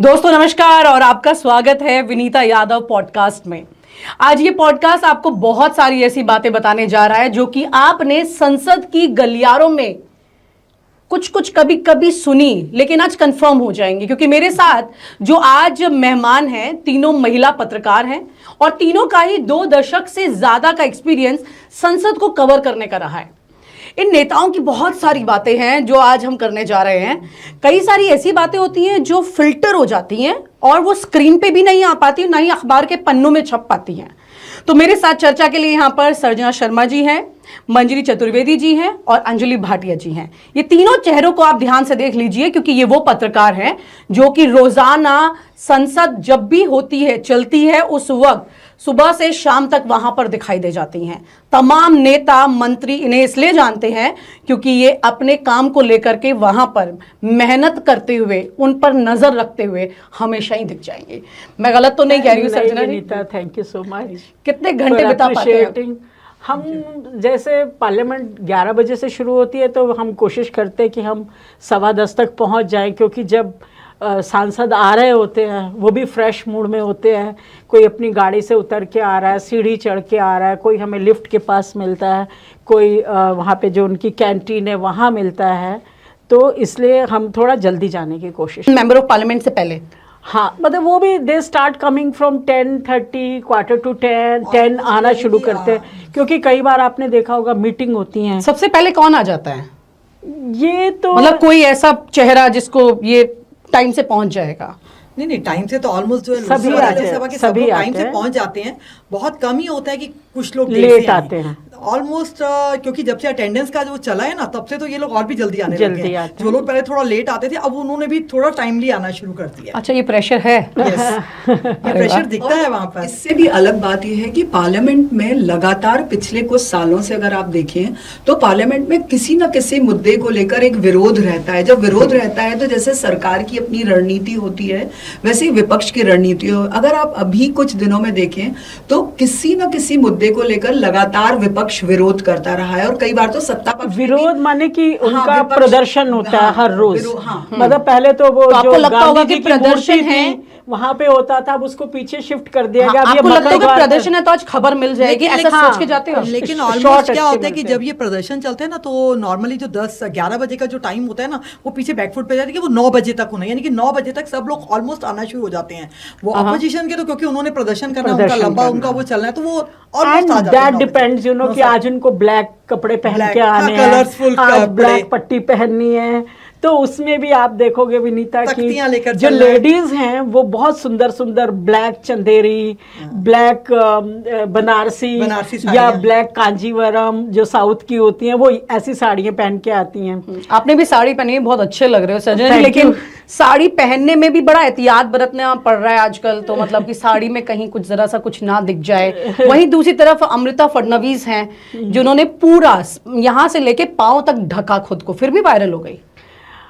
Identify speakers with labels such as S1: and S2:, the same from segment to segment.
S1: दोस्तों नमस्कार और आपका स्वागत है विनीता यादव पॉडकास्ट में। आज ये पॉडकास्ट आपको बहुत सारी ऐसी बातें बताने जा रहा है जो कि आपने संसद की गलियारों में कुछ कुछ कभी कभी सुनी, लेकिन आज कंफर्म हो जाएंगे क्योंकि मेरे साथ जो आज मेहमान हैं तीनों महिला पत्रकार हैं और तीनों का ही 2 दशक से ज्यादा का एक्सपीरियंस संसद को कवर करने का रहा है। इन नेताओं की बहुत सारी बातें हैं जो आज हम करने जा रहे हैं। कई सारी ऐसी बातें होती हैं जो फिल्टर हो जाती हैं और वो स्क्रीन पे भी नहीं आ पाती, ना ही अखबार के पन्नों में छप पाती हैं। तो मेरे साथ चर्चा के लिए यहाँ पर सर्जना शर्मा जी हैं, मंजरी चतुर्वेदी जी हैं और अंजलि भाटिया जी हैं। ये तीनों चेहरों को आप ध्यान से देख लीजिए क्योंकि ये वो पत्रकार हैं जो कि रोजाना संसद जब भी होती है, चलती है, उस वक्त सुबह से शाम तक वहां पर दिखाई दे जाती हैं। तमाम नेता मंत्री इन्हें इसलिए जानते हैं क्योंकि ये अपने काम को लेकर के वहां पर मेहनत करते हुए, उन पर नजर रखते हुए हमेशा ही दिख जाएंगे। मैं गलत तो नहीं कह रही हूँ Sarjana ji?
S2: Thank you so much.
S1: कितने घंटे बिता पाते हैं
S2: हम? जैसे पार्लियामेंट 11 बजे से शुरू होती है तो हम कोशिश करते हैं कि हम 10:15 तक पहुंच जाएं, क्योंकि जब सांसद आ रहे होते हैं वो भी फ्रेश मूड में होते हैं। कोई अपनी गाड़ी से उतर के आ रहा है, सीढ़ी चढ़ के आ रहा है, कोई हमें लिफ्ट के पास मिलता है, कोई वहाँ पे जो उनकी कैंटीन है वहाँ मिलता है। तो इसलिए हम थोड़ा जल्दी जाने की कोशिश।
S1: मेंबर ऑफ पार्लियामेंट से पहले
S2: हाँ, मतलब वो भी दे स्टार्ट कमिंग फ्रॉम 10:30, 10:15 आना शुरू करते हैं, क्योंकि कई बार आपने देखा होगा मीटिंग होती हैं।
S1: सबसे पहले कौन आ जाता है?
S2: ये तो
S1: मतलब कोई ऐसा चेहरा जिसको ये टाइम से पहुंच जाएगा?
S3: नहीं, टाइम से तो ऑलमोस्ट जो है
S2: सभी
S3: टाइम से पहुंच जाते हैं। बहुत कम ही होता है कि कुछ लोग
S2: लेट आते हैं।
S3: ऑलमोस्ट क्योंकि जब से अटेंडेंस का जो चला है ना, तब से तो ये लोग और भी जल्दी आने लगे हैं। जो लोग पहले थोड़ा लेट आते थे, अब उन्होंने भी थोड़ा टाइमली आना शुरू कर दिया।
S1: अच्छा, ये प्रेशर है?
S3: ये प्रेशर दिखता है वहाँ पर।
S4: इससे भी अलग बात यह है कि पार्लियामेंट में लगातार पिछले कुछ सालों से अगर आप देखें तो पार्लियामेंट में किसी न किसी मुद्दे को लेकर एक विरोध रहता है। जब विरोध रहता है तो जैसे सरकार की अपनी रणनीति होती है, वैसे ही विपक्ष की रणनीति हो। अगर आप अभी कुछ दिनों में देखें तो किसी न किसी मुद्दे को लेकर लगातार विपक्ष विरोध करता रहा है, और कई बार तो सत्ता पक्ष
S2: विरोध माने कि उनका प्रदर्शन होता है हर रोज। मतलब पहले तो वो
S1: तो
S2: जो
S1: आपको लगता होगा कि
S2: प्रदर्शन है वहां पे होता था, अब उसको पीछे शिफ्ट कर दिया गया।
S1: आपको लगता है कि प्रदर्शन है तो आज खबर मिल जाएगी, ऐसा सोच के जाते हो?
S3: लेकिन ऑलमोस्ट क्या होता है कि जब ये प्रदर्शन चलते हैं ना, तो नॉर्मली जो 10-11 बजे का जो टाइम होता है ना, वो पीछे बैकफुट पे जाती है कि वो 9 बजे तक होना, यानी कि 9 बजे तक सब लोग ऑलमोस्ट आना शुरू हो जाते हैं। वो अपोजिशन के तो क्योंकि उन्होंने प्रदर्शन करना, उनका लंबा उनका वो चलना है, तो वो ऑलमोस्ट आ जाते हैं।
S2: दैट डिपेंड्स यू नो कि आज उनको ब्लैक कपड़े पहन के आने हैं,
S3: कलरफुल
S2: ब्लैक पट्टी पहननी है। तो उसमें भी आप देखोगे विनीता की जो लेडीज हैं वो बहुत सुंदर सुंदर ब्लैक चंदेरी, ब्लैक बनारसी या ब्लैक कांजीवरम जो साउथ की होती हैं, वो ऐसी साड़ियां पहन के आती हैं।
S1: आपने भी साड़ी पहनी है, बहुत अच्छे लग रहे हो सर्जना जी, लेकिन साड़ी पहनने में भी बड़ा एहतियात बरतना पड़ रहा है आजकल। तो मतलब कि साड़ी में कहीं कुछ जरा सा कुछ ना दिख जाए। वहीं दूसरी तरफ अमृता फडणवीस हैं जिन्होंने पूरा यहाँ से लेके पांव तक ढका खुद को, फिर भी वायरल हो गई।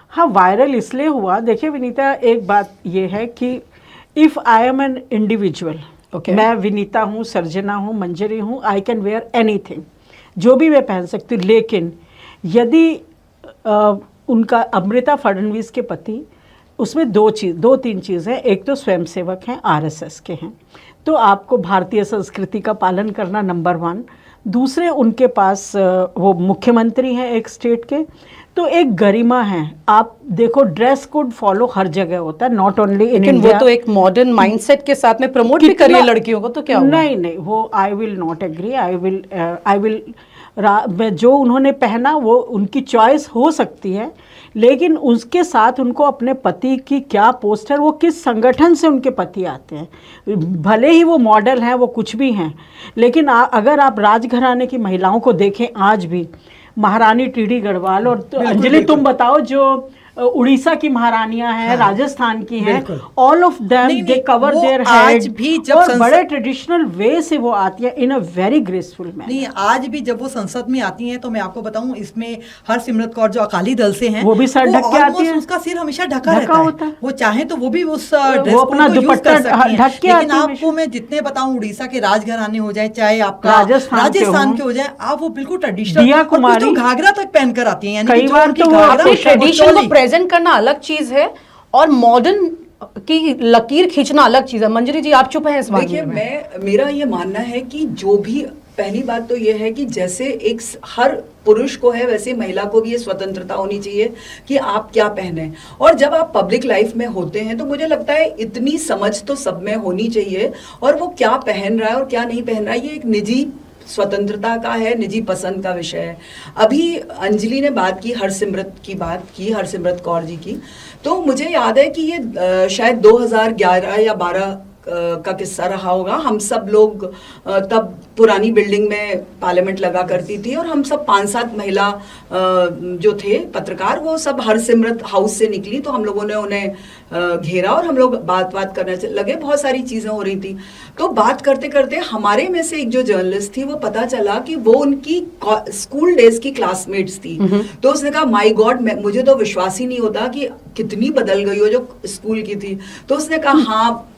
S2: हाँ, वायरल इसलिए हुआ, देखिए विनीता, एक बात ये है कि if I am an individual, मैं विनीता हूँ, सर्जना हूँ, मंजरी हूँ, आई कैन वेयर एनीथिंग, जो भी मैं पहन सकती हूँ। लेकिन यदि उनका अमृता फडणवीस के पति, उसमें 2-3 चीज़ हैं। एक तो स्वयंसेवक हैं, RSS के हैं, तो आपको भारतीय संस्कृति का पालन करना नंबर 1। दूसरे उनके पास वो मुख्यमंत्री हैं एक स्टेट के, तो एक गरिमा है। आप देखो ड्रेस कोड फॉलो हर जगह होता है, नॉट ओनली इन इंडिया।
S1: वो तो एक मॉडर्न माइंडसेट के साथ में प्रमोट भी करिए लड़कियों को, तो क्या होगा?
S2: नहीं, वो I will not agree. I will जो उन्होंने पहना वो उनकी चॉइस हो सकती है, लेकिन उसके साथ उनको अपने पति की क्या पोस्ट है, वो किस संगठन से उनके पति आते हैं, भले ही वो मॉडल हैं, वो कुछ भी हैं, लेकिन अगर आप राजघराने की महिलाओं को देखें आज भी, महारानी टीडी गढ़वाल और तो अंजलि तुम बताओ, जो उड़ीसा की महारानियां हैं, राजस्थान की हैं, all of them they cover their head.
S3: आज भी जब
S2: और बड़े ट्रेडिशनल वे से वो आती है इन अ वेरी ग्रेसफुल मैनर।
S3: नहीं, आज भी जब वो संसद में आती हैं तो मैं आपको बताऊं, इसमें हरसिमरत कौर जो अकाली दल से हैं,
S2: वो भी सर ढक के आती है,
S3: उसका सिर हमेशा ढका रहता है। वो चाहे तो वो भी उस ड्रेस
S2: वो अपना दुपट्टा ढक के आती है।
S3: लेकिन आपको मैं जितने बताऊं, उड़ीसा के राजघराने हो जाए, चाहे आपका राजस्थान के हो जाए, आप वो बिल्कुल ट्रेडिशनल घाघरा तक पहनकर आती है।
S2: कई बार तो
S1: ट्रेडिशन को प्रेजेंट करना अलग चीज है और मॉडर्न की लकीर खींचना अलग चीज है। मंजरी जी आप चुप हैं इस
S4: देखिए,
S1: मामले में?
S4: मेरा ये मानना है कि जो भी, पहली बात तो ये है कि जैसे एक हर पुरुष को है वैसे महिला को भी ये स्वतंत्रता होनी चाहिए कि आप क्या पहने। और जब आप पब्लिक लाइफ में होते हैं तो मुझे लगता है इतनी समझ तो सब में होनी चाहिए, और वो क्या पहन रहा है और क्या नहीं पहन रहा है ये एक निजी स्वतंत्रता का है, निजी पसंद का विषय है। अभी अंजलि ने बात की हरसिमरत कौर जी की, तो मुझे याद है कि ये शायद 2011 या 12 का किस्सा रहा होगा। हम सब लोग तब पुरानी बिल्डिंग में पार्लियामेंट लगा करती थी, और हम सब 5-7 महिला जो थे पत्रकार, वो सब हरसिमरत हाउस से निकली, तो हम लोगों ने उन्हें घेरा और हम लोग बात करने लगे। बहुत सारी चीजें हो रही थी, तो बात करते करते हमारे में से एक जो जर्नलिस्ट थी, वो पता चला कि वो उनकी स्कूल डेज की क्लासमेट्स थी। तो उसने कहा माय गॉड, मुझे तो विश्वास ही नहीं होता कि कितनी बदल गई हो जो स्कूल की थी। तो उसने कहा हाँ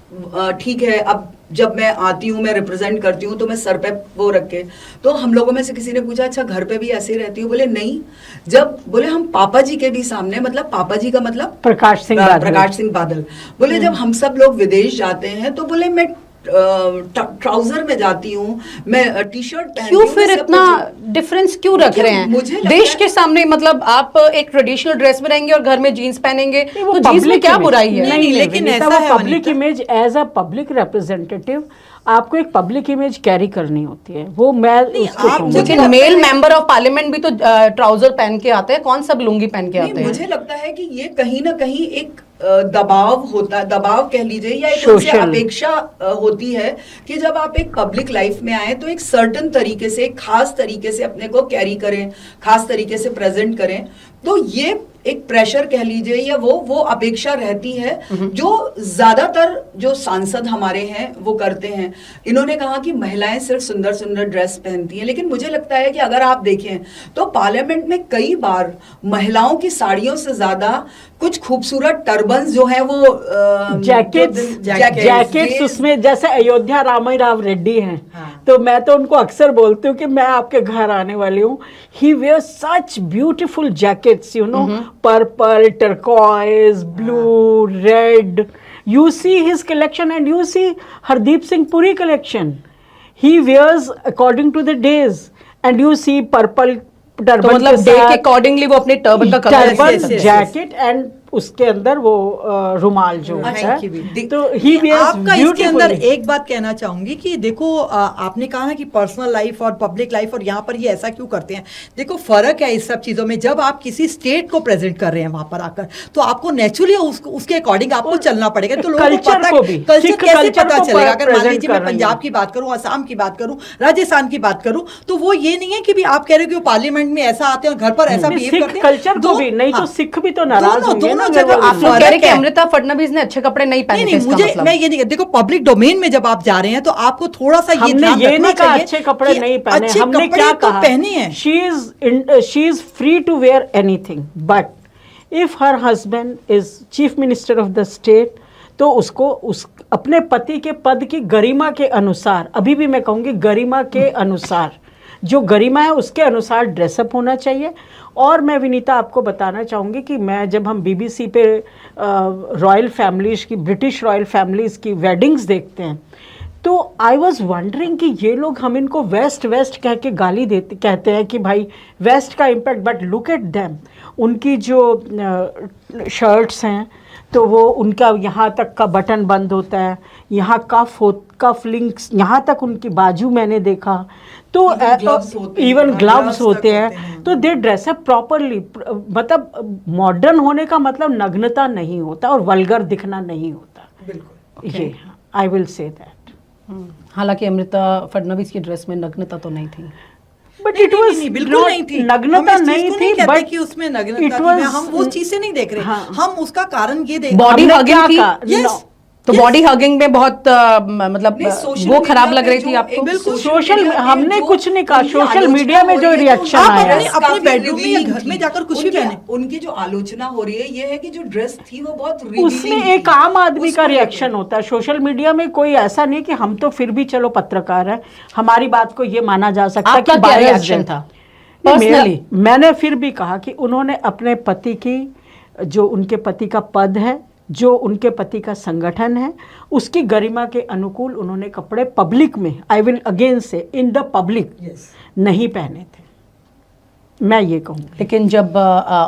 S4: ठीक है, अब जब मैं आती हूँ, मैं रिप्रेजेंट करती हूँ, तो मैं सर पे वो रख के। तो हम लोगों में से किसी ने पूछा अच्छा घर पे भी ऐसे ही रहती हूँ? बोले नहीं, जब बोले हम पापा जी के भी सामने, मतलब पापा जी का मतलब
S2: प्रकाश सिंह
S4: बादल, बोले जब हम सब लोग विदेश जाते हैं तो बोले मैं ट्राउजर में जाती हूँ, मैं टी शर्ट पहनती हूँ।
S1: क्यों फिर इतना डिफरेंस क्यों रख रहे हैं देश के सामने? मतलब आप एक ट्रेडिशनल ड्रेस में रहेंगे और घर में जीन्स पहनेंगे, तो जीन्स में क्या बुराई है?
S3: नहीं, लेकिन ऐसा है
S2: public image, as a public representative आपको एक पब्लिक इमेज कैरी करनी होती है, वो मैं
S1: लेकिन मेल मेंबर ऑफ पार्लियामेंट भी तो ट्राउजर पहन के आते हैं, कौन सब लुंगी पहन के आते हैं?
S4: मुझे लगता है कि ये कहीं ना कहीं एक दबाव होता है, दबाव कह लीजिए, या एक उनसे अपेक्षा होती है कि जब आप एक पब्लिक लाइफ में आए तो एक सर्टन तरीके से, एक खास तरीके से अपने को कैरी करें, खास तरीके से प्रेजेंट करें। तो ये एक प्रेशर कह लीजिए, या वो अपेक्षा रहती है जो ज्यादातर जो सांसद हमारे हैं वो करते हैं। इन्होंने कहा कि महिलाएं सिर्फ सुंदर सुंदर ड्रेस पहनती हैं, लेकिन मुझे लगता है कि अगर आप देखें तो पार्लियामेंट में कई बार महिलाओं की साड़ियों से ज्यादा कुछ खूबसूरत टर्बन्स जो है वो
S2: जैकेट्स उसमें, जैसे अयोध्या राव रेड्डी हैं, तो मैं तो उनको अक्सर बोलती हूँ कि मैं आपके घर आने वाली हूँ। He wear such beautiful jackets, you know, purple, turquoise, blue, red. You see his collection and you see Hardeep Singh Puri collection. He wears according to the days, and you see purple turban.
S1: तो मतलब day के accordingly वो अपने turban का colour,
S2: jacket and उसके अंदर वो रुमाल जो है, तो ही वेयर्स
S3: आपका इसके अंदर एक बात कहना चाहूंगी कि देखो आपने कहा ना कि पर्सनल लाइफ और पब्लिक लाइफ, और यहाँ पर ये ऐसा क्यों करते हैं। देखो फर्क है इस सब चीजों में। जब आप किसी स्टेट को प्रेजेंट कर रहे हैं वहां पर आकर, तो आपको नेचुरली उसके अकॉर्डिंग आपको चलना पड़ेगा। तो लोगों को पता कल्चर कैसे पता चलेगा। अगर मान लीजिए मैं पंजाब की बात करूं, असम की बात करूं, राजस्थान की बात करूं, तो वो ये नहीं है कि भी आप कह रहे हो कि पार्लियामेंट में ऐसा आते हैं और घर पर ऐसा बिहेव करते हैं।
S2: कल्चर को भी नहीं, तो सिख भी तो नाराज होंगे।
S1: आप लोग कह रहे हैं कि अमृता फडणवीस ने अच्छे कपड़े नहीं पहने थे, इसका मतलब?
S3: मैं ये नहीं, देखो पब्लिक डोमेन में जब आप जा रहे हैं तो आपको थोड़ा सा ये ध्यान रखना चाहिए।
S2: अच्छे कपड़े नहीं पहने, हमने क्या कहा?
S3: पहने हैं।
S2: She is free to wear anything, but if her husband is chief minister of the state, तो उसको अपने पति के पद की गरिमा के अनुसार, अभी भी मैं कहूँगी गरिमा के अनुसार, जो गरिमा है उसके अनुसार ड्रेसअप होना चाहिए। और मैं विनीता आपको बताना चाहूँगी कि मैं जब हम BBC पे रॉयल फैमिलीज़ की, ब्रिटिश रॉयल फैमिलीज़ की वेडिंग्स देखते हैं, तो आई वॉज वंडरिंग कि ये लोग, हम इनको वेस्ट वेस्ट कह के गाली कहते हैं कि भाई वेस्ट का impact, but look at them, उनकी जो शर्ट्स हैं तो वो उनका यहाँ तक का बटन बंद होता है, यहाँ कफ लिंक्स यहाँ तक, उनकी बाजू मैंने देखा, तो इवन ग्लव्स होते हैं। तो दे ड्रेस अप प्रॉपरली। मतलब मॉडर्न होने का मतलब नग्नता नहीं होता और वल्गर दिखना नहीं होता। बिल्कुल, ये आई विल से दैट।
S1: हालांकि अमृता फडणवीस की ड्रेस में नग्नता तो नहीं थी,
S2: बट इट वाज
S3: बिल्कुल नहीं थी,
S2: नग्नता नहीं थी, बट
S3: कि उसमें नग्नता थी, हम वो चीज से नहीं देख रहे। हम उसका कारण ये देख,
S1: बॉडी हगिंग थी। तो बॉडी हगिंग में बहुत मतलब वो खराब लग रही थी आपको?
S3: बिल्कुल।
S2: सोशल, हमने कुछ नहीं कहा, सोशल मीडिया में जो रिएक्शन आया,
S3: अपने बेडरूम में या घर में जाकर कुछ भी पहने,
S4: उनकी जो आलोचना हो रही है ये है कि जो ड्रेस थी वो बहुत,
S2: उसमें एक आम आदमी का रिएक्शन होता है। सोशल मीडिया में कोई ऐसा नहीं कि हम तो फिर भी चलो पत्रकार है, हमारी बात को ये माना जा सकता है कि
S1: क्या रिएक्शन था?
S2: मैंने फिर भी कहा कि उन्होंने अपने पति की, जो उनके पति का पद है, जो उनके पति का संगठन है उसकी गरिमा के अनुकूल उन्होंने कपड़े पब्लिक में, आई विल अगेन से इन द पब्लिक, नहीं पहने थे, मैं ये कहूँगी।
S1: लेकिन जब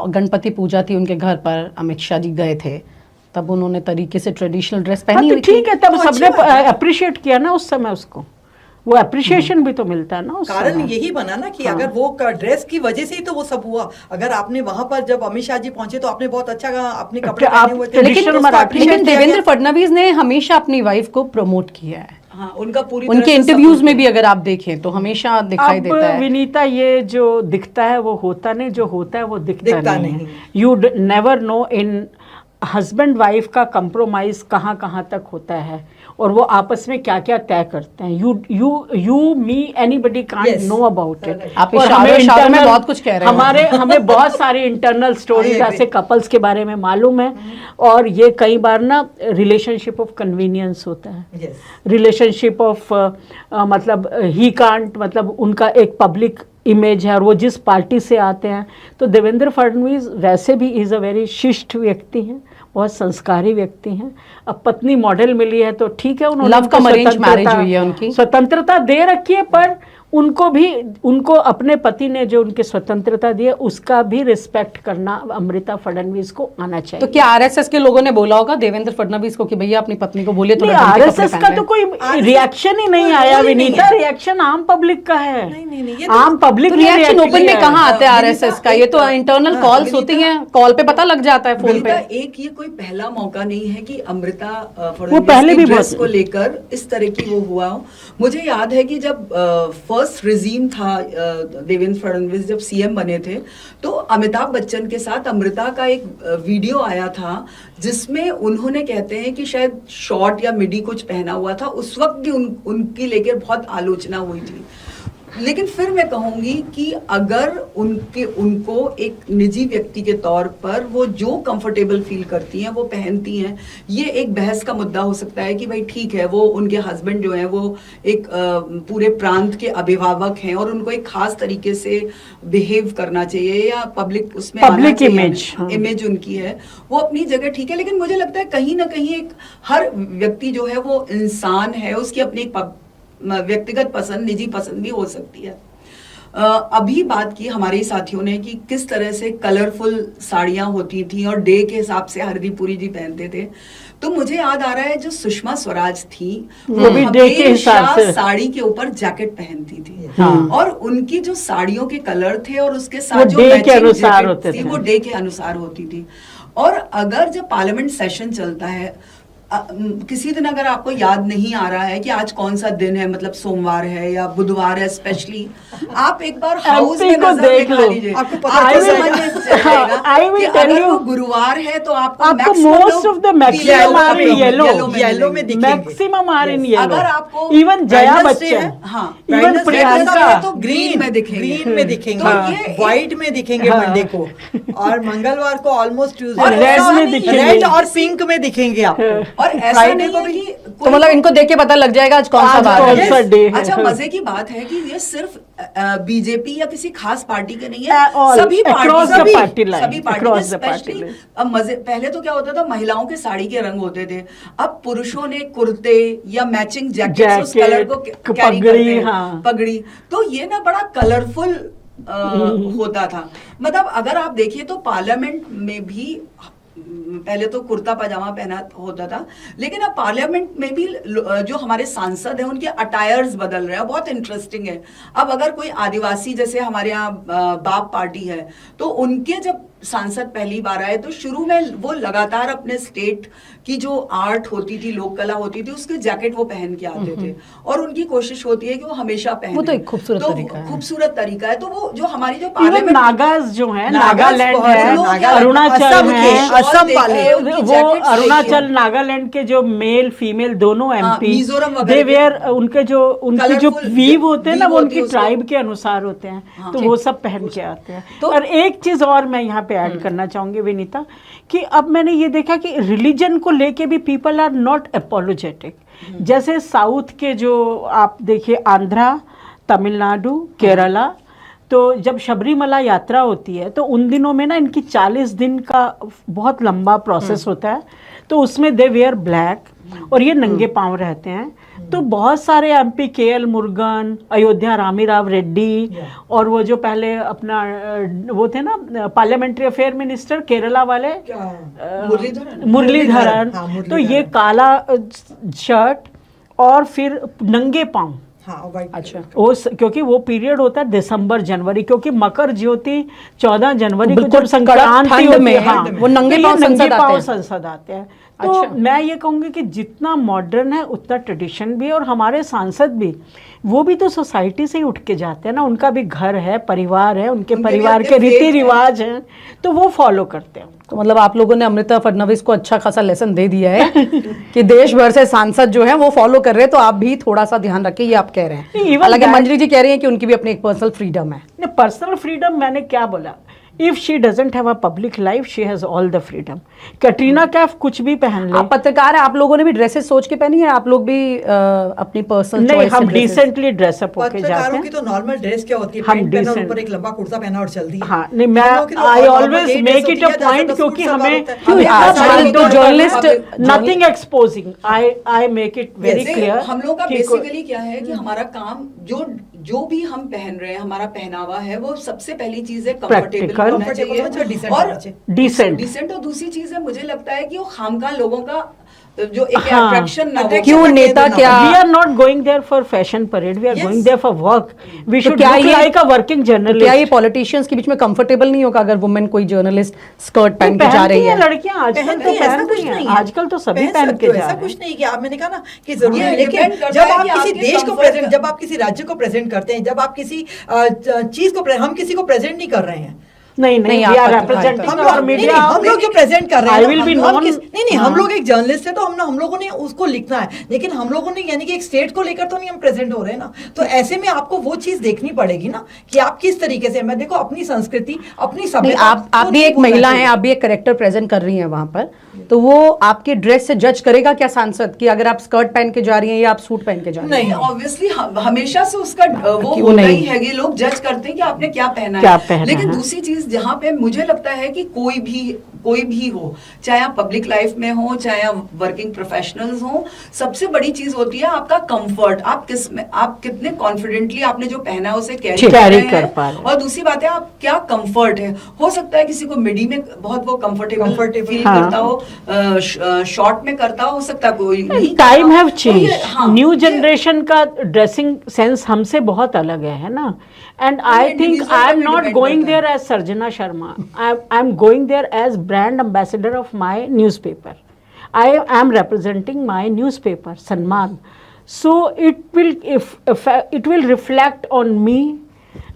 S1: गणपति पूजा थी उनके घर पर, अमित शाह जी गए थे, तब उन्होंने तरीके से ट्रेडिशनल ड्रेस पहनी हुई थी।
S2: ठीक है, तब सबने अप्रिशिएट किया ना उस समय, उसको वो अप्रिशिएशन भी तो मिलता है ना उस
S3: कारण
S2: समय।
S3: यही बना ना कि अगर वो ड्रेस की वजह से ही तो वो सब हुआ। अगर आपने वहां पर जब अमित शाह जी पहुंचे तो आपने बहुत अच्छा अपने कपड़े पहने हुए थे,
S1: लेकिन देवेंद्र फडणवीस ने हमेशा अपनी वाइफ को प्रमोट किया है।
S4: हाँ, उनका पूरी
S1: उनके इंटरव्यूज में भी अगर आप देखें तो हमेशा दिखाई देता है।
S2: विनीता, ये जो दिखता है वो होता नहीं, जो होता है वो दिखता नहीं। You never know in husband wife का कंप्रोमाइज कहाँ कहाँ तक होता है और वो आपस में क्या क्या तय करते हैं। You me anybody can't know about it.
S1: आप इशारों में बहुत कुछ कह रहे हैं।
S2: हमें बहुत सारी इंटरनल स्टोरीज ऐसे कपल्स के बारे में मालूम है और ये कई बार ना रिलेशनशिप ऑफ कन्वीनियंस होता है, रिलेशनशिप ऑफ मतलब ही कांट, मतलब उनका एक पब्लिक इमेज है और वो जिस पार्टी से आते हैं। तो देवेंद्र फडणवीस वैसे भी इज़ अ वेरी शिष्ट व्यक्ति हैं, बहुत संस्कारी व्यक्ति हैं। अब पत्नी मॉडल मिली है तो ठीक है, उन्होंने
S1: लव कम अरेंज मैरिज हुई है, उनकी
S2: स्वतंत्रता दे रखी है, पर उनको अपने पति ने जो उनके स्वतंत्रता दी है उसका भी रिस्पेक्ट करना अमृता फडणवीस को आना चाहिए।
S1: तो क्या आरएसएस के लोगों ने बोला होगा देवेंद्र फडणवीस को कि भैया अपनी पत्नी को बोलिए थोड़ा
S2: आरएसएस का तो कोई रिएक्शन ही नहीं आया विनीता। रिएक्शन आम पब्लिक का है, आम पब्लिक
S1: रिएक्शन ओपन में कहाँ आता है आरएसएस का? ये तो इंटरनल कॉल्स होती हैं, कॉल पे पता लग जाता है, फोन पे।
S4: एक ये कोई पहला मौका नहीं है कि अमृता
S2: वो पहले भी
S4: ड्रेस को लेकर इस तरह की वो हुआ हो। मुझे याद है कि जब फर्स्ट रिजीम था, देवेंद्र फडणवीस जब सीएम बने थे, तो अमिताभ बच्चन के साथ अमृता का एक वीडियो आया था जिसमें उन्होंने कहते हैं कि शायद शॉर्ट या मिडी कुछ पहना हुआ था। उस वक्त भी उनकी लेकर बहुत आलोचना हुई थी। लेकिन फिर मैं कहूंगी कि अगर उनको एक निजी व्यक्ति के तौर पर वो जो कंफर्टेबल फील करती हैं वो पहनती हैं, ये एक बहस का मुद्दा हो सकता है कि भाई ठीक है, वो उनके हस्बैंड जो हैं वो एक पूरे प्रांत के अभिभावक हैं और उनको एक खास तरीके से बिहेव करना चाहिए या पब्लिक उसमें
S2: पब्लिक
S4: इमेज उनकी है, वो अपनी जगह ठीक है। लेकिन मुझे लगता है कहीं ना कहीं एक हर व्यक्ति जो है वो इंसान है, उसकी अपनी एक व्यक्तिगत पसंद, निजी पसंद भी हो सकती है। अभी बात की हमारे साथियों ने कि किस तरह से कलरफुल साड़ियां होती थी और डे के हिसाब से हरदीपुरी जी पहनते थे। तो मुझे याद आ रहा है जो सुषमा स्वराज थी वो भी डे के हिसाब से साड़ी के ऊपर जैकेट पहनती थी और उनकी जो साड़ियों के कलर थे और उसके साथ जो मैचिंग जैकेट थी वो डे के अनुसार होती थी। और अगर जब पार्लियामेंट सेशन चलता है, किसी दिन अगर आपको याद नहीं आ रहा है कि आज कौन सा दिन है, मतलब सोमवार है या बुधवार है स्पेशली, आप एक बार हाउस में नजर दिखा लीजिए, आपको पता चलेगा कि अगर वो गुरुवार है तो आपको
S2: most of the maximum are in
S3: yellow में दिखेंगे,
S2: मैक्सिमम आर इन येलो।
S4: अगर आपको
S2: इवन जया बच्चन,
S4: हाँ,
S2: इवन प्रियंका
S3: तो ग्रीन में दिखेंगे, व्हाइट में दिखेंगे मंडे को, और मंगलवार को ऑलमोस्ट ट्यूसडे रेड और पिंक में दिखेंगे आपको।
S4: और ऐसा नहीं है कि
S1: तो मतलब इनको देख के पता लग जाएगा आज कौन सा बार है।
S4: अच्छा, मजे की बात है कि ये सिर्फ बीजेपी या किसी खास पार्टी के नहीं है, सभी पार्टी स्पेशली। अब मजे पहले तो क्या होता था, महिलाओं के साड़ी के रंग होते थे, अब पुरुषों ने कुर्ते या मैचिंग जैकेट उस कलर को कैरी करते हैं, पगड़ी। तो ये ना बड़ा कलरफुल होता था। मतलब अगर आप देखिए तो पार्लियामेंट में भी पहले तो कुर्ता पजामा पहना होता था, लेकिन अब पार्लियामेंट में भी जो हमारे सांसद हैं उनके अटायर्स बदल रहे हैं, बहुत इंटरेस्टिंग है। अब अगर कोई आदिवासी, जैसे हमारे यहाँ बाप पार्टी है, तो उनके जब सांसद पहली बार आए तो शुरू में वो लगातार अपने स्टेट की जो आर्ट होती थी, लोक कला होती थी, उसके जैकेट वो पहन के आते थे और उनकी कोशिश होती है कि वो हमेशा पहने।
S1: वो तो एक खूबसूरत
S4: तरीका है। तो वो जो हमारी जो पार्लियामेंट
S2: नागाज जो है, नागालैंड है, अरुणाचल है, असम वाले, वो अरुणाचल नागालैंड के जो मेल फीमेल दोनों एमपी, दे वेयर, उनके जो वीव होते हैं ना वो उनकी ट्राइब के अनुसार होते हैं, तो वो सब पहन के आते हैं। और एक चीज और मैं यहाँ ऐड करना चाहूंगी विनीता, कि अब मैंने ये देखा कि रिलीजन को लेके भी पीपल आर नॉट अपोलोजेटिक। जैसे साउथ के जो आप देखिए, आंध्रा, तमिलनाडु, केरला, तो जब शबरीमला यात्रा होती है तो उन दिनों में ना इनकी 40 दिन का बहुत लंबा प्रोसेस होता है। तो उसमें दे वेयर ब्लैक और ये नंगे पांव रहते हैं। तो बहुत सारे MP KL मुरुगन, अयोध्या रामीराव रेड्डी और वो जो पहले अपना वो थे ना पार्लियामेंट्री अफेयर मिनिस्टर केरला वाले मुरलीधरन, तो ये काला शर्ट और फिर नंगे पांव।
S3: अच्छा,
S2: वो क्योंकि वो पीरियड होता है दिसंबर जनवरी, क्योंकि मकर ज्योति 14 जनवरी को जब संक्रांति होती है,
S1: वो नंगे पांव
S2: संसद आते हैं। तो मैं ये कहूँगी कि जितना मॉडर्न है उतना ट्रेडिशन भी है, और हमारे सांसद भी वो भी तो सोसाइटी से ही उठ के जाते हैं ना, उनका भी घर है, परिवार है, उनके परिवार के रीति रिवाज हैं, तो वो फॉलो करते हैं।
S1: तो मतलब आप लोगों ने अमृता फडणवीस को अच्छा खासा लेसन दे दिया है कि देश भर से सांसद जो है वो फॉलो कर रहे हैं, तो आप भी थोड़ा सा ध्यान रखिए, ये आप कह रहे हैं। हालांकि मंजरी जी कह रही हैं कि उनकी भी अपनी एक पर्सनल फ्रीडम है।
S2: पर्सनल फ्रीडम मैंने क्या बोला, if she doesn't have a public life she has all the freedom. Katrina Kaif कुछ भी पहन ले।
S1: आप पत्रकार है, आप लोगों ने भी ड्रेसेस सोच के पहनी है, आप लोग भी अपनी पर्सनल
S2: नहीं, हम डिसेंटली ड्रेसअप होके जाते हैं।
S3: पत्रकारों की तो नॉर्मल ड्रेस क्या होती है, पैंट पहना और ऊपर एक लंबा कुर्ता पहना और चल दिया।
S2: हाँ, नहीं, मैं I always make it a point, क्योंकि हमें
S1: journalist
S2: nothing exposing, I make it very clear.
S4: हम लोग का बेसिकली क्या है कि हमारा काम जो भी हम पहन रहे हैं, हमारा पहनावा है, वो सबसे पहली चीज है कंफर्टेबल होना चाहिए और डिसेंट। और दूसरी चीज है, मुझे लगता है कि वो खामखा लोगों का जो एक अट्रैक्शन ना हो।
S1: क्यों नेता क्या,
S2: we are not going there for fashion parade, we are going there for work, we should look like a working journalist.
S1: क्या ये पॉलिटिशियंस के बीच में कंफर्टेबल नहीं होगा अगर वुमेन कोई जर्नलिस्ट स्कर्ट पहन के जा रही है?
S2: लड़कियां आजकल तो पहनती हैं, आजकल तो सभी पहन के जा रहे हैं।
S3: ऐसा कुछ नहीं कि आप, मैंने कहा ना कि जरूरी है, लेकिन जब आप किसी देश को प्रेजेंट, जब आप किसी राज्य को प्रेजेंट करते हैं, जब आप किसी चीज को, हम किसी को प्रेजेंट नहीं कर रहे हैं।
S2: नहीं, we are representing our media।
S3: हम लोग जो प्रेजेंट कर रहे हैं,
S2: I will be known।
S3: नहीं, हम लोग एक जर्नलिस्ट है, तो हम लोगों ने उसको लिखना है, लेकिन हम लोगों ने यानी कि एक स्टेट को लेकर तो नहीं हम प्रेजेंट हो रहे हैं ना। तो ऐसे में आपको वो चीज देखनी पड़ेगी ना कि आप किस तरीके से, मैं देखो अपनी संस्कृति, अपनी सभ्यता।
S1: आप भी एक महिला हैं, आप भी एक कैरेक्टर प्रेजेंट कर रही हैं वहां पर, तो वो आपके ड्रेस से जज करेगा क्या सांसद कि अगर आप स्कर्ट पहन के जा रही हैं या आप सूट पहन के जा रही हैं?
S4: नहीं, ऑब्वियसली हमेशा से उसका वो होता ही है, ये लोग जज करते हैं कि आपने क्या पहना है। लेकिन दूसरी चीज जहाँ पे मुझे लगता है कि कोई भी हो, चाहे आप पब्लिक लाइफ में हो, चाहे आप वर्किंग प्रोफेशनल्स हो, सबसे बड़ी चीज होती है आपका कंफर्ट। आप कितने कॉन्फिडेंटली आपने जो पहना है उसे कैरी कर पा रहे हैं। और दूसरी बात है आप क्या कंफर्ट है। हो सकता है किसी को मिडी में बहुत वो कंफर्टेबल फील करता हो, शॉर्ट में करता हो सकता है कोई नहीं।
S2: Time have change, new generation का ड्रेसिंग सेंस हमसे बहुत अलग है ना। And I think I am not going there as Sarjana Sharma, I am going there as brand ambassador of my newspaper. I am representing my newspaper, Sanman. So it will reflect on me,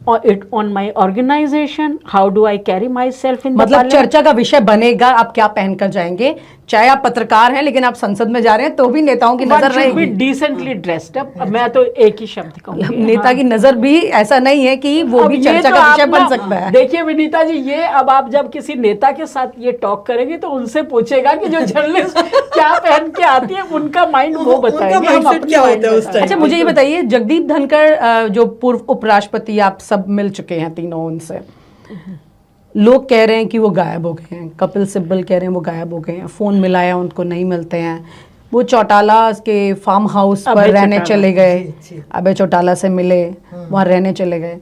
S2: on my organization. How do I carry myself in the
S1: मतलब चर्चा का विषय बनेगा आप क्या पहनकर जाएंगे, चाहे आप पत्रकार हैं लेकिन आप संसद में जा रहे हैं तो भी नेताओं की नजर रहेगी।
S2: डिसेंटली ड्रेस्ड अप, मैं तो एक ही शब्द कहूंगी,
S1: नेता की नजर भी ऐसा नहीं है कि वो भी चर्चा का विषय बन सकता है।
S2: देखिए विनीता जी, ये अब आप जब किसी नेता के साथ ये टॉक करेंगे तो उनसे पूछेगा कि जो जर्नलिस्ट क्या पहन के आती है, उनका माइंड वो बताएंगे।
S1: अच्छा, मुझे ये बताइए, जगदीप धनखड़ जो पूर्व उपराष्ट्रपति, आप सब मिल चुके हैं तीनों, उनसे लोग कह रहे हैं कि वो गायब हो गए हैं। कपिल सिब्बल कह रहे हैं वो गायब हो गए हैं, फोन मिलाया उनको नहीं मिलते हैं। वो चौटाला के फार्म हाउस पर रहने चले गए, अबे चौटाला से मिले, वहाँ रहने चले गए।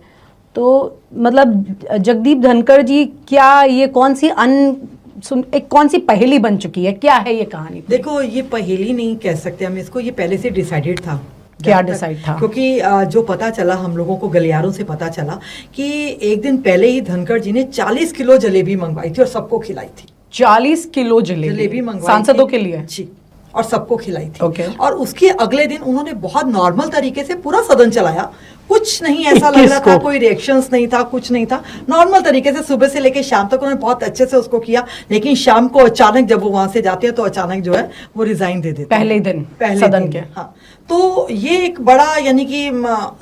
S1: तो मतलब जगदीप धनखड़ जी, क्या ये कौन सी पहेली बन चुकी है, क्या है ये कहानी?
S3: देखो, ये पहेली नहीं कह सकते हम इसको, ये पहले से डिसाइडेड था।
S1: क्या डिसाइड था?
S3: क्योंकि जो पता चला, हम लोगों को गलियारों से पता चला कि एक दिन पहले ही धनखड़ जी ने 40 किलो जलेबी मंगवाई थी और सबको खिलाई थी।
S1: 40 किलो जलेबी
S3: मंगवाई
S1: सांसदों के लिए
S3: जी, और सबको खिलाई थी।
S1: Okay.
S3: और उसके अगले दिन उन्होंने बहुत नॉर्मल तरीके से पूरा सदन चलाया, कुछ नहीं ऐसा लग रहा था, कोई रिएक्शंस नहीं था, कुछ नहीं था, नॉर्मल तरीके से सुबह से लेकर शाम तक उन्होंने बहुत अच्छे से उसको किया। लेकिन शाम को अचानक जब वो वहां से जाते हैं तो अचानक जो है वो रिजाइन दे देते
S1: पहले दिन सदन के।
S3: हाँ, तो ये एक बड़ा यानी कि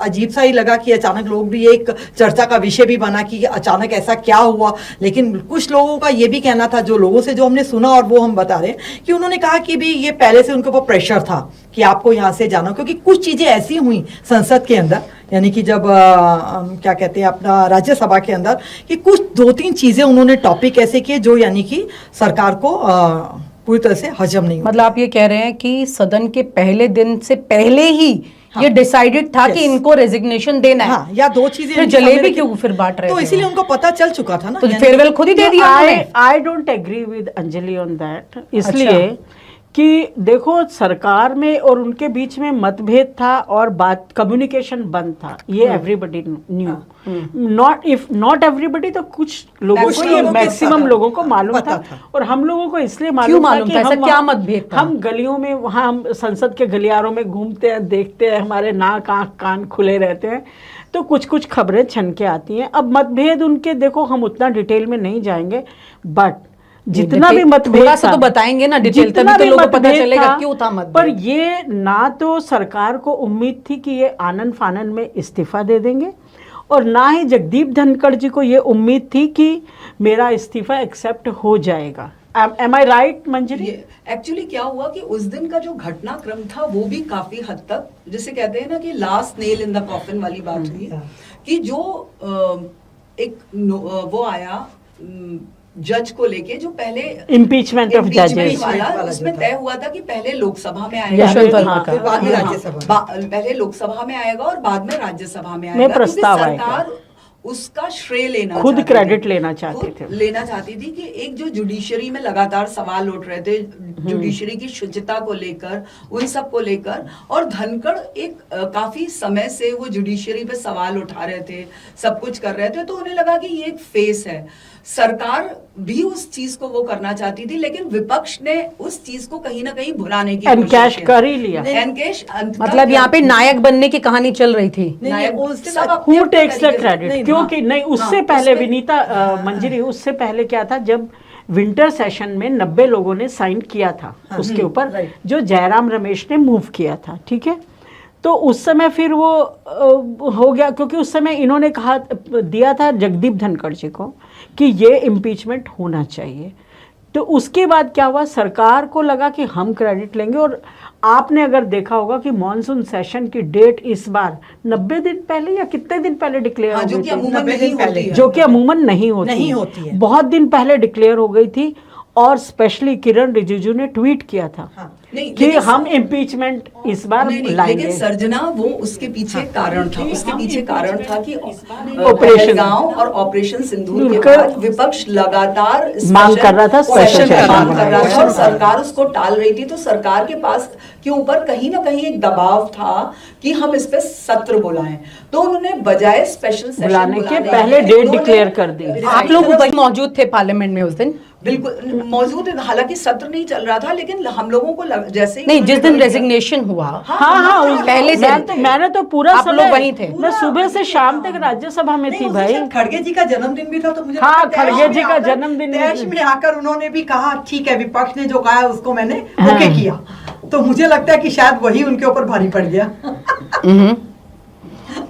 S3: अजीब सा ही लगा कि अचानक लोग भी एक चर्चा का विषय भी बना कि अचानक ऐसा क्या हुआ। लेकिन कुछ लोगों का ये भी कहना था, जो लोगों से जो हमने सुना और वो हम बता रहे हैं, कि उन्होंने कहा कि भी ये पहले से उनके ऊपर प्रेशर था कि आपको यहाँ से जाना, क्योंकि कुछ चीजें ऐसी हुई संसद के अंदर, यानी कि जब क्या कहते हैं अपना राज्यसभा के अंदर, कि कुछ 2-3 चीजें उन्होंने टॉपिक ऐसे किए जो यानी कि सरकार को पूरी तरह से हजम नहीं हुआ।
S1: मतलब आप ये कह रहे हैं कि सदन के पहले दिन से पहले ही ये डिसाइडेड था कि इनको रेजिग्नेशन देना है।
S3: हाँ, या दो चीजें
S1: फिर
S3: इनके सामने
S1: जलेबी
S3: रखी-
S1: क्यों फिर बांट रहे
S3: तो
S1: थे?
S3: इसीलिए उनको पता चल चुका था ना,
S1: तो
S3: यानी
S1: फेयरवेल खुद ही दे दिया उन्होंने।
S2: I don't agree with Anjali on that, इसलिए कि देखो सरकार में और उनके बीच में मतभेद था और बात कम्युनिकेशन बंद था, ये एवरीबडी न्यू, नॉट एवरीबडी, तो कुछ लोगों
S3: कुछ
S2: को, ये
S3: लोगों को
S2: मैक्सिमम
S3: पता
S2: लोगों को मालूम
S3: पता
S2: था
S3: था।
S2: और हम लोगों को इसलिए
S1: क्यों
S2: मालूम था
S1: मालूम
S2: कि
S1: था? ऐसा
S2: हम
S1: क्या
S2: वहाँ-
S1: मतभेद था?
S2: हम गलियों में, वहाँ हम संसद के गलियारों में घूमते हैं, देखते हैं, हमारे नाक आँख कान खुले रहते हैं, तो कुछ कुछ खबरें छन के आती हैं। अब मतभेद उनके, देखो हम उतना डिटेल में नहीं जाएंगे, बट जितना भी मतभेद
S1: थोड़ा सा
S2: था,
S1: तो बताएंगे ना डिटेल,
S2: जितना
S1: तभी तो
S2: भी
S1: लोगों को पता
S2: मतभेद
S1: चलेगा
S2: था,
S1: क्यों था मतभेद।
S2: पर ये ना तो सरकार को उम्मीद थी कि ये आनन फानन में इस्तीफा दे देंगे, और ना ही जगदीप धनखड़ जी को ये उम्मीद थी कि मेरा इस्तीफा एक्सेप्ट हो जाएगा। एम आई राइट मंजरी?
S4: एक्चुअली क्या हुआ कि उस दिन का जो घटनाक्रम था वो भी काफी हद तक, जिसे कहते हैं ना कि last nail in the coffin वाली बात हुई, कि जो वो आया जज को लेके, जो पहले
S2: इम्पीचमेंट ऑफ
S4: impeachment
S2: जजेस
S4: वाला,
S3: वाला
S4: उसमें
S3: जो
S4: तय
S3: था।
S4: हुआ था कि पहले लोकसभा में आएगा,
S2: यशवंत
S4: फिर
S2: वर्मा का।
S3: बाद में
S4: हाँ,
S3: राज्यसभा
S4: पहले लोकसभा में आएगा और बाद में राज्यसभा में
S2: में
S4: आएगा, क्योंकि
S2: प्रस्ताव आएगा।
S4: सरकार उसका श्रेय लेना
S2: खुद
S4: चाहती थी।
S2: क्रेडिट लेना चाहते
S4: खुद
S2: थे।
S4: लेना चाहती थी कि एक जो जुडिशरी में लगातार सवाल उठ रहे थे, जुडिशरी की शुचिता को लेकर, उन सब को लेकर, और धनखड़ एक काफी समय से वो जुडिशरी पे सवाल उठा रहे थे, सब कुछ कर रहे थे, तो उन्हें लगा कि ये एक फेस है। सरकार भी उस चीज को वो करना चाहती थी, लेकिन विपक्ष ने उस चीज को कहीं ना कहीं भुलाने की
S2: एनकैश कर ही लिया।
S4: एनकैश
S1: मतलब यहाँ पे नायक बनने की कहानी चल रही थी।
S3: नहीं,
S4: नायक
S3: उस दिन
S4: सब
S3: ना-
S4: अपने
S2: हु
S4: अपने
S2: टेक्स द
S4: तरीके से-
S2: क्रेडिट,
S3: नहीं,
S2: क्योंकि
S3: हाँ,
S2: नहीं, उससे
S4: हाँ,
S2: पहले
S4: उसमें-
S2: विनीता मंजरी, उससे पहले क्या था, जब विंटर सेशन में 90 लोगों ने साइन किया था उसके ऊपर,
S3: राइट।
S2: जो जयराम रमेश ने मूव किया था, ठीक है, तो उस समय फिर वो हो गया, क्योंकि उस समय इन्होंने कहा दिया था जगदीप धनखड़ जी को कि ये इम्पीचमेंट होना चाहिए। तो उसके बाद क्या हुआ, सरकार को लगा कि हम क्रेडिट लेंगे, और आपने अगर देखा होगा कि मॉनसून सेशन की डेट इस बार 90 दिन पहले या कितने दिन पहले डिक्लेयर
S4: हाँ,
S2: हो
S4: जो
S2: गई
S4: कि
S2: थी,
S4: अमूमन
S3: 90
S4: नहीं
S3: दिन पहले।
S4: होती है।
S2: जो कि अमूमन नहीं होती
S3: नहीं होती है।
S2: बहुत दिन पहले डिक्लेयर हो गई थी, और स्पेशली किरण रिजिजू ने ट्वीट किया था
S4: नहीं,
S2: कि
S4: लेकिन
S2: हम इम्पीचमेंट इस बार
S4: नहीं,
S2: लाएंगे।
S4: लेकिन सर्जना वो उसके पीछे कारण था, उसके पीछे कारण था कि
S2: ऑपरेशन
S4: गांव और ऑपरेशन सिंदूर के
S2: उनका
S4: बाद विपक्ष लगातार
S2: मांग कर रहा था स्पेशल
S4: सेशन
S2: सेशन
S4: मांग कर रहा था, और
S2: बुलाने।
S4: सरकार उसको टाल रही थी। तो सरकार के पास के ऊपर कहीं ना कहीं एक दबाव था कि हम इस पे सत्र बुलाएं, तो उन्होंने बजाय स्पेशल सेशन
S2: बुलाने के पहले डेट डिक्लेयर कर दी।
S1: आप लोग वही मौजूद थे पार्लियामेंट में उस दिन?
S4: बिल्कुल मौजूद, हालांकि सत्र नहीं चल रहा था, लेकिन हम लोगों को जैसे ही
S1: नहीं, जिस दिन
S4: उन्होंने-
S1: रेजिग्नेशन हुआ,
S2: हाँ, उस
S1: पहले से
S2: मैंने तो पूरा
S1: आप लोग
S2: समय,
S1: वहीं थे?
S2: मैं सुबह से शाम तक राज्यसभा में
S3: नहीं,
S2: थी
S3: उस दिन
S2: भाई।
S3: शायद खड़गे जी का जन्मदिन भी था, तो मुझे
S2: हाँ,
S3: लगता है
S2: खड़गे
S3: तैश
S2: जी
S3: में
S2: का
S3: आकर-
S2: जन्मदिन भी
S3: तैश
S2: था।
S3: में आकर उन्होंने भी कहा ठीक है, विपक्ष ने जो कहा उसको मैंने ओके किया, तो मुझे लगता है कि शायद वही उनके ऊपर भारी पड़ गया।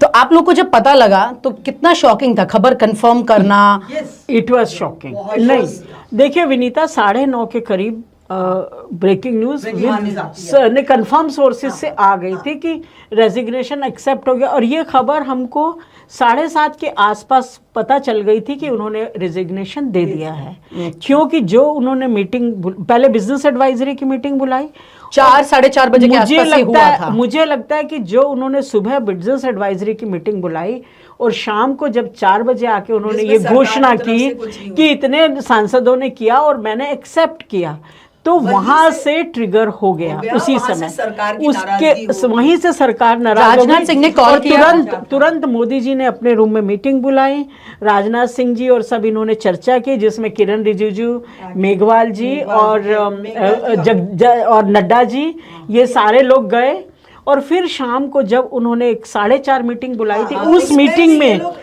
S1: तो आप लोग को जब पता लगा तो कितना शॉकिंग था खबर कंफर्म करना?
S3: Yes,
S2: it was shocking. नहीं, देखिए विनीता, 9:30 के करीब ब्रेकिंग न्यूज ने कंफर्म सोर्सेज से आ गई थी कि रेजिग्नेशन एक्सेप्ट हो गया, और ये खबर हमको 7:30 के आसपास पता चल गई थी कि उन्होंने रेजिग्नेशन दे दिया है। क्योंकि जो उन्होंने मीटिंग, पहले बिजनेस एडवाइजरी की मीटिंग बुलाई
S1: 4-4:30 बजे के आसपास से हुआ था।
S2: मुझे लगता है कि जो उन्होंने सुबह बिजनेस एडवाइजरी की मीटिंग बुलाई और शाम को जब 4 बजे आके उन्होंने
S4: जिसमें
S2: ये
S4: सरकार
S2: घोषणा
S4: की तरफ
S2: की
S4: से कुछ नहीं हुआ।
S2: कि इतने सांसदों ने किया और मैंने एक्सेप्ट किया, तो वहां से ट्रिगर हो गया उसी
S4: वहां से
S2: समय।
S4: सरकार की नाराजगी हो
S2: उसके
S4: गई।
S2: वहीं से सरकार नाराज हो
S1: राजनाथ
S2: गई
S1: सिंह ने कॉल
S2: और
S1: किया।
S2: तुरंत मोदी जी ने अपने रूम में मीटिंग बुलाई, राजनाथ सिंह जी और सब इन्होंने चर्चा की, जिसमें किरण रिजिजू, मेघवाल जी और और नड्डा जी, ये सारे लोग गए। और फिर शाम को जब उन्होंने 4:30 मीटिंग बुलाई थी, उस
S3: इसमें
S2: मीटिंग
S3: ये
S2: में
S3: लोग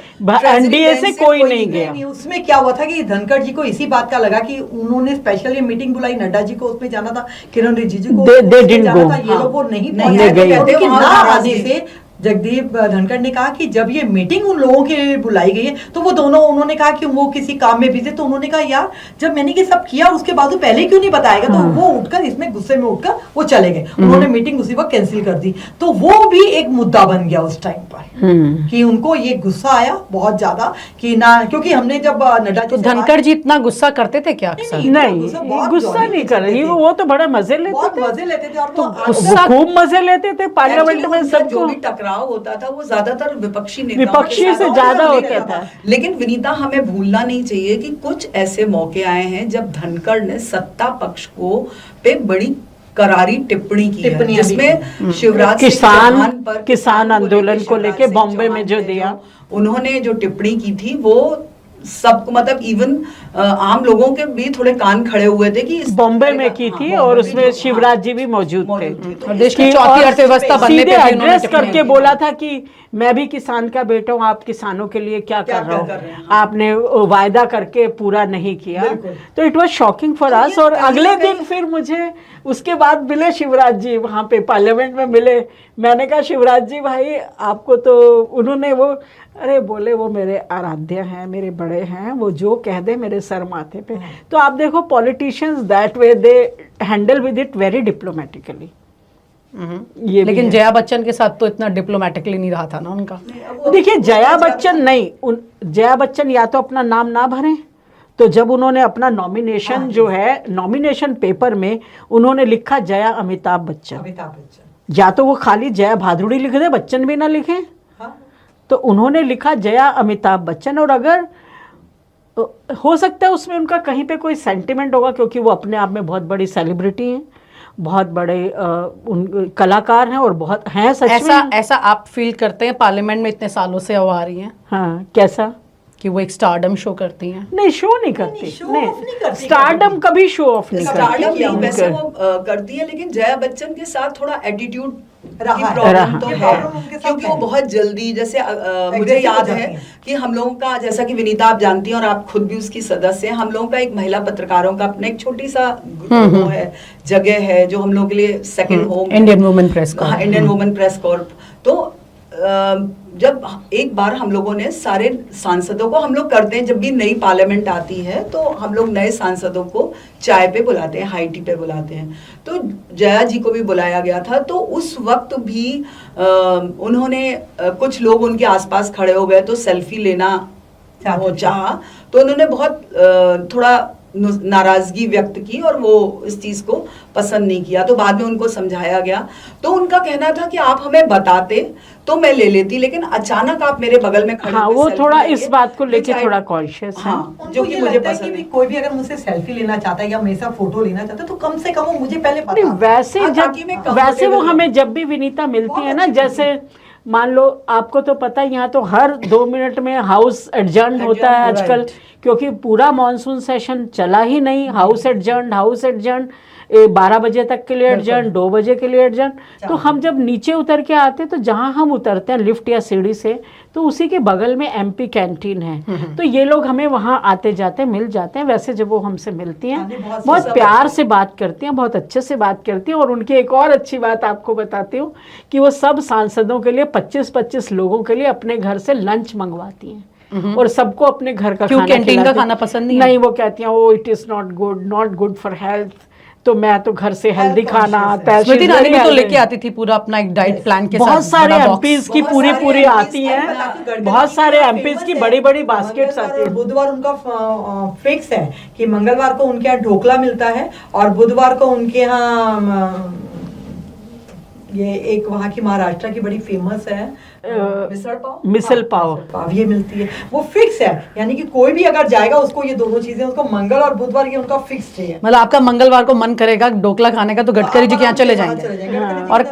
S2: एनडीए से कोई नहीं गया।
S3: नहीं, उसमें क्या हुआ था कि धनखड़ जी को इसी बात का लगा कि उन्होंने स्पेशल ये मीटिंग बुलाई, नड्डा जी को उसमें जाना था, किरण रिजिजू को
S2: They
S3: उसमें
S2: didn't
S3: जाना
S2: go.
S3: था, ये लोग वो नहीं
S4: नहीं
S3: पहुंचे।
S2: गए।
S3: लेकिन
S4: वहाँ
S3: ना
S4: नाराजगी।
S3: आने से जगदीप धनखड़ ने कहा कि जब ये मीटिंग उन लोगों की बुलाई गई है तो वो दोनों, उन्होंने कहा कि वो किसी काम में बिजी, तो उन्होंने कहा यार जब मैंने ये सब किया उसके बाद पहले क्यों नहीं बताएगा, तो वो उठकर इसमें गुस्से में उठकर वो चले गए, उन्होंने मीटिंग उसी वक्त कैंसिल कर दी। तो वो भी एक मुद्दा बन गया उस टाइम पर कि उनको ये गुस्सा आया बहुत ज्यादा कि ना, क्योंकि हमने जब नड्डा
S1: तो धनखड़ जी इतना गुस्सा करते थे क्या अक्सर?
S2: नहीं, गुस्सा नहीं कर रही, वो तो बड़ा मजे लेते
S3: बहुत
S2: थे,
S3: मजे लेते थे और वो
S1: गुस्सा
S2: खूब मजे लेते थे पार्लियामेंट में।
S4: जो
S2: सबको
S4: भी टकराव होता था वो ज्यादातर विपक्षी नेताओं
S2: विपक्षी
S4: के
S2: से
S4: साथ
S2: ज्यादा
S4: होता
S2: होता था।
S4: लेकिन विनीता, हमें भूलना नहीं चाहिए कि कुछ ऐसे मौके आए हैं जब धनखड़ ने सत्ता पक्ष को पे बड़ी करारी टिप्पणी की है, जिसमें शिवराज सिंह चौहान पर
S2: किसान आंदोलन को लेके
S4: शिवराज सिंह
S2: बॉम्बे में जो
S4: चौहान ने
S2: दिया,
S4: उन्होंने जो टिप्पणी की थी वो सबको, मतलब इवन आम लोगों के भी थोड़े कान खड़े हुए थे कि
S2: बॉम्बे में की थी, और उसमें शिवराज जी भी मौजूद थे।
S1: और देश की चौथी अर्थव्यवस्था बनने
S2: सीधे
S1: पे भी उन्होंने
S2: एड्रेस
S1: टिप्पणी
S2: करके
S1: की।
S2: बोला था कि मैं भी किसान का बेटा हूँ, आप किसानों के लिए क्या कर रहे हो, आपने वायदा करके पूरा नहीं किया। तो it was shocking for us. और अगले दिन फिर मुझे उसके बाद मिले शिवराज जी, वहाँ पे पार्लियामेंट में मिले। मैंने कहा शिवराज जी भाई आपको तो, उन्होंने वो, अरे बोले वो मेरे आराध्य हैं, मेरे बड़े हैं, वो जो कह दे मेरे सर माथे पे। तो आप देखो politicians that way they handle with it very diplomatically. ये
S1: लेकिन जया बच्चन के साथ तो इतना डिप्लोमेटिकली नहीं रहा था ना उनका।
S2: देखिए जया बच्चन नहीं, जया बच्चन या तो अपना नाम ना भरें, तो जब उन्होंने अपना नॉमिनेशन जो है, नॉमिनेशन पेपर में उन्होंने लिखा जया अमिताभ बच्चन, या तो वो खाली जया भादुड़ी लिख दे, बच्चन भी ना लिखें। तो उन्होंने लिखा जया अमिताभ बच्चन। और अगर हो सकता है उसमें उनका कहीं पे कोई सेंटिमेंट होगा, क्योंकि वो अपने आप में बहुत बड़ी सेलिब्रिटी हैं, बहुत बड़े कलाकार हैं और बहुत हैं सच में।
S1: ऐसा आप फील करते हैं पार्लियामेंट में इतने सालों से वो आ रही हैं
S2: हाँ, कैसा
S1: कि वो एक स्टारडम शो करती हैं?
S2: नहीं, शो नहीं करती, नहीं स्टारडम कभी शो ऑफ नहीं
S4: स्टारडम
S2: करती।
S4: नहीं, वैसे वो करती है, लेकिन जया बच्चन के साथ थोड़ा एटीट्यूड
S3: रहा
S4: की
S3: है।
S4: प्रॉब्लम तो
S3: ये
S4: है,
S3: प्रॉब्लम उनके साथ
S4: क्योंकि
S3: है।
S4: वो बहुत जल्दी, जैसे मुझे
S3: Aggressive
S4: याद
S3: हो जाती
S4: है
S3: हैं।
S4: कि हम लोगों का, जैसा कि विनीता आप जानती हैं और आप खुद भी उसकी सदस्य हैं, हम लोगों का एक महिला पत्रकारों का अपना एक छोटी सा वो है, जगह है जो हम लोग के लिए second home,
S1: Indian women press
S4: हाँ,
S1: corp.
S4: Indian women press corp. तो जब एक बार हम लोगों ने सारे सांसदों को, हम लोग करते हैं जब भी नई पार्लियामेंट आती है तो हम लोग नए सांसदों को चाय पे बुलाते हैं, हाई टी पे बुलाते हैं। तो जया जी को भी बुलाया गया था, तो उस वक्त भी उन्होंने कुछ लोग उनके आसपास खड़े हो गए तो सेल्फी लेना वो चाहा, तो उन्होंने बहुत थोड़ा नाराजगी व्यक्त की और वो इस चीज को पसंद नहीं किया। तो बाद में उनको समझाया गया, तो उनका कहना था कि आप हमें बताते तो मैं ले लेती, लेकिन अचानक आप मेरे बगल में खड़े
S2: हाँ,
S4: होके
S2: वो
S4: सेल्फी
S2: थोड़ा
S4: लेंगे,
S2: इस बात को लेके
S4: which I-
S2: थोड़ा कॉन्शियस है।
S4: हाँ, जो कि
S3: मुझे
S4: मुझे
S3: लगता है
S4: पसंद
S3: कि
S4: है।
S3: कोई भी अगर मुझसे सेल्फी लेना चाहता है या मेरे साथ फोटो लेना चाहता है तो कम से कम वो मुझे पहले
S2: नहीं,
S3: बता।
S2: वैसे
S4: हाँ,
S2: जब
S4: ताकि मैं
S2: वैसे वो
S4: comfortable
S2: हमें जब भी विनीता मिलती
S3: बहुत
S2: है ना,
S3: अच्छी
S2: जैसे मान लो आपको तो पता है यहाँ तो हर 2 मिनट में हाउस एडजर्न होता है
S3: Adjourn,
S2: आजकल, क्योंकि पूरा मॉनसून सेशन चला ही नहीं, हाउस एडजर्न 12 बजे तक के लिए एडजर्न, 2 बजे के लिए एडजर्न। तो हम जब नीचे उतर के आते तो जहाँ हम उतरते हैं लिफ्ट या सीढ़ी से, तो उसी के बगल में एमपी कैंटीन है, तो ये लोग हमें वहाँ आते जाते मिल जाते हैं। वैसे जब वो हमसे मिलती हैं बहुत प्यार से बात करती हैं, बहुत अच्छे से बात करती हैं। और उनकी एक और अच्छी बात आपको बताती हूँ कि वो सब सांसदों के लिए 25-25 लोगों के लिए अपने घर से लंच मंगवाती हैं और सबको अपने घर का
S1: क्यों
S2: खाना
S1: कैंटीन का
S2: खिलाती हैं।
S1: खाना पसंद नहीं है?
S2: नहीं, वो कहती हैं oh it is not good for health, तो मैं तो घर से हेल्दी खाना आता है।
S1: स्मृति ईरानी भी तो लेके आती थी पूरा अपना एक डाइट प्लान के साथ,
S2: बहुत सारे
S1: बड़ा box।
S2: एमपीज की
S4: बहुत
S2: पूरी
S4: सारे
S2: पूरी
S4: MPs
S2: आती
S4: की
S2: हैं, बहुत सारे एमपीज की बड़ी बड़ी बास्केट्स आती हैं।
S3: बुधवार उनका फिक्स है कि मंगलवार को उनके यहाँ ढोकला मिलता है और बुधवार को उनके यहाँ ये एक वहाँ की महाराष्ट्र की बड़ी फेमस है
S2: मिसल पाव
S3: पाव, ये मिलती है, वो फिक्स है। यानी कि कोई भी अगर जाएगा उसको ये दोनों चीजें, उसको मंगल और बुधवार ये उनका फिक्स डे है।
S1: मतलब आपका मंगलवार को मन करेगा ढोकला खाने का तो गडकरी जी के यहाँ चले जाएंगे और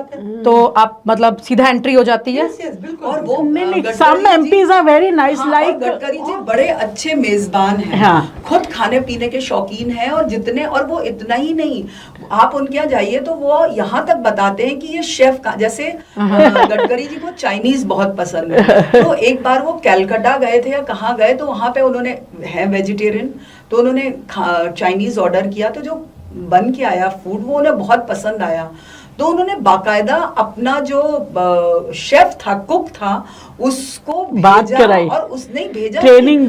S1: तो आप मतलब सीधा एंट्री हो जाती है।
S4: और वो
S2: नहीं,
S4: Gadkari
S2: some
S4: ji-
S2: MPs are very nice,
S4: हाँ,
S2: like-
S4: और गडकरी जी बड़े अच्छे मेजबान हैं,
S2: हाँ।
S4: खुद खाने पीने के शौकीन हैं। और जितने, और वो इतना ही नहीं, आप उनके यहाँ जाइए तो वो यहाँ तक बताते हैं कि ये शेफ का, जैसे गडकरी जी को चाइनीज बहुत पसंद है। तो एक बार वो कैलकाटा गए थे या कहाँ गए, तो वहाँ पे उन्होंने, है वेजिटेरियन, तो उन्होंने चाइनीज ऑर्डर किया, तो जो बन के आया फूड वो उन्हें बहुत पसंद आया। तो उन्होंने बाकायदा अपना जो शेफ था, कुक था, उसको
S2: बात
S4: भेजा
S2: कराई
S4: और उसने भेजा,
S2: ट्रेनिंग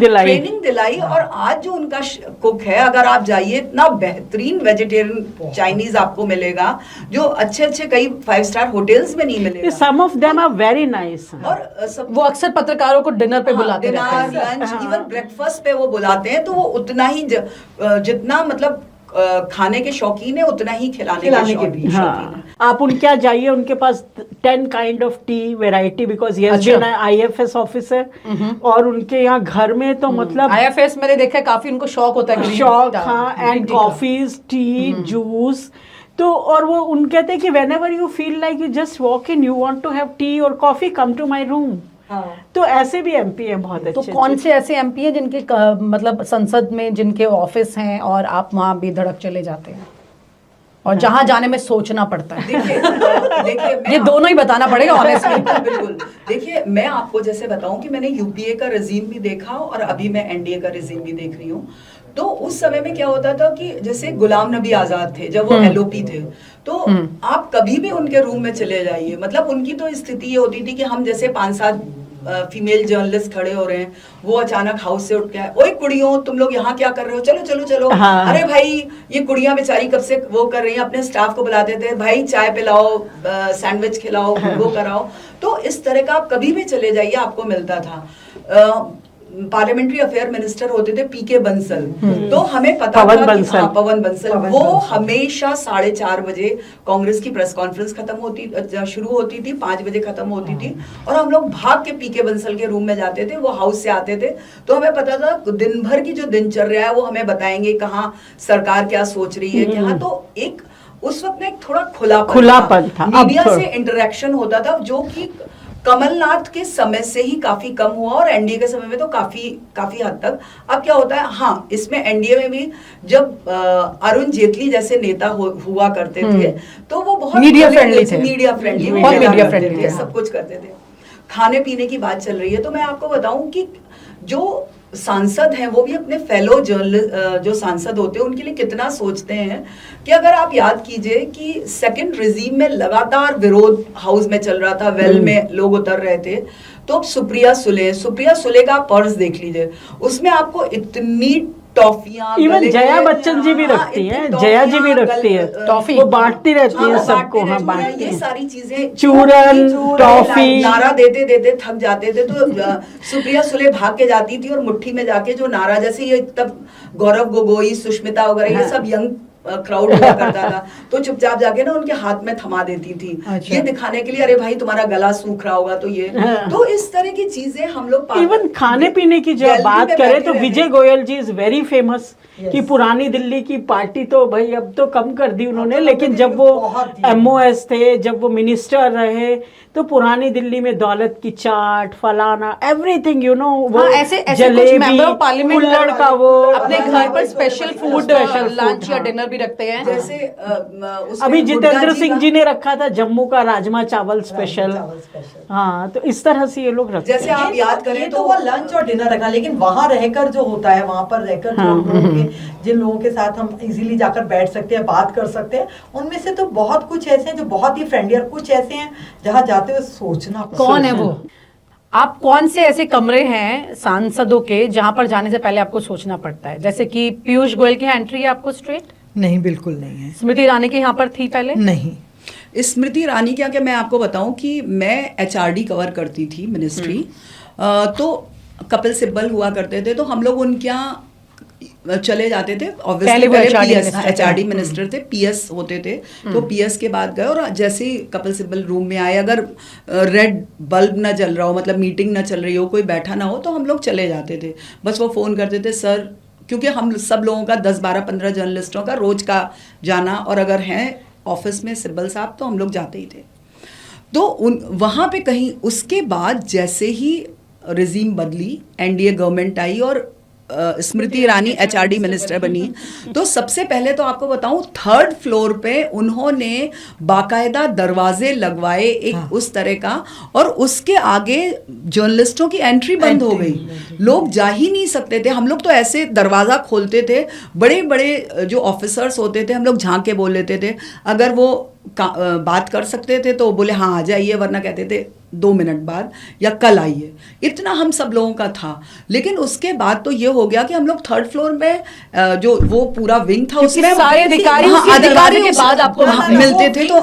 S4: दिलाई और आज जो उनका कुक है, अगर आप जाइए इतना बेहतरीन वेजिटेरियन चाइनीज आपको मिलेगा जो अच्छे कई 5 स्टार होटल्स में नहीं मिलेगा।
S2: Some of them are very nice.
S4: और
S1: वो अक्सर पत्रकारों को डिनर पे बुलाते रहते हैं।
S4: डिनर, लंच, इवन ब्रेकफास्ट पे वो बुलाते हैं, तो वो उतना ही जितना मतलब खाने के शौकीन है उतना ही खिलाने के शौकीन है।
S2: आप उनके यहाँ जाइए, उनके पास 10 kind of T variety, because ये IFS ऑफिसर, और उनके यहाँ घर में तो मतलब
S1: IFS मैंने देखा है, काफी उनको शौक होता है
S2: शौक, हाँ, एंड कॉफीज, टी, जूस। तो और वो उन कहते हैं कि whenever you feel like you just walk in, you want to have tea or coffee, come to my room। तो ऐसे भी MP हैं बहुत अच्छे।
S1: तो कौन से ऐसे MP हैं जिनके मतलब संसद में जिनके ऑफिस हैं और आप वहाँ बेधड़क चले जाते हैं और जहाँ जाने में सोचना पड़ता है? देखिए ये दोनों ही बताना पड़ेगा ऑनेस्टली।
S4: बिल्कुल। देखिए मैं आपको जैसे बताऊं कि मैंने यूपीए का रिजीम भी देखा और अभी मैं एनडीए का रिजीम भी देख रही हूँ। तो उस समय में क्या होता था कि जैसे गुलाम नबी आजाद थे जब वो LOP थे, तो आप कभी भी उनके रूम में चले जाइए, मतलब उनकी तो स्थिति ये होती थी कि हम जैसे 5-7 फीमेल जर्नलिस्ट खड़े हो रहे हैं, वो अचानक हाउस से उठ के आए, ओए कुड़ियों तुम लोग यहाँ क्या कर रहे हो, चलो चलो चलो।
S2: हाँ।
S4: अरे भाई ये कुड़ियां बेचारी कब से वो कर रही हैं, अपने स्टाफ को बुलाते थे, भाई चाय पिलाओ, सैंडविच खिलाओ, वो कराओ। तो इस तरह का आप कभी भी चले जाइए आपको मिलता था। पार्लियामेंट्री अफेयर मिनिस्टर होते थे PK बंसल, तो हमें पता था
S2: पवन
S4: बंसल वो हमेशा 4:30 बजे कांग्रेस की प्रेस कॉन्फ्रेंस शुरू होती थी, 5 बजे खत्म होती थी, और हम लोग भाग के PK बंसल के रूम में जाते थे। वो हाउस से आते थे तो हमें पता था दिन भर की जो दिनचर्या है वो हमें बताएंगे, कहाँ सरकार क्या सोच रही है, क्या। तो एक उस वक्त में एक थोड़ा खुलापन था, मीडिया से इंटरेक्शन होता था, जो कि कमलनाथ के समय से ही काफी कम हुआ और एनडीए के समय में तो काफी हद तक। अब क्या होता है, हाँ इसमें एनडीए में भी जब अरुण जेटली जैसे नेता हुआ करते थे तो वो बहुत
S1: मीडिया फ्रेंडली थे,
S4: सब कुछ करते थे। खाने पीने की बात चल रही है तो मैं आपको बताऊं कि जो सांसद हैं वो भी अपने फेलो जो सांसद होते हैं उनके लिए कितना सोचते हैं कि अगर आप याद कीजिए कि सेकंड रिजीम में लगातार विरोध हाउस में चल रहा था, वेल में लोग उतर रहे थे, तो सुप्रिया सुले का पर्स देख लीजिए, उसमें आपको इतनी टॉफियां,
S2: इवन जया बच्चन जी भी रखती हैं, जया जी भी रखती है टॉफी, वो बांटती रहती है सबको। हाँ, बांटती
S4: ये सारी चीजें,
S2: चूरन, टॉफी,
S4: नारा देते देते थक जाते थे तो सुप्रिया सुले भाग के जाती थी और मुट्ठी में जाके जो नारा, जैसे ये तब गौरव गोगोई, सुष्मिता वगैरह ये सब यंग क्राउड हुआ करता था, तो चुपचाप जाके ना उनके हाथ में थमा देती थी। अच्छा। ये दिखाने के लिए, अरे भाई तुम्हारा गला सूख रहा होगा तो ये। तो इस तरह की चीजें हम लोग
S2: इवन खाने पीने की जब बात करें तो विजय गोयल जी इज वेरी फेमस कि पुरानी दिल्ली की पार्टी तो भाई अब तो कम कर दी उन्होंने, लेकिन जब वो MOS थे, जब वो मिनिस्टर रहे, तो पुरानी दिल्ली में दौलत की चाट, फलाना, एवरीथिंग यू नो, वो
S1: ऐसे
S2: जलेबी,
S1: मेंबर ऑफ पार्लियामेंट
S2: कुल्हड़ का वो
S1: अपने घर पर स्पेशल फूड, लंच या डिनर भी रखते हैं।
S4: जैसे
S2: अभी जितेंद्र सिंह जी ने रखा था जम्मू का राजमा चावल स्पेशल। हाँ, तो इस तरह से ये लोग रखते हैं।
S4: जैसे आप याद करें
S3: तो वो लंच और डिनर रखा, लेकिन वहां रहकर जो होता है, वहां पर रहकर जिन लोगों के साथ हम इजीली जाकर बैठ सकते हैं, बात कर सकते हैं, उनमें से तो बहुत कुछ ऐसे हैं जो बहुत ही फ्रेंडली, और कुछ ऐसे हैं जहाँ जाते हुए सोचना।
S1: कौन है वो? आप कौन से ऐसे कमरे हैं सांसदों के जहां पर जाने से पहले आपको सोचना पड़ता है? जैसे कि पीयूष गोयल की एंट्री है आपको स्ट्रेट?
S3: नहीं, बिल्कुल नहीं है।
S1: स्मृति ईरानी के यहाँ पर थी पहले?
S3: नहीं।
S4: स्मृति ईरानी क्या मैं आपको बताऊं कि मैं HRD कवर करती थी मिनिस्ट्री, तो कपिल सिब्बल हुआ करते थे, तो हम लोग उनके यहाँ चले जाते थे। ऑब्वियसली HRD मिनिस्टर थे, PS होते थे, तो PS के बाद गए, और जैसे ही कपिल सिब्बल रूम में आए, अगर रेड बल्ब ना जल रहा हो, मतलब मीटिंग ना चल रही हो, कोई बैठा ना हो, तो हम लोग चले जाते थे। बस वो फ़ोन करते थे, सर, क्योंकि हम सब लोगों का 10, 12, 15 जर्नलिस्टों का रोज का जाना, और अगर हैं ऑफिस में सिब्बल साहब तो हम लोग जाते ही थे। तो वहाँ पे कहीं उसके बाद जैसे ही रिजीम बदली, एनडीए गवर्नमेंट आई और स्मृति ईरानी HRD मिनिस्टर बनी, तो सबसे पहले तो आपको बताऊं 3rd फ्लोर पे उन्होंने बाकायदा दरवाजे लगवाए एक उस तरह का, और उसके आगे जर्नलिस्टों की एंट्री बंद हो गई, लोग जा ही नहीं सकते थे। हम लोग तो ऐसे दरवाजा खोलते थे, बड़े बड़े जो ऑफिसर्स होते थे हम लोग झांक के बोल लेते थे, अगर वो बात कर सकते थे तो बोले हाँ आ जाइए, वरना कहते थे 2 मिनट बाद या कल आइए। इतना हम सब लोगों का था। लेकिन उसके बाद तो ये हो गया कि हम लोग 3rd फ्लोर में जो वो पूरा विंग था उसमें
S1: सारे अधिकारी
S4: अधिकारी
S1: के बाद आपको
S4: मिलते थे, तो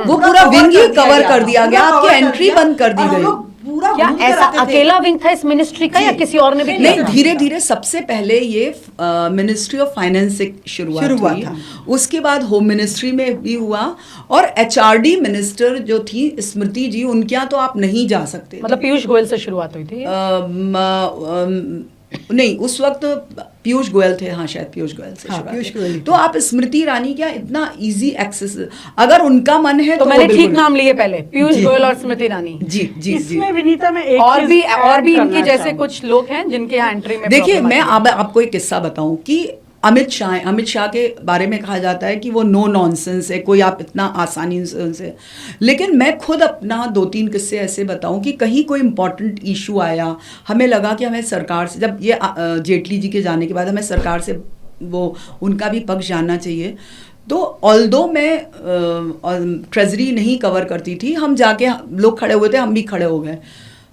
S4: वो पूरा विंग ही कवर कर दिया गया, आपकी एंट्री बंद कर दी गई।
S1: क्या ऐसा अकेला विंग था इस मिनिस्ट्री का या किसी और ने भी किया?
S4: नहीं, धीरे धीरे सबसे पहले ये मिनिस्ट्री ऑफ फाइनेंस से शुरुआत हुई, उसके बाद होम मिनिस्ट्री में भी हुआ, और HRD मिनिस्टर जो थी स्मृति जी, उनके यहाँ तो आप नहीं जा सकते।
S1: मतलब पीयूष गोयल से शुरुआत हुई थी?
S4: नहीं, उस वक्त पीयूष गोयल थे, हाँ शायद पीयूष गोयल से शुरुआत। तो आप स्मृति ईरानी क्या इतना इजी एक्सेस, अगर उनका मन है
S1: तो मैंने ठीक नाम लिए पहले, पीयूष गोयल और स्मृति ईरानी।
S4: जी जी।
S2: इसमें विनीता में एक
S1: और भी इनके जैसे कुछ लोग हैं जिनके यहाँ एंट्री में।
S4: देखिए, मैं आपको एक किस्सा बताऊं कि अमित शाह के बारे में कहा जाता है कि वो नो नॉनसेंस है, कोई आप इतना आसानी से, लेकिन मैं खुद अपना 2-3 किस्से ऐसे बताऊं कि कहीं कोई इंपॉर्टेंट इशू आया, हमें लगा कि हमें सरकार से, जब ये जेटली जी के जाने के बाद हमें सरकार से वो उनका भी पक्ष जानना चाहिए, तो ऑल्दो मैं ट्रेजरी नहीं कवर करती थी, हम जाके लोग खड़े हुए थे, हम भी खड़े हो गए,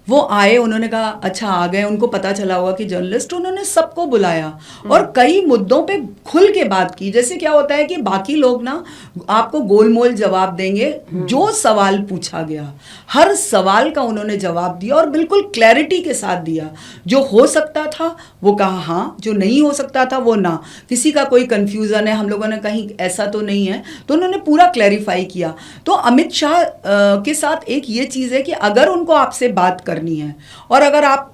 S4: वो आए, उन्होंने कहा अच्छा आ गए, उनको पता चला होगा कि जर्नलिस्ट, उन्होंने सबको बुलाया और कई मुद्दों पे खुल के बात की। जैसे क्या होता है कि बाकी लोग ना आपको गोलमोल जवाब देंगे, जो सवाल पूछा गया हर सवाल का उन्होंने जवाब दिया और बिल्कुल क्लैरिटी के साथ दिया। जो हो सकता था वो कहा हाँ, जो नहीं हो सकता था वो ना, किसी का कोई कंफ्यूजन है, हम लोगों ने कहीं ऐसा तो नहीं है, तो उन्होंने पूरा क्लैरिफाई किया। तो अमित शाह के साथ एक ये चीज़ है कि अगर उनको आपसे बात करनी है और अगर आप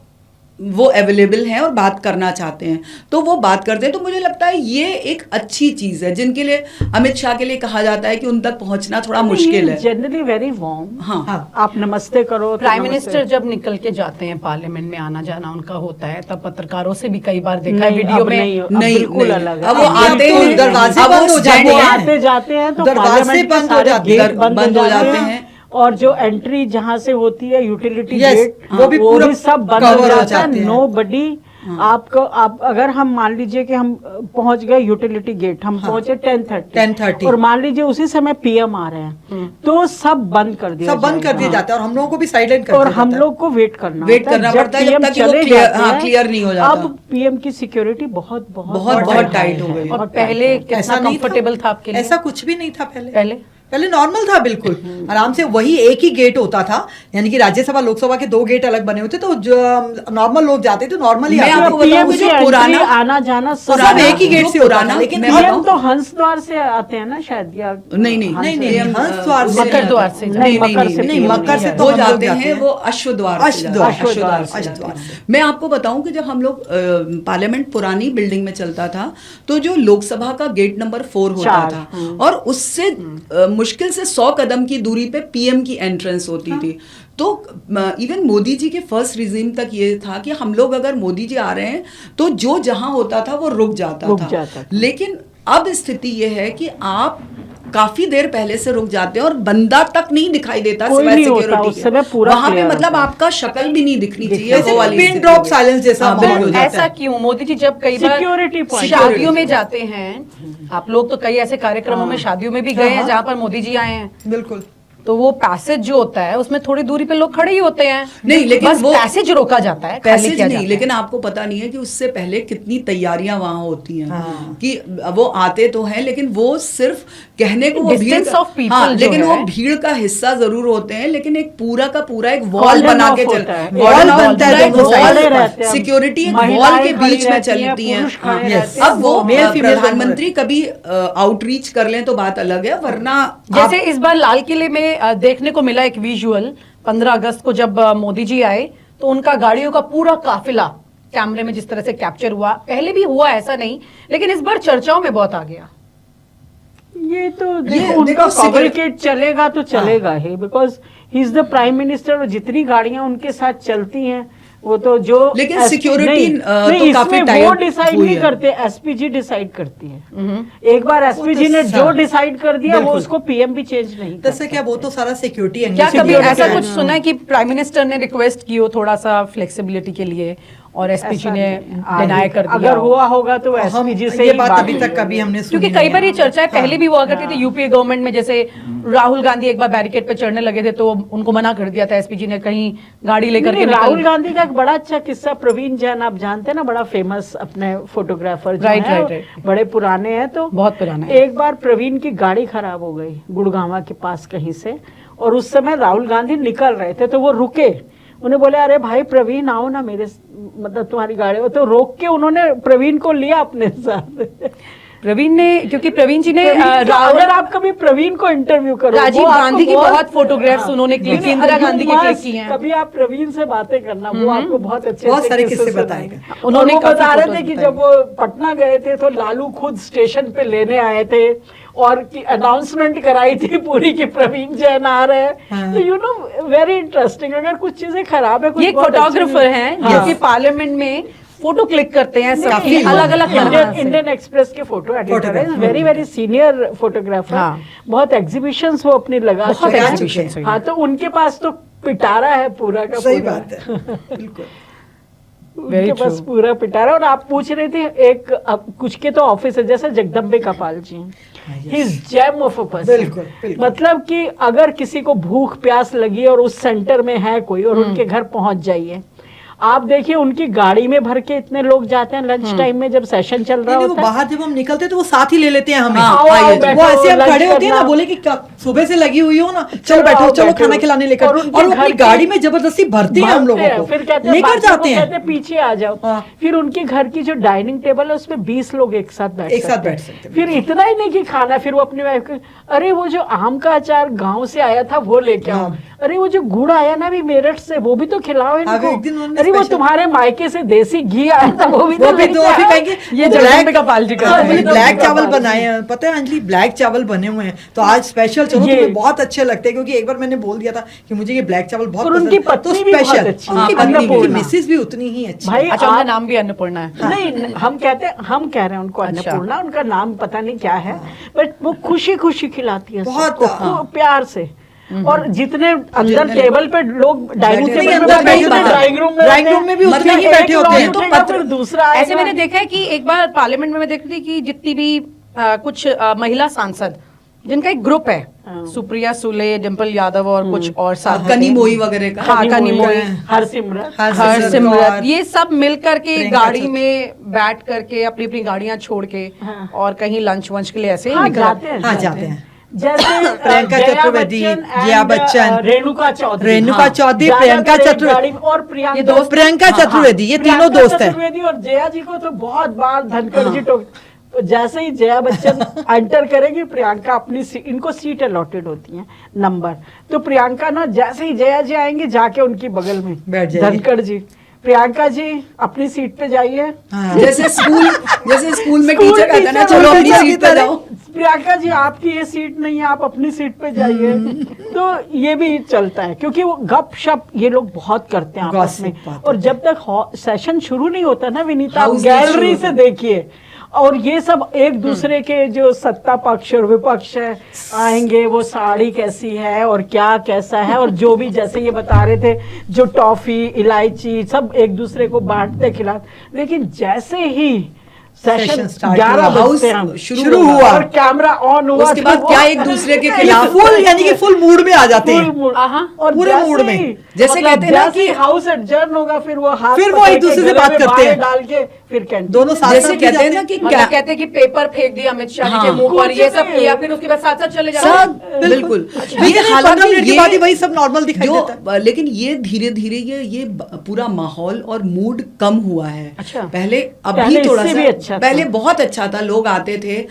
S4: वो अवेलेबल हैं और बात करना चाहते हैं तो वो बात करते हैं। तो मुझे लगता है ये एक अच्छी चीज़ है, जिनके लिए अमित शाह के लिए कहा जाता है कि उन तक पहुंचना थोड़ा मुश्किल है।
S2: Generally very warm.
S4: हाँ,
S2: आप नमस्ते करो।
S1: प्राइम मिनिस्टर जब निकल के जाते हैं, पार्लियामेंट में आना जाना उनका होता है, तब पत्रकारों से भी कई बार देखा है वीडियो में।
S2: नहीं, बिल्कुल अलग है।
S4: अब वो आते हैं,
S3: दरवाजे बंद हो जाते हैं,
S2: आते जाते हैं तो
S3: दरवाजे बंद हो जाते हैं,
S2: बंद हो जाते हैं, और जो एंट्री जहां से होती है यूटिलिटी गेट,
S3: वो भी पूरा
S2: सब बंद हो जाता है। नो बडी आपको, आप अगर हम मान लीजिए कि हम पहुंच गए यूटिलिटी गेट, हम पहुंचे 10:30 और मान लीजिए उसी समय PM आ रहे हैं, तो सब बंद कर दिया,
S3: सब बंद कर दिया जाता है और हम लोगों को भी साइडलाइन कर
S2: और हम लोग को वेट करना
S4: पड़ता है जब तक कि वो क्लियर नहीं हो जाता।
S2: अब PM की सिक्योरिटी बहुत
S4: टाइट हो गई।
S1: और पहले कितना कंफर्टेबल था आपके लिए?
S3: ऐसा कुछ भी नहीं था पहले नॉर्मल था, बिल्कुल आराम से। वही एक ही गेट होता था, यानी कि राज्यसभा लोकसभा के 2 गेट अलग बने होते, तो नॉर्मल लोग जाते थे, नॉर्मली
S2: पुराना आना जाना सब
S3: एक ही गेट से होता था। लेकिन
S2: PM तो हंस द्वार से आते हैं ना शायद, या
S4: नहीं
S3: हंस द्वार से,
S1: मकर द्वार से
S3: नहीं, मकर से
S4: वो जाते हैं, वो अश्वद्वार से। मैं आपको बताऊं कि जब हम लोग पार्लियामेंट पुरानी बिल्डिंग में चलता था तो जो लोकसभा का गेट नंबर 4 होता था और उससे मुश्किल से 100 कदम की दूरी पे PM की एंट्रेंस होती थी। तो इवन मोदी जी के फर्स्ट रिजीम तक ये था कि हम लोग अगर मोदी जी आ रहे हैं तो जो जहां होता था वो रुक जाता था। लेकिन अब स्थिति ये है कि आप काफी देर पहले से रुक जाते हैं और बंदा तक नहीं दिखाई देता सिवाय सिक्योरिटी के। वहां पे मतलब आपका शक्ल भी नहीं दिखनी चाहिए, वो वाली
S3: पिन ड्रॉप साइलेंस जैसा माहौल हो जाता है।
S1: ऐसा क्यों? मोदी जी जब कई बार शादियों में जाते हैं, आप लोग तो कई ऐसे कार्यक्रमों में शादियों में भी गए हैं जहां पर मोदी जी आए हैं,
S3: बिल्कुल,
S1: तो वो पैसेज जो होता है उसमें थोड़ी दूरी पे लोग खड़े ही होते हैं।
S4: नहीं, लेकिन
S1: बस वो पैसेज रोका जाता है,
S4: पैसेज नहीं, लेकिन आपको पता नहीं है कि उससे पहले कितनी तैयारियां वहां होती हैं। कि वो आते तो हैं लेकिन वो सिर्फ कहने को वो भीड़ लेकिन वो भीड़ का हिस्सा जरूर होते हैं, लेकिन एक पूरा का पूरा एक वॉल बना के चलता है, वॉल बनता है, सिक्योरिटी एक वॉल के बीच में चलती है। अब वो प्रधानमंत्री कभी आउटरीच कर लें तो बात अलग है, वरना
S1: जैसे इस बार लाल किले में देखने को मिला एक विजुअल, 15 अगस्त को जब मोदी जी आए तो उनका गाड़ियों का पूरा काफिला कैमरे में जिस तरह से कैप्चर हुआ, पहले भी हुआ ऐसा नहीं, लेकिन इस बार चर्चाओं में बहुत आ गया।
S2: ये तो देखो उनका कॉम्प्लिकेट चलेगा तो चलेगा ही, because he is the prime minister, और जितनी गाड़ियां उनके साथ चलती हैं वो तो जो
S4: लेकिन
S2: SP
S4: security, तो
S2: इसमें
S4: काफी
S2: वो
S4: tired
S2: डिसाइड
S4: हुई
S2: नहीं
S4: है।
S2: करते, एसपीजी डिसाइड करती है। एक बार एसपीजी ने
S3: सा-
S2: जो डिसाइड कर दिया वो
S3: बिल्कुल।
S2: उसको पीएम भी चेंज नहीं कर
S3: तैसे क्या वो तो सारा सिक्योरिटी
S1: क्या कभी
S2: Security
S1: ऐसा
S2: है।
S1: कुछ सुना है कि प्राइम मिनिस्टर ने रिक्वेस्ट की हो थोड़ा सा फ्लेक्सिबिलिटी के लिए और एसपीजी ने डिनाई कर दिया
S2: अगर
S1: हो?
S2: हुआ होगा तो
S3: हम
S2: एसपीजी से
S3: ये
S2: ही
S3: बात
S2: बात
S3: अभी
S2: हुई
S3: तक
S2: होगी।
S3: कभी हमने सुनी
S1: क्योंकि
S3: नहीं
S1: कई बार ये
S3: है।
S1: चर्चाएं पहले भी हुआ करती थी
S2: हाँ।
S1: यूपीए गवर्नमेंट में, जैसे राहुल गांधी एक बार बैरिकेड पे चढ़ने लगे थे तो उनको मना कर दिया था एसपीजी ने, कहीं गाड़ी लेकर के
S2: नहीं, राहुल
S1: निकल।
S2: गांधी का एक बड़ा अच्छा किस्सा, प्रवीण जैन आप जानते हैं ना, बड़ा फेमस अपने फोटोग्राफर जो
S1: Right,
S2: हैं,
S1: right, right.
S2: बड़े पुराने हैं। तो
S1: बहुत पुराने हैं।
S2: एक बार प्रवीण की गाड़ी खराब हो गई गुड़गांवा के पास कहीं से, और उस समय राहुल गांधी निकल रहे थे तो वो रुके, उन्हें बोले अरे भाई प्रवीण आओ ना मेरे, मतलब तुम्हारी गाड़ी हो, तो रोक के उन्होंने प्रवीण को लिया अपने साथ।
S1: प्रवीण ने, क्योंकि प्रवीण जी ने
S2: अगर आप कभी प्रवीण को इंटरव्यू करो,
S1: राजीव
S2: वो आपको
S1: गांधी की बहुत photographs उन्होंने click की, इंदिरा गांधी की click की हैं।
S2: कभी आप प्रवीण से बातें करना, वो आपको बहुत अच्छे
S3: बहुत सारे
S2: किस्से
S3: किस्से
S2: सुनाएंगे।
S3: बताएगा।
S2: उन्होंने
S1: काफी
S2: बता रहे
S1: photos
S2: थे कि
S1: बताए।
S2: जब वो पटना गए थे तो लालू खुद स्टेशन पे लेने आए थे और की अनाउंसमेंट कराई थी पूरी की प्रवीण जैन आ रहे हैं।
S3: हाँ।
S2: तो यू नो वेरी इंटरेस्टिंग। अगर कुछ चीजें खराब है, कुछ
S1: ये एक
S2: बहुत अच्छी
S1: फोटोग्राफर
S2: भी-
S1: हैं
S2: हाँ।
S1: जो कि पार्लियामेंट में फोटो क्लिक करते हैं सबकी
S2: नहीं,
S1: अलग अलग
S2: इंडियन इंडियन एक्सप्रेस के फोटो एडिटर है, वेरी वेरी सीनियर फोटोग्राफर।
S1: हाँ।
S2: बहुत एग्जीबिशंस वो अपनी लगा
S1: बहुत
S2: चुके हैं।
S1: exhibitions हुई हैं।
S2: हाँ, तो उनके पास तो पिटारा है पूरा का
S3: सही
S2: पूरा।
S3: बात है बिल्कुल।
S2: उनके
S1: Very
S2: पास
S1: true.
S2: पूरा पिटारा। और आप पूछ रहे थे एक, अब कुछ के तो ऑफिस है, जैसे Jagdambe Kapal ji, he is gem of a person.
S3: बिल्कुल, बिल्कुल।
S2: मतलब कि अगर किसी को भूख प्यास लगी और उस सेंटर में है कोई और उनके घर पहुंच जाइए, आप देखिए उनकी गाड़ी में भर के इतने लोग जाते हैं लंच टाइम में, जब सेशन चल रहा
S3: नहीं, वो
S2: होता है।
S3: बाहर जब हम निकलते तो वो साथ ही ले लेते हैं हमें।
S2: हाँ, आओ,
S3: आइए,
S2: बैठो,
S3: वो ऐसे हम
S2: lunch
S3: खड़े होते हैं ना,
S2: करना।
S3: बोले कि सुबह से लगी हुई हो ना, चलो
S2: चलो
S3: बैठो
S2: आओ,
S3: चलो
S2: बैठो।
S3: खाना खिलाने लेकर,
S2: और
S3: और
S2: उनके
S3: वो
S2: घर
S3: अपनी
S2: के-
S3: गाड़ी में जबरदस्ती भरती है हम
S2: भरते
S3: लोगों
S2: हैं,
S3: को,
S2: फिर कहते हैं
S3: लेकर
S2: बाकियों को
S3: जाते
S2: कहते हैं
S3: हैं।
S2: पीछे आ जाओ।
S3: हाँ।
S2: फिर उनके घर की जो डाइनिंग टेबल है उसमें 20 लोग एक साथ बैठ
S3: एक साथ
S2: सकते हैं।
S3: बैठ सकते हैं।
S2: फिर इतना ही नहीं कि खाना, फिर वो अपनी वाइफ को, अरे वो जो आम का अचार गांव से आया था वो लेके आओ,
S3: हाँ।
S2: अरे वो जो गुड़ आया ना भी मेरठ से वो भी तो खिलाओ
S3: हाँ,
S2: इनको,
S3: एक दिन उन्होंने
S2: अरे वो
S3: special-
S2: तुम्हारे मायके से देसी घी आया था वो भी
S3: वो
S2: तो
S3: भी
S2: लेके
S3: तो फिर
S2: आओ।
S3: कहेंगे
S1: ये जगदम्बे कपाल जी करते हैं।
S3: ब्लैक चावल बनाए हैं, पता है अंजलि, ब्लैक चावल बने हुए हैं तो आज स्पेशल, चलो
S2: ये-
S3: तुम्हें बहुत अच्छे लगते हैं, क्योंकि एक बार मैंने बोल दिया था कि मुझे ये ब्लैक चावल बहुत
S2: और
S3: पसंद
S2: उनकी
S3: है, तो
S2: पत्नी भी बहुत
S3: स्पेशल
S2: अच्छी
S3: उनकी
S2: है,
S3: पत्नी भी,
S2: अन्नपूर्णा।
S3: मिसेस भी उतनी ही अच्छी
S2: भाई
S1: अच्छा, उनका
S2: आप-
S1: नाम भी अन्नपूर्णा है।
S2: नहीं, हम कहते हैं, हम कह रहे हैं उनको
S1: अच्छा।
S2: अन्नपूर्णा, उनका नाम पता नहीं क्या है, बट वो खुशी खुशी खिलाती है
S3: बहुत,
S2: सबको,
S3: हाँ।
S2: खूब प्यार से। और जितने अंदर
S3: जितने
S2: टेबल पे लोग डाइनिंग
S3: बैठे
S2: टेबल
S3: नहीं,
S2: पे
S3: अंदर
S2: बैठे
S3: बैठे
S2: होते हैं,
S3: बाहर।
S2: ड्राइंग रूम में
S3: ड्राइंग
S2: रहते
S3: रूम में
S2: हैं।
S3: भी उतने
S2: मतलब
S3: ही
S2: एक
S3: बैठे होते
S2: लॉन्च
S3: हैं।
S2: उठेगा, फिर दूसरा
S1: ऐसे
S2: आएगा।
S1: मैंने देखा है कि एक बार पार्लियामेंट में मैं देखती थी कि जितनी भी कुछ महिला सांसद जिनका एक ग्रुप है, सुप्रिया सुले, डिम्पल यादव और कुछ और साथ
S4: कनी मोई वगैरह का।
S1: हाँ, कनी मोई,
S2: हरसिमरत।
S1: हरसिमरत, ये सब मिल करके
S3: प्रियंका
S1: गाड़ी
S3: चोपड़ा।
S1: में बैठ करके अपनी अपनी गाड़ियां छोड़ के
S2: हाँ।
S1: और कहीं लंच वंच के लिए ऐसे ही
S2: हाँ,
S1: निकल
S2: जाते हैं,
S3: हाँ, जाते हैं।
S2: जैसे
S3: प्रियंका
S2: जया
S3: चतुर्वेदी,
S2: बच्चन
S3: जया
S2: and,
S3: बच्चन,
S2: रेणुका चौधरी,
S3: रेणुका
S2: हाँ।
S3: चौधरी,
S2: ज्यादातर
S3: प्रियंका
S2: एक
S3: चतुर्वेदी।
S2: गाड़ी में, और प्रियंका,
S1: ये दोस्त
S3: प्रियंका चतुर्वेदी, ये तीनों
S2: प्रियंका
S3: दोस्त हैं।
S2: चतुर्वेदी और जया जी को तो बहुत बार धनखड़ जी टोक, तो जैसे ही जया बच्चन एंटर करेगी, प्रियंका अपनी इनको सीट अलॉटेड होती है नंबर, तो प्रियंका ना जैसे ही जया जी आएंगे जाके उनकी बगल में
S3: बैठ जाइए।
S2: धनखड़ जी, प्रियंका जी अपनी सीट पे जाइए।
S3: हाँ।
S4: जैसे स्कूल में
S2: स्कूल
S4: टीचर कहता है ना,
S2: टीचर
S4: चलो
S2: होते
S4: अपनी
S2: हैं,
S4: सीट पे जाओ।
S2: प्रियंका जी आपकी ये सीट नहीं है, आप अपनी सीट पे जाइए। तो ये भी चलता है, क्योंकि वो गप शप ये लोग बहुत करते हैं आपस
S3: Gossip
S2: में।
S3: बात
S2: और जब तक सेशन शुरू नहीं होता ना विनीता, आप
S4: House नहीं शुरू
S2: गैलरी
S4: होता।
S2: से देखिए, और ये सब एक दूसरे के जो सत्ता पक्ष और विपक्ष है आएंगे, वो साड़ी कैसी है और क्या कैसा है, और जो भी जैसे ये बता रहे थे, जो टॉफी इलायची सब एक दूसरे को बांटते खिलाते। लेकिन जैसे ही
S3: Session
S2: सेशन
S3: start
S2: 11
S3: हुआ,
S2: बजते हैं,
S4: House
S3: शुरू हुआ।
S2: और कैमरा ऑन हुआ,
S4: उसके
S2: तो
S4: बाद
S2: वो-
S4: क्या एक दूसरे के
S3: ये
S4: खिलाफ
S3: फुल, यानी कि फुल मूड में आ जाते
S2: फुल
S3: हैं।
S2: मूड,
S1: आहा,
S2: और
S3: पूरे
S2: जैसे
S3: मूड में।
S2: ही-
S4: जैसे
S2: मतलब
S4: कहते हैं ना
S2: जैसे
S4: कि-
S2: ही हाउस एडजर्न होगा, फिर वो हाथ
S3: फिर वो
S2: पकड़
S3: एक
S2: के
S3: दूसरे से
S2: गले
S3: बात
S2: में
S3: करते हैं।
S2: बाएं डाल के फिर कैंटीन।
S3: दोनों साथ
S4: जैसे
S3: साथ भी
S4: कहते हैं
S3: जाते
S4: ना
S3: हैं।
S4: कि
S1: मतलब
S4: क्या
S1: कहते हैं कि पेपर फेंक दिया अमित शाह जी
S4: हाँ।
S1: के मुंह पर, ये
S2: कुछ
S1: सब
S2: नहीं।
S1: किया, फिर उसके बाद साथ साथ चले जाते
S4: सब
S1: हैं।
S4: बिल्कुल।
S3: लेकिन
S4: ये
S3: 15 मिनट के
S4: ये-
S3: बाद ही वही सब नॉर्मल दिखाई देता है।
S4: लेकिन ये धीरे धीरे ये पूरा माहौल और मूड कम हुआ है।
S1: अच्छा।
S4: पहले
S2: पहले
S4: अभी थोड़ा
S2: इससे
S4: सा
S2: भी अच्छा था।
S4: पहले बहुत अच्छा था, लोग आते थे,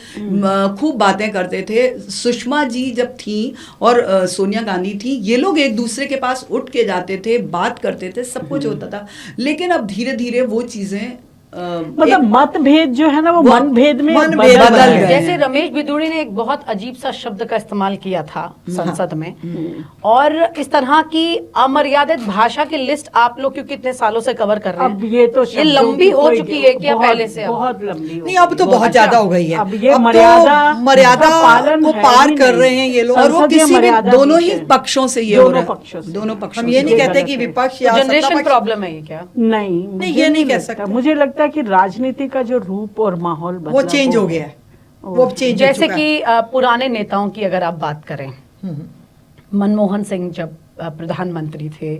S4: खूब बातें करते थे। सुषमा जी जब थी और सोनिया गांधी थी, ये लोग एक दूसरे के पास उठ के जाते थे, बात करते थे, सब कुछ होता था। लेकिन अब धीरे धीरे वो चीजें
S2: मतलब मतभेद जो है ना वो मनभेद में
S3: मनभेद
S2: बदल
S3: बदल
S2: गए।
S3: गए।
S1: जैसे रमेश बिदुड़ी ने एक बहुत अजीब सा शब्द का इस्तेमाल किया था संसद में, और इस तरह की अमर्यादित भाषा की लिस्ट आप लोग क्योंकि इतने सालों से कवर कर रहे
S2: अब
S1: हैं,
S2: ये तो
S1: ये
S2: शब्दों
S1: लंबी
S2: की
S1: हो
S2: कोई-
S1: चुकी है क्या
S2: बहुत-
S1: पहले से? अब
S2: बहुत लंबी हो
S3: नहीं, अब तो
S2: गई।
S3: बहुत ज्यादा हो गई है।
S2: अब ये
S3: तो
S2: मर्यादा का पालन
S3: को
S2: है
S3: पार
S2: ही
S3: कर
S2: नहीं।
S3: रहे हैं ये लोग।
S4: और वो
S2: संसदीय
S4: किसी भी
S2: मर्यादा
S4: दोनों
S2: नीचे
S4: ही
S2: है।
S4: पक्षों से ये हो
S2: दोनों
S4: रहा है,
S2: पक्षों से।
S4: दोनों पक्षों
S3: हम ये
S4: से।
S3: नहीं
S2: ये
S3: कहते
S2: गलत
S3: कि
S2: है।
S3: विपक्ष या
S1: जनरेशन
S3: सत्ता पक्ष-
S1: प्रॉब्लम है ये क्या?
S2: नहीं मुझे
S3: ये नहीं कह
S2: लगता।
S3: सकते।
S2: मुझे लगता है कि राजनीति का जो रूप और माहौल
S3: वो
S2: बदला
S3: चेंज हो गया है, वो अब चेंज हो
S1: जैसे
S3: चुका है।
S1: कि पुराने नेताओं की अगर आप बात करें, मनमोहन सिंह जब प्रधानमंत्री थे,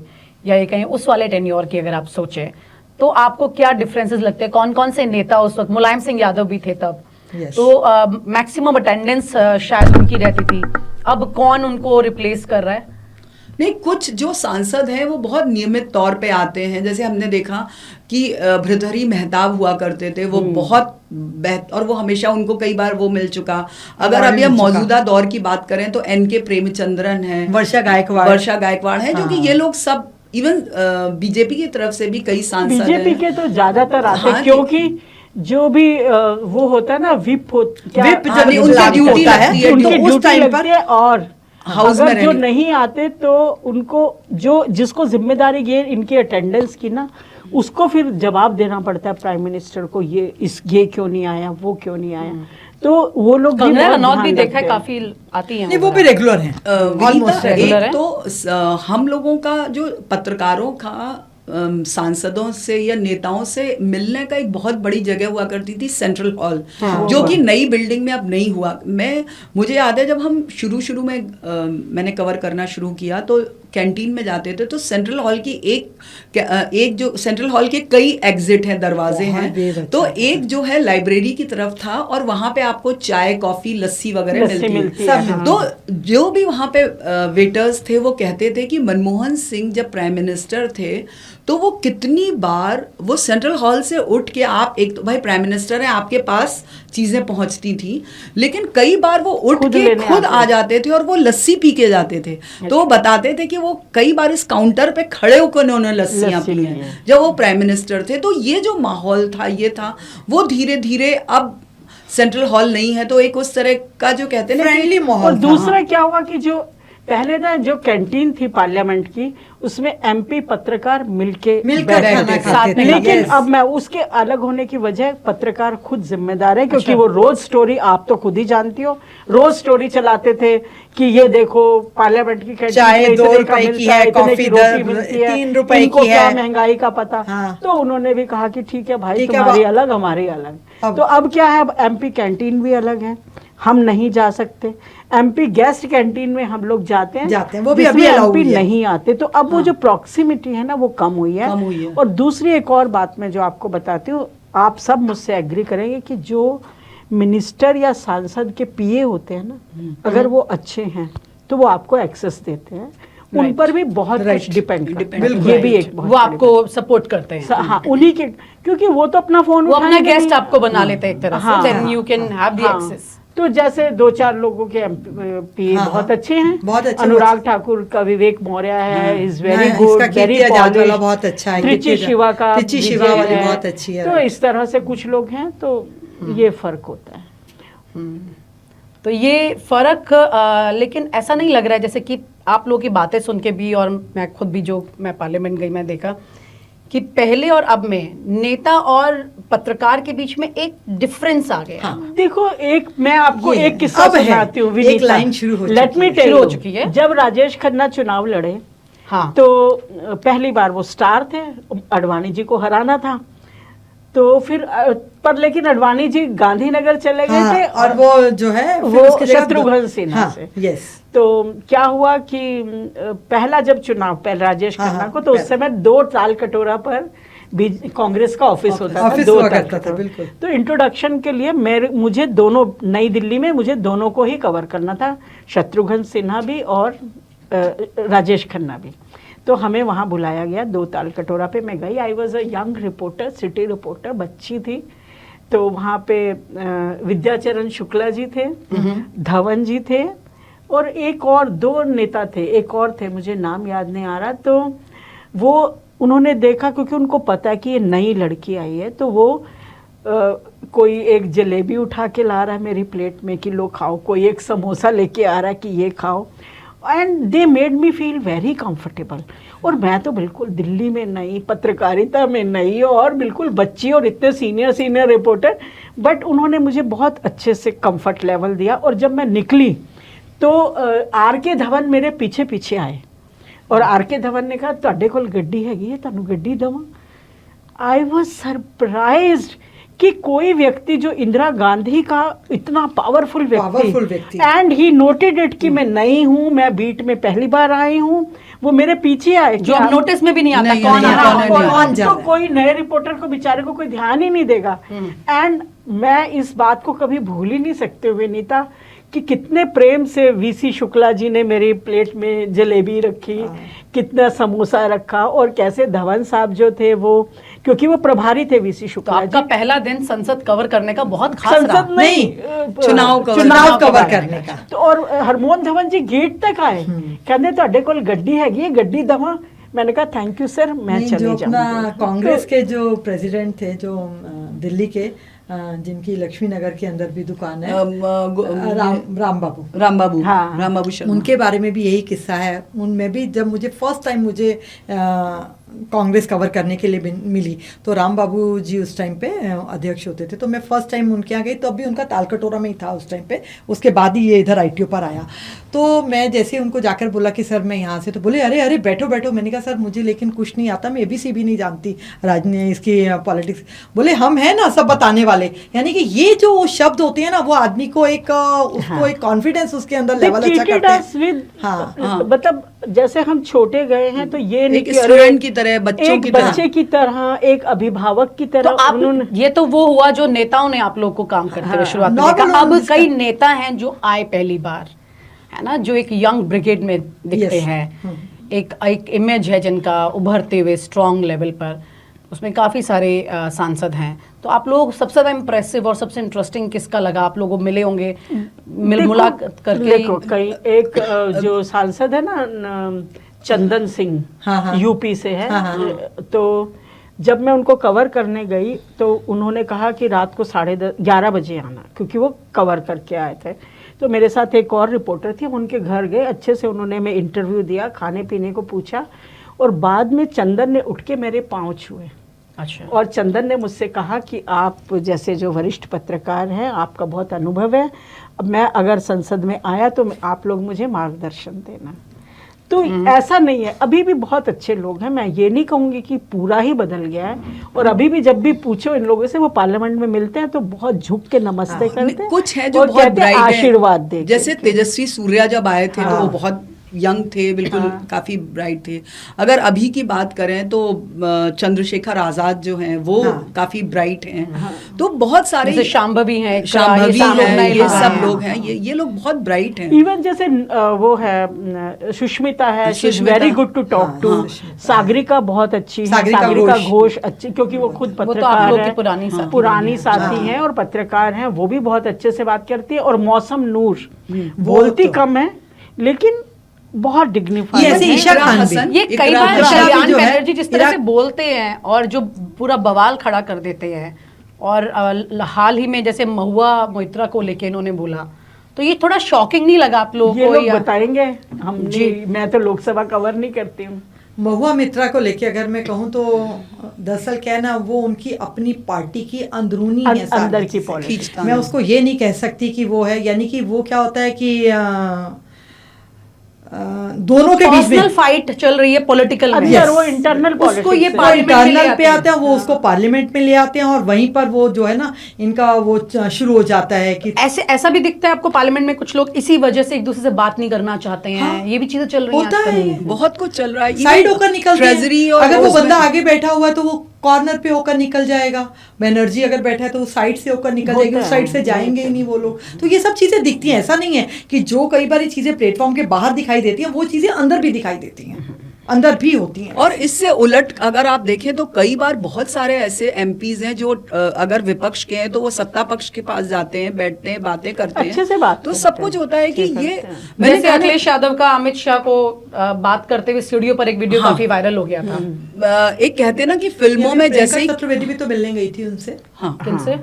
S1: या ये कहें उस वाले टेन्योर की अगर आप सोचें, तो आपको क्या डिफरेंसेस लगते हैं? कौन कौन से नेता उस वक्त, मुलायम सिंह यादव भी थे तब,
S3: Yes.
S1: तो मैक्सिमम अटेंडेंस शायद उनकी रहती थी, अब कौन उनको रिप्लेस कर रहा है?
S4: नहीं, कुछ जो सांसद हैं वो बहुत नियमित तौर पे आते हैं। जैसे हमने देखा कि भृतहरि मेहताब हुआ करते थे, वो बहुत और वो हमेशा, उनको कई बार वो मिल चुका। अगर अभी हम मौजूदा दौर की बात करें तो एनके प्रेमचंद्रन है,
S3: वर्षा गायकवाड़
S4: है, जो कि ये लोग सब इवन बीजेपी की तरफ से भी कई सांसद हैं।
S2: बीजेपी के तो ज्यादातर आते
S4: हाँ,
S2: क्योंकि जो भी वो होता है ना विप
S3: विप
S4: हाँ,
S3: जब
S4: उनकी
S3: लागू
S4: ड्यूटी
S3: होता है
S4: लगती है,
S3: तो
S2: उनकी
S3: उस
S2: ड्यूटी
S3: टाइम
S2: लगती
S3: पर
S2: है, और
S4: हाउस में
S2: अगर जो
S4: रहने-
S2: नहीं आते तो उनको जिसको जिम्मेदारी ये इनकी अटेंडेंस की ना, उसको फिर जवाब देना पड़ता है प्राइम मिनिस्टर को, ये क्यों नहीं आया, वो क्यों नहीं आया। तो वो लोग भी
S1: कंगना
S2: बहुत
S1: रनौत
S2: ध्यान
S1: भी
S2: रखते
S1: देखा है,
S2: हैं।
S1: काफी आती हैं
S3: नहीं, वो भी रेगुलर हैं
S4: विनीता,
S3: ऑलमोस्ट
S1: regular है।
S4: एक तो हम लोगों का जो पत्रकारों का सांसदों से या नेताओं से मिलने का एक बहुत बड़ी जगह हुआ करती थी सेंट्रल हॉल, जो कि नई बिल्डिंग में अब नहीं हुआ। मुझे याद है जब हम शुरू में मैंने कवर करना शुरू किया तो कैंटीन में जाते थे, तो सेंट्रल हॉल की एक जो सेंट्रल हॉल के कई एग्जिट हैं, दरवाजे हैं, तो एक जो है लाइब्रेरी की तरफ था, और वहां पे आपको चाय, कॉफी, लस्सी वगैरह मिलती
S2: है,
S4: है। तो जो भी वहां पे वेटर्स थे वो कहते थे कि मनमोहन सिंह जब प्राइम मिनिस्टर थे तो वो कितनी बार वो सेंट्रल हॉल से उठ के, आप एक तो भाई प्राइम मिनिस्टर हैं, आपके पास चीजें पहुंचती थी, लेकिन कई बार वो उठ के खुद आ जाते थे और वो लस्सी पी के जाते थे। तो वो बताते थे कि वो कई बार इस काउंटर पे खड़े होकर उन्होंने लस्सियां पी हैं जब वो प्राइम मिनिस्टर थे। तो ये जो माहौल था, ये था, वो धीरे धीरे अब सेंट्रल हॉल नहीं है तो एक उस तरह का जो कहते हैं ना
S3: फ्रेंडली
S2: और
S3: माहौल।
S2: दूसरा क्या हुआ कि जो पहले ना जो कैंटीन थी पार्लियामेंट की, उसमें एमपी पत्रकार मिलके
S3: मिलकर
S2: बैठते
S3: खाना
S2: थे।
S3: खाते थे,
S2: लेकिन
S3: yes।
S2: अब मैं उसके अलग होने की वजह, पत्रकार खुद जिम्मेदार है, क्योंकि वो रोज स्टोरी, आप तो खुद ही जानती हो, रोज स्टोरी चलाते थे कि ये देखो पार्लियामेंट की कैंटीन
S3: चाय
S2: में
S3: 2
S2: इतने का
S3: रुपए की
S2: मिलता
S3: है,
S2: इतने
S3: कॉफी
S2: की रोटी मिलती है,
S3: 3 रुपए
S2: इनको
S3: की
S2: क्या
S3: है।
S2: महंगाई का पता।
S3: हाँ।
S2: तो उन्होंने भी कहा कि ठीक है भाई,
S3: ठीक है,
S2: तुम्हारी अलग हमारी अलग। तो अब क्या है, अब एमपी कैंटीन भी अलग है, हम नहीं जा सकते। एमपी गेस्ट कैंटीन में हम लोग जाते हैं,
S3: वो भी अभी
S2: जिसमें
S3: allow
S2: एमपी
S3: हुई है।
S2: नहीं आते। तो अब वो जो प्रॉक्सिमिटी है ना, वो कम हुई है। और दूसरी एक और बात मैं जो आपको बताती हूँ, आप सब मुझसे एग्री करेंगे कि जो मिनिस्टर या सांसद के पीए होते हैं ना, अगर वो अच्छे हैं तो वो आपको एक्सेस देते हैं, उन पर भी बहुत कुछ डिपेंड करता है। ये भी एक बहुत
S1: वो आपको सपोर्ट करते हैं।
S2: हाँ, उन्हीं के, क्योंकि वो तो अपना फोन
S1: वो अपना
S2: उठाएंगे
S1: गेस्ट
S2: नहीं।
S1: आपको बना लेते हैं एक तरह से, then you can have the
S2: हाँ।
S1: एक्सेस।
S2: तो जैसे 2-4 लोगों के पी
S3: हाँ,
S2: बहुत
S3: हाँ।
S2: अच्छे हैं,
S3: बहुत अच्छे,
S2: अनुराग ठाकुर का विवेक मौर्य है, इज वेरी
S3: हाँ,
S2: गुड,
S3: इसका
S2: वेरी
S3: कीर्ति आजाद वाला
S2: पॉलिश्ड,
S3: बहुत अच्छा है,
S2: त्रिची
S3: कीर्ति
S2: शिवा का
S3: त्रिची शिवा
S2: विजय
S3: वाली
S2: है।
S3: बहुत अच्छी है।
S2: तो इस तरह से कुछ लोग हैं, तो ये फर्क होता है।
S1: तो ये फर्क लेकिन ऐसा नहीं लग रहा है, जैसे कि आप लोगों की बातें सुन के भी, और मैं खुद भी जो मैं पार्लियामेंट गई, मैं देखा कि पहले और अब में नेता और पत्रकार के बीच में एक डिफरेंस आ गया।
S2: देखो, एक मैं आपको
S3: ये
S2: एक किस्सा
S3: अब है,
S2: सुनाती हूँ,
S3: एक लाइन शुरू हो
S2: लेट
S3: चुकी
S2: मी
S3: है।
S2: टेल
S1: शुरू हो चुकी है।
S2: जब राजेश खन्ना चुनाव लड़े,
S1: हाँ,
S2: तो पहली बार वो स्टार थे, अडवाणी जी को हराना था, तो फिर पर लेकिन अडवाणी जी गांधीनगर चले गए थे,
S3: और वो जो है
S2: वो शत्रुघ्न सिन्हा से।
S3: यस।
S2: तो क्या हुआ कि पहला जब चुनाव पहले राजेश खन्ना को, तो उस समय 2 ताल कटोरा पर कांग्रेस का ऑफिस होता था,
S3: ऑफिस
S2: 2
S3: हुआ
S2: ताल
S3: करता था,
S2: कटोरा।
S3: बिल्कुल।
S2: तो इंट्रोडक्शन के लिए मुझे दोनों, नई दिल्ली में मुझे दोनों को ही कवर करना था, शत्रुघ्न सिन्हा भी और राजेश खन्ना भी। तो हमें वहाँ बुलाया गया 2 ताल कटोरा पे, मैं गई। I was a young reporter, city reporter, बच्ची थी। तो वहाँ पे विद्याचरण शुक्ला जी थे, धवन जी थे, और एक और 2 नेता थे, एक और थे, मुझे नाम याद नहीं आ रहा। तो वो उन्होंने देखा, क्योंकि उनको पता है कि ये नई लड़की आई है, तो वो कोई एक जलेबी उठा के ला रहा है मेरी प्लेट में कि लो खाओ, कोई एक समोसा लेके आ रहा है कि ये खाओ, and they made me feel very comfortable. और मैं तो बिल्कुल दिल्ली में नई, पत्रकारिता में नई और बिल्कुल बच्ची और इतने सीनियर रिपोर्टर, बट उन्होंने मुझे बहुत अच्छे से कंफर्ट लेवल दिया। और जब मैं निकली तो आर.के. धवन मेरे पीछे पीछे आए और आर.के. धवन ने कहा ਤੁਹਾਡੇ ਕੋਲ ਗੱਡੀ ਹੈਗੀ ਹੈ, ਤੁਹਾਨੂੰ ਗੱਡੀ ਦਵਾਂ। आई वॉज सरप्राइज्ड कि कोई व्यक्ति जो इंदिरा गांधी का इतना पावरफुल व्यक्ति, एंड ही नोटेड इट कि मैं नई हूँ, मैं बीट में पहली बार आई हूँ, वो मेरे पीछे आए,
S1: जो अब नोटिस में भी नहीं आता
S2: कौन तो कोई नए रिपोर्टर को बेचारे को कोई ध्यान ही नहीं देगा। एंड मैं इस बात को कभी भूल ही नहीं सकते हुए नीता कि कितने प्रेम से वीसी शुक्ला जी ने मेरी प्लेट में जलेबी रखी, कितना समोसा रखा, और कैसे धवन साहब जो थे वो, क्योंकि वो प्रभारी थे वीसी शुक्ला जी।
S1: आपका पहला दिन संसद कवर करने का बहुत खास रहा।
S2: संसद नहीं,
S3: चुनाव कवर करने का।
S2: तो और हरमोहन धवन जी गेट तक आए, कहते ਤੁਹਾਡੇ ਕੋਲ ਗੱਡੀ ਹੈਗੀ है, ਗੱਡੀ दवा। मैंने कहा थैंक यू सर, मैं चले जाऊंगा।
S3: कांग्रेस के जो प्रेसिडेंट थे, जो दिल्ली के, जिनकी लक्ष्मी नगर के अंदर भी दुकान है, राम बाबू शर्मा, उनके बारे में भी यही किस्सा है। उनमें भी जब मुझे फर्स्ट टाइम कांग्रेस कवर करने के लिए मिली, तो राम बाबू जी उस टाइम पे अध्यक्ष होते थे, तो मैं फर्स्ट टाइम उनके यहाँ गई, तो अभी उनका तालकटोरा में ही था उस टाइम पे। उसके बाद ही ये इधर ITO पर आया, तो मैं जैसे उनको जाकर बोला कि सर मैं यहाँ से, तो बोले अरे बैठो बैठो। मैंने कहा सर मुझे लेकिन कुछ नहीं आता, मैं ABC भी नहीं जानती, राजनीति इसकी पॉलिटिक्स। बोले हम हैं ना सब बताने वाले। यानी कि ये जो शब्द होते हैं ना, वो आदमी को उसको एक कॉन्फिडेंस उसके अंदर लेवल अच्छा करते हैं।
S2: हाँ, मतलब जैसे हम छोटे गए हैं, तो ये नहीं
S4: कि स्टूडेंट की तरह,
S2: बच्चे की तरह, एक अभिभावक की तरह।
S1: तो ये तो वो हुआ जो नेताओं ने आप लोग को काम करते हुए शुरुआत में देखा। अब कई नेता हैं जो आए पहली बार, है ना, जो एक यंग ब्रिगेड में दिखते हैं, एक इमेज है जिनका उभरते हुए स्ट्रॉन्ग लेवल पर, उसमें काफ़ी सारे सांसद हैं। तो आप लोग सबसे ज़्यादा इम्प्रेसिव और सबसे इंटरेस्टिंग किसका लगा? आप लोगों मिले होंगे, मुलाकात करके।
S2: कई एक जो सांसद है ना चंदन सिंह, यूपी से है, तो जब मैं उनको कवर करने गई तो उन्होंने कहा कि रात को 11:30 बजे आना, क्योंकि वो कवर करके आए थे। तो मेरे साथ एक और रिपोर्टर थी, उनके घर गए, अच्छे से उन्होंने मैं इंटरव्यू दिया, खाने पीने को पूछा, और बाद में चंदन ने उठ के मेरे पाँव छुए।
S1: अच्छा।
S2: और चंदन ने मुझसे कहा कि आप जैसे जो वरिष्ठ पत्रकार हैं, आपका बहुत अनुभव है, अब मैं अगर संसद में आया तो आप लोग मुझे मार्गदर्शन देना। तो ऐसा नहीं है, अभी भी बहुत अच्छे लोग हैं, मैं ये नहीं कहूँगी कि पूरा ही बदल गया है। और अभी भी जब भी पूछो इन लोगों से, वो पार्लियामेंट में मिलते हैं तो बहुत झुक के नमस्ते करते हैं,
S4: कुछ है जो बहुत ब्राइट है,
S2: आशीर्वाद दे।
S4: जैसे तेजस्वी सूर्या जब आए थे तो वो बहुत यंग थे, बिल्कुल काफी ब्राइट थे। अगर अभी की बात करें तो चंद्रशेखर आजाद जो हैं वो काफी ब्राइट हैं। तो बहुत सारे
S1: शांभवी हैं,
S2: ये
S4: सब लोग हैं, ये लोग बहुत ब्राइट हैं।
S2: इवन जैसे वो है सुष्मिता है, she is very good to talk to. Sagarika बहुत अच्छी है, सागरिका घोष अच्छी, क्योंकि वो खुद पत्रकार है, पुरानी साथी हैं और पत्रकार हैं, वो भी बहुत अच्छे से बात करती है। और मौसम नूर बोलती कम है लेकिन बहुत डिग्निफाइड है।
S1: ये कई बार कल्याण बनर्जी जिस तरह से बोलते हैं और जो पूरा बवाल खड़ा कर देते हैं, और हाल ही में जैसे महुआ मोइत्रा को लेके इन्होंने बोला, तो ये थोड़ा शॉकिंग नहीं लगा आप लोगों को?
S2: ये लोग बताएंगे, हम जी, मैं तो लोकसभा कवर नहीं करती हूँ।
S3: महुआ मित्रा को लेके अगर मैं कहूँ तो दरअसल क्या है ना, वो उनकी अपनी पार्टी की अंदरूनी
S2: अंदर की पॉलिटिक्स,
S3: मैं उसको ये नहीं कह सकती कि वो है, यानी कि वो क्या होता है कि दोनों के बीच में
S1: फाइट चल रही है पॉलिटिकल में।
S2: yes. वो इंटरनल
S1: उसको ये
S3: इंटरनल पे आते हैं, वो उसको पार्लियामेंट में ले आते हैं, और वहीं पर वो जो है ना इनका वो शुरू हो जाता है कि
S1: ऐसा भी दिखता है आपको पार्लियामेंट में कुछ लोग इसी वजह से एक दूसरे से बात नहीं करना चाहते हैं। ये भी चीजें चल रही
S3: हैं,
S4: बहुत कुछ चल रहा है,
S3: साइड होकर निकलते हैं। अगर वो बंदा आगे बैठा हुआ है तो वो कॉर्नर पे होकर निकल जाएगा, बनर्जी अगर बैठा है तो वो साइड से होकर निकल जाएगी, उस साइड से जाएंगे ही नहीं वो लोग। तो ये सब चीजें दिखती हैं, ऐसा नहीं है कि जो कई बार चीजें प्लेटफॉर्म के बाहर दिखाई देती हैं वो चीजें अंदर भी दिखाई देती हैं। अंदर भी होती हैं।
S4: और इससे उलट अगर आप देखें तो कई बार बहुत सारे ऐसे एमपीज हैं जो अगर विपक्ष के हैं तो वो सत्ता पक्ष के पास जाते हैं, बैठते हैं, बातें करते हैं,
S2: अच्छे से बात
S4: तो
S2: करते
S4: सब
S2: हैं।
S4: कुछ होता है कि
S2: अच्छे
S4: ये
S2: करते हैं।
S4: मैंने
S1: जैसे
S4: कहा ना,
S1: अखिलेश यादव का अमित शाह को बात करते हुए स्टूडियो पर एक वीडियो
S4: हाँ।
S1: काफी वायरल हो गया था।
S4: एक कहते हैं ना कि फिल्मों में
S3: प्रियंका
S4: जैसे ही
S3: चतुर्वेदी भी तो मिलने गई थी उनसे।
S4: हाँ
S1: किनसे?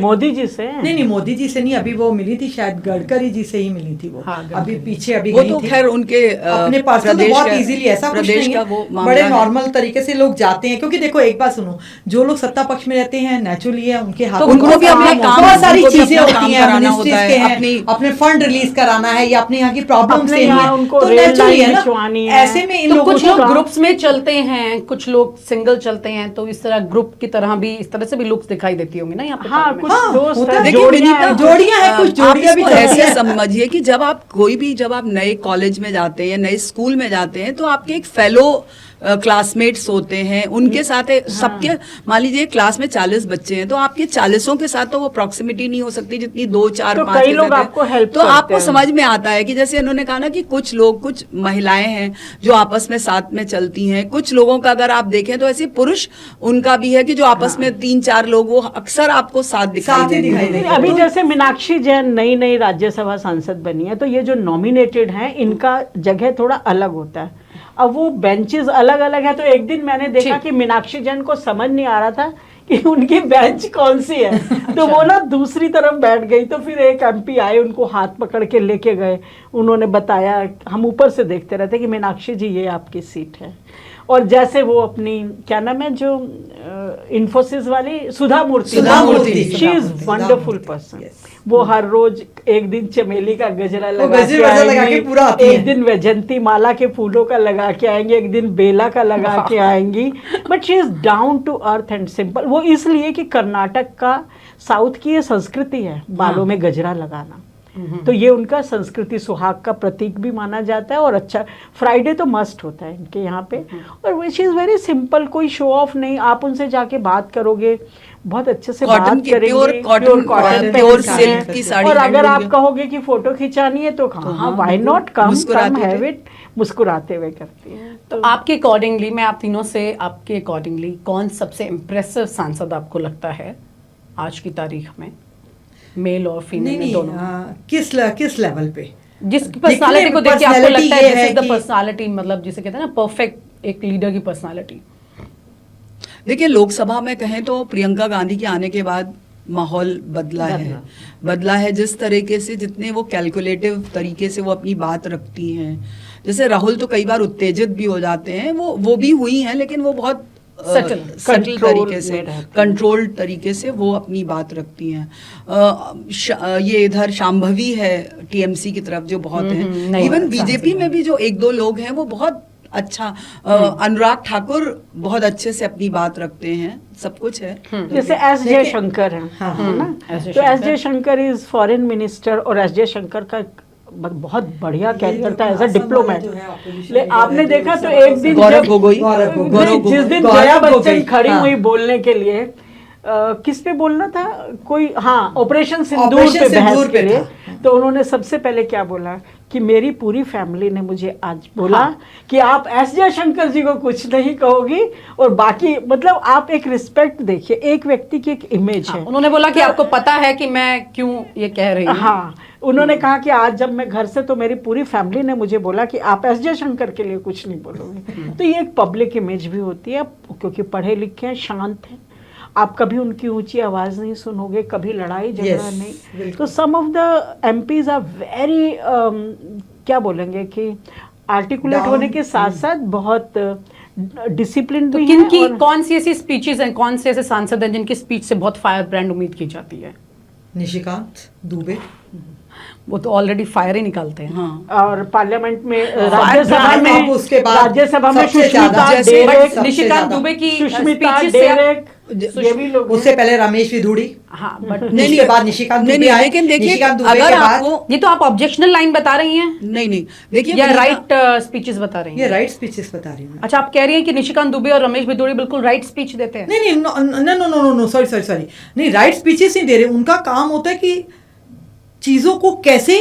S2: मोदी जी से।
S3: नहीं मोदी जी से नहीं, अभी वो मिली थी शायद गडकरी जी से ही मिली थी वो।
S1: हाँ,
S3: अभी पीछे अभी
S4: वो
S3: गई
S4: तो
S3: थी।
S4: खैर उनके
S3: अपने पास तो
S4: प्रदेश
S3: बहुत
S4: का-
S3: इजीली, ऐसा कुछ
S4: प्रदेश
S3: नहीं
S4: का
S3: है,
S4: वो मामला
S3: बड़े
S4: है।
S3: नॉर्मल तरीके से लोग जाते हैं, क्योंकि देखो एक बात सुनो, जो लोग सत्ता पक्ष में रहते हैं नेचुरली है उनके हाथ
S1: तो
S3: में
S1: उनको
S3: बहुत
S1: भी अपना
S3: सारे-
S1: काम-
S3: बहुत सारी
S4: उनको भी
S3: चीजें
S4: अपना काम
S3: होती हैं,
S4: कराना
S3: मिनिस्ट्रीज
S4: होता है,
S3: के हैं,
S4: अपनी-
S3: अपने फंड रिलीज कराना है या अपने यहाँ की प्रॉब्लम
S2: अपने
S3: से
S2: यहाँ उनको
S3: तो
S2: रेल
S3: नेचुरली
S2: लाइन
S3: है ना,
S2: बिछवानी है।
S3: ऐसे में इन
S1: तो
S3: लोगों
S1: कुछ
S3: को
S1: लोग ग्रुप्स में चलते हैं, कुछ लोग सिंगल चलते हैं, तो इस तरह ग्रुप की तरह भी, इस तरह से भी लुक्स दिखाई देती होंगी ना यहाँ पे।
S2: हाँ,
S1: parliament
S2: कुछ
S1: में।
S3: हाँ,
S2: दोस्त
S3: होता
S2: हैं,
S3: है।
S4: देखिए
S2: जोड़ियां
S4: विनीता,
S2: हैं।
S3: जोड़ियां हैं, कुछ जोड़ियां भी
S4: आप
S3: चलती
S4: ऐसे
S3: हैं।
S4: समझिए कि जब आप कोई भी जब आप नए कॉलेज में जाते हैं, नए स्कूल में जाते हैं, तो आपके एक फेलो क्लासमेट्स होते हैं, उनके साथ सबके मान लीजिए क्लास में 40 बच्चे हैं, तो आपके 40 के साथ तो वो प्रॉक्सिमिटी नहीं हो सकती जितनी 2, 4,
S2: तो
S4: 5
S2: कई
S4: के
S2: लोग
S4: साथ है।
S2: आपको help
S4: तो
S2: करते
S4: आपको
S2: हैं।
S4: समझ में आता है कि जैसे इन्होंने कहा ना कि कुछ लोग, कुछ महिलाएं हैं जो आपस में साथ में चलती हैं, कुछ लोगों का अगर आप देखें तो ऐसे पुरुष उनका भी है कि जो आपस में 3-4 लोग वो अक्सर आपको साथ दिखाई
S3: साथ ही
S4: देंगे।
S3: दिखाई देंगे।
S2: अभी जैसे मीनाक्षी जैन नई राज्यसभा सांसद बनी है, तो ये जो नॉमिनेटेड हैं इनका जगह थोड़ा अलग होता है। अब वो बेंचेस अलग अलग है, तो एक दिन मैंने देखा कि मीनाक्षी जैन को समझ नहीं आ रहा था कि उनकी बेंच कौन सी है, तो वो ना दूसरी तरफ बैठ गई। तो फिर एक एमपी आए, उनको हाथ पकड़ के लेके गए, उन्होंने बताया, हम ऊपर से देखते रहते कि मीनाक्षी जी ये आपकी सीट है। और जैसे वो अपनी क्या नाम है जो इन्फोसिस वाली सुधा मूर्ति,
S3: सुधा मूर्ति,
S2: शी इज वंडरफुल पर्सन। वो हर रोज एक दिन चमेली का गजरा लगा के आएंगी,
S3: पूरा आती है।
S2: एक दिन वैजंती माला के फूलों का लगा के आएंगे, एक दिन बेला का लगा के आएंगी, but she is down to earth and simple. वो इसलिए कि कर्नाटक का, साउथ की ये संस्कृति है बालों में गजरा लगाना, तो ये उनका संस्कृति सुहाग का प्रतीक भी माना जाता है। और अच्छा, फ्राइडे तो मस्ट होता है इनके यहाँ पे, और विच इज़ वेरी सिंपल, कोई शो ऑफ नहीं। आप उनसे जाके बात करोगे, बहुत अच्छे से
S4: कॉटन
S2: बात
S4: की,
S2: करेंगे,
S4: प्योर कॉटन, प्योर सिल्क की साड़ी।
S2: और अगर
S4: हैंडलूम
S2: आप कहोगे कि फोटो खिंचानी है तो हाँ, why not, come have it, मुस्कुराते हुए करती है।
S1: तो आपके अकॉर्डिंगली, मैं आप तीनों से, आपके अकॉर्डिंगली कौन सबसे इम्प्रेसिव सांसद आपको लगता है आज की तारीख में, मेल और फीमेल में दोनों?
S3: किस लेवल पे?
S1: जिसकी पर्सनालिटी को देख के आपको लगता है
S3: ये
S1: दिस
S3: है
S1: इज द
S3: कि-
S1: पर्सनालिटी, मतलब जिसे कहते हैं ना परफेक्ट एक लीडर की पर्सनालिटी।
S4: देखिए, लोकसभा में कहें तो प्रियंका गांधी के आने के बाद माहौल बदला है जिस तरीके से, जितने वो कैलकुलेटिव तरीके से वो अपनी बात रखती हैं। जैसे राहुल तो कई बार उत्तेजित भी हो जाते हैं, वो भी हुई हैं, लेकिन वो बहुत
S1: Subtle,
S4: सटल तरीके से,
S2: में रहती हैं।
S4: कंट्रोल्ड तरीके से वो अपनी बात रखती हैं। ये इधर शांभवी है टीएमसी की तरफ जो बहुत है, इवन बीजेपी में भी जो 1-2 लोग हैं वो बहुत अच्छा, अनुराग ठाकुर बहुत अच्छे से अपनी बात रखते हैं, सब कुछ है।
S2: जैसे एस जयशंकर है ना, तो S Jaishankar is foreign minister, और एस जयशंकर का बहुत बढ़िया कैरियर था एज अ डिप्लोमेट। आपने देखा तो एक दिन
S4: गौरव गोगोई,
S2: जिस दिन जया बच्चन खड़ी हुई बोलने के लिए, किस पे बोलना था, कोई ऑपरेशन सिंदूर पे बहस के लिए, तो उन्होंने सबसे पहले क्या बोला कि मेरी पूरी फैमिली ने मुझे आज बोला कि आप एस जयशंकर जी को कुछ नहीं कहोगी, और बाकी मतलब आप एक रिस्पेक्ट देखिए, एक व्यक्ति की एक इमेज है।
S1: उन्होंने बोला कि आपको पता है कि मैं क्यों ये कह रही हूँ।
S2: हाँ, उन्होंने कहा कि आज जब मैं घर से, तो मेरी पूरी फैमिली ने मुझे बोला कि आप एस जयशंकर के लिए कुछ नहीं बोलोगे। तो ये एक पब्लिक इमेज भी होती है, क्योंकि पढ़े लिखे हैं, शांत हैं, आप कभी उनकी ऊंची आवाज नहीं सुनोगे, कभी लड़ाई झगड़ा नहीं। तो some of the MPs are very क्या बोलेंगे कि आर्टिकुलेट होने के साथ साथ बहुत डिसिप्लिन
S1: तो
S2: भी
S1: किन की
S2: हैं।
S1: कौन सी ऐसी स्पीचेस हैं, कौन से ऐसे सांसद हैं जिनकी स्पीच से बहुत फायर ब्रांड उम्मीद की जाती है?
S3: निशिकांत दुबे,
S1: वो तो ऑलरेडी फायर ही निकालते हैं।
S2: और पार्लियामेंट में,
S3: राज्यसभा में, उसके बाद
S2: राज्यसभा में
S3: सबसे
S2: सुष्मिता
S3: ज्यादा,
S1: जैसे
S2: डेरेक,
S1: निशिकांत दुबे की
S2: सुष्मिता
S1: स्पीचेस से
S2: डेरेक, ये भी लोग
S3: उससे पहले रमेश विधुड़ी,
S1: हाँ, बट
S3: उसके बाद निशिकांत दुबे आए,
S4: लेकिन देखिए,
S3: निशिकांत दुबे
S4: अगर
S3: के बाद
S4: आपको
S1: ये तो आप ऑब्जेक्शनल लाइन बता रही हैं
S4: नहीं देखिए,
S1: या
S4: विनीता-
S1: राइट स्पीचेस बता रही
S3: ये
S1: हैं?
S3: राइट स्पीचेस बता रही हूँ मैं।
S1: अच्छा, आप कह रही हैं कि निशिकांत दुबे और रमेश भिदोड़ी बिल्कुल राइट स्पीच देते हैं?
S3: नहीं नो सॉरी नहीं, राइट स्पीचेस नहीं दे रहे। उनका काम होता है कि चीजों को कैसे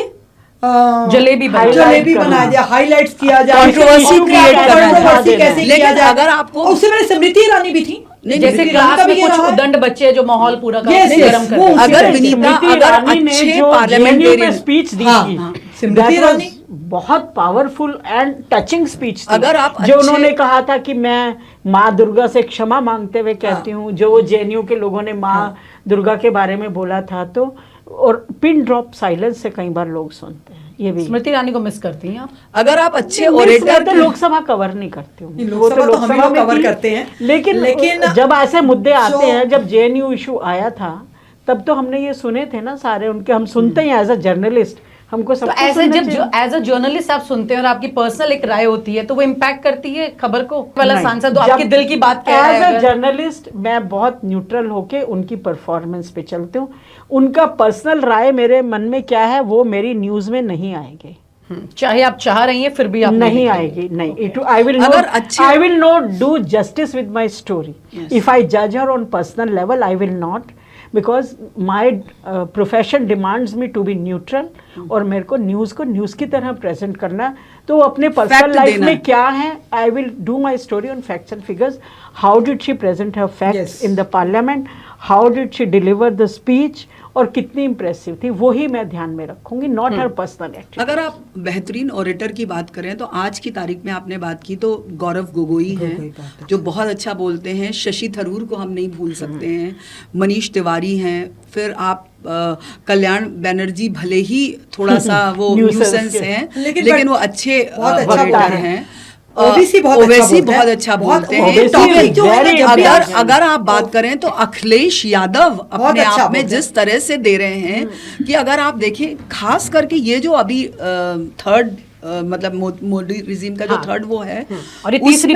S1: जलेबी
S3: बनाया जाए, हाईलाइट्स किया जाए,
S4: Controversy create करना
S3: Controversy कैसे किया
S4: लेकिन
S3: जाए।
S4: अगर आपको
S3: और उससे पहले स्मृति ईरानी भी थी,
S1: जैसे क्लास में कुछ उदंड बच्चे जो माहौल पूरा गर्म कर रहे हैं।
S4: अगर विनीता अगर अच्छे पार्लियामेंटेरियन
S2: स्पीच दी
S3: हाँ,
S2: थी,
S3: हाँ,
S2: that
S3: स्मृति
S2: was
S3: ईरानी
S2: बहुत पावरफुल एंड टचिंग स्पीच थी।
S4: अगर आप
S2: जो
S4: अच्छे-
S2: उन्होंने कहा था कि मैं माँ दुर्गा से क्षमा मांगते हुए कहती हूँ, जो वो जेएनयू के लोगों ने माँ दुर्गा के बारे में बोला था, तो और पिन ड्रॉप साइलेंस से कई बार लोग सुनते हैं। ये भी
S1: स्मृति ईरानी को मिस करती हैं आप?
S4: अगर आप अच्छे
S2: मैं
S4: ओरेटर
S2: तो लोकसभा कवर नहीं करती हूँ,
S3: लोकसभा तो हम ही लोग
S2: में
S3: कवर
S2: की।
S3: करते हैं।
S2: लेकिन जब ऐसे मुद्दे आते
S3: जो-
S2: हैं, जब जेएनयू इशू आया था तब तो हमने ये सुने थे ना सारे उनके, हम सुनते हैं एज अ जर्नलिस्ट, हमको सब
S1: तो ऐसे जब एज अ जर्नलिस्ट आप सुनते हैं और आपकी पर्सनल एक राय होती है, तो वो इम्पैक्ट करती है खबर को? वाला सांसद आपके दिल की बात कह रहा है।
S2: एज अ
S1: अगर-
S2: जर्नलिस्ट मैं बहुत न्यूट्रल होके उनकी परफॉर्मेंस पे चलती हूँ। उनका पर्सनल राय मेरे मन में क्या है वो मेरी न्यूज में नहीं आएगी,
S1: चाहे आप चाह रही हैं फिर भी आप
S2: नहीं आएगी, नहीं। इट आई विल
S4: अगर
S2: नॉट,
S4: अच्छे-
S2: I will not do justice with my story. If I जज her on personal level I will not, because my profession demands me to be neutral, और मेरे को न्यूज़ की तरह प्रेजेंट करना। तो वो अपने पर्सनल
S4: Fact
S2: लाइफ
S4: देना
S2: में
S4: है।
S2: क्या है, I will do my story on facts and figures. How did she present her facts in the parliament, how did she deliver the speech, और कितनी इंप्रेसिव थी, वही मैं ध्यान में रखूंगी, नॉट हर पर्सनल एक्टिविटी।
S4: अगर आप बेहतरीन ओरेटर की बात करें तो आज की तारीख में आपने बात की तो गौरव गोगोई हैं जो बहुत अच्छा बोलते हैं, शशि थरूर को हम नहीं भूल सकते हैं, मनीष तिवारी हैं, फिर आप कल्याण बैनर्जी भले ही थोड़ा सा वो न्यूसेंस हैं लेकिन वो अच्छे ओरेटर हैं।
S3: ओवैसी बहुत
S4: अच्छा बोलते हैं।
S2: ओवैसी
S3: टॉपिक जो है ना, जब भी
S4: अगर आप बात करें तो अखिलेश यादव अपने आप में जिस तरह से दे रहे हैं कि अगर आप देखें खास करके ये जो अभी थर्ड मतलब मोदी रिजीम का जो थर्ड वो है,
S1: और ये तीसरी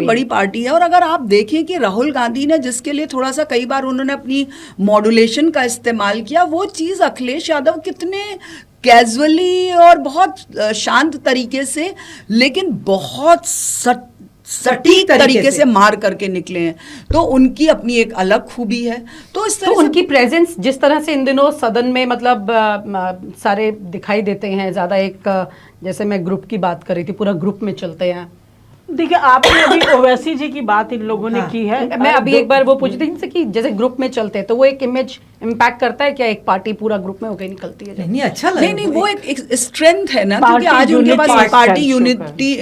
S1: बड़ी
S4: पार्टी है। और अगर आप देखें कि राहुल गांधी ने जिसके लिए थोड़ा सा कई बार उन्होंने अपनी मॉड्यूलेशन का इस्तेमाल किया, वो चीज अखिलेश यादव कितने कैजुअली और बहुत शांत तरीके से लेकिन बहुत सटीक तरीके से मार करके निकले हैं, तो उनकी अपनी एक अलग खूबी है। तो इस तरह
S1: तो उनकी प्रेजेंस जिस तरह से इन दिनों सदन में मतलब सारे दिखाई देते हैं, ज्यादा एक जैसे मैं ग्रुप की बात कर रही थी, पूरा ग्रुप में चलते हैं।
S2: देखिए आपने अभी ओवैसी जी की बात इन लोगों ने की है,
S1: मैं अभी एक बार वो पूछती थी इनसे कि जैसे ग्रुप में चलते हैं तो वो एक इमेज इम्पैक्ट करता है क्या, एक पार्टी पूरा ग्रुप में होकर निकलती है?
S3: नहीं अच्छा लगा,
S4: नहीं वो एक स्ट्रेंथ है ना,
S2: पार्टी
S4: क्योंकि आज उनके पास
S2: यूनिटी
S4: पार्टी
S2: शो
S4: यूनिटी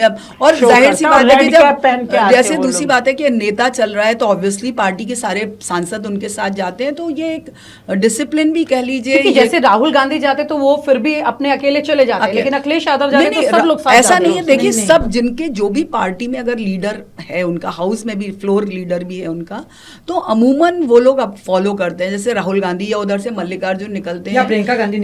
S4: और
S2: शो
S4: जाहिर सी
S2: करता है,
S4: बात है कि
S2: रेड कैप पहन के
S4: जब
S2: आते
S4: जैसे
S2: हैं वो
S4: दूसरी
S2: लोग।
S4: बात है कि नेता चल रहा है तो ऑब्वियसली पार्टी के सारे सांसद उनके साथ जाते हैं, तो ये एक डिसिप्लिन भी कह लीजिए।
S1: क्योंकि जैसे राहुल गांधी जाते तो वो फिर भी अपने अकेले चले जाते हैं, लेकिन अखिलेश यादव जाते तो सब लोग साथ
S4: ऐसा
S1: जाते
S4: नहीं
S1: हैं।
S4: है। देखिए सब जिनके जो भी पार्टी में अगर लीडर है उनका, हाउस में भी फ्लोर लीडर भी है उनका, तो अमूमन वो लोग अब फॉलो करते हैं। जैसे राहुल गांधी या उधर से मल्लिकार्जुन निकलते हैं,
S3: प्रियंका गांधी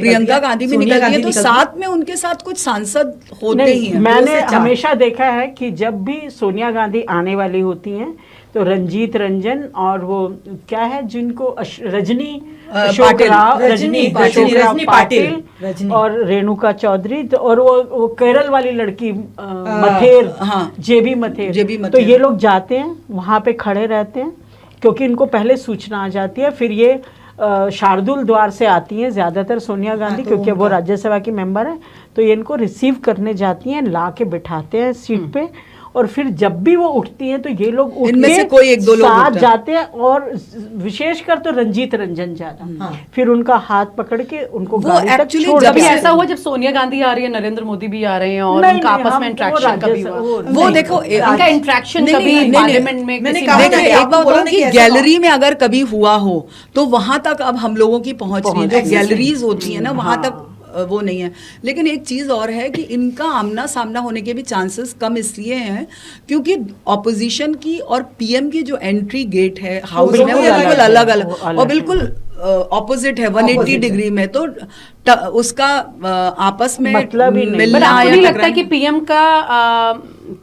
S4: भी निकलती है, तो साथ में उनके साथ कुछ सांसद होते ही हैं।
S2: मैंने हमेशा देखा है कि जब भी सोनिया गांधी आने वाली होती हैं तो रंजीत रंजन और वो क्या है जिनको रजनी अशोक राव, रजनी पाटिल और रेणुका चौधरी, और वो केरल वाली लड़की मथेर, जेबी मथेर, तो ये लोग जाते हैं वहाँ पे खड़े रहते हैं क्योंकि इनको पहले सूचना आ जाती है। फिर ये शार्दुल द्वार से आती हैं ज़्यादातर सोनिया गांधी, क्योंकि वो राज्यसभा की मेंबर है, तो ये इनको रिसीव करने जाती हैं, ला के बिठाते हैं सीट पे, और फिर जब भी वो उठती हैं तो ये लोग
S4: इनमें से कोई एक दो लोग
S2: साथ जाते हैं, और विशेषकर तो रंजीत रंजन ज्यादा, फिर उनका हाथ पकड़ के उनको गाड़ी तक छोड़
S1: जब ऐसा हुआ जब सोनिया गांधी आ रही है, नरेंद्र मोदी भी आ रहे हैं और उनका आपस में इंटरेक्शन कभी हुआ?
S4: वो देखो
S1: उनका इंटरेक्शन कभी पार्लियामेंट में
S4: देखिए एक बात बताऊं कि गैलरी में अगर कभी हुआ हो तो वहां तक अब हम लोगों की पहुंच नहीं है। जो गैलरीज होती है ना वहां तक वो नहीं है। लेकिन एक चीज और है कि इनका आमना सामना होने के भी चांसेस कम इसलिए हैं क्योंकि ऑपोजिशन की और पीएम की जो एंट्री गेट है हाउस में वो बिल्कुल अलग अलग और बिल्कुल ऑपोजिट है 180 डिग्री में, तो उसका आपस में
S2: मतलब ही नहीं।
S1: बट आपको नहीं लगता कि पीएम का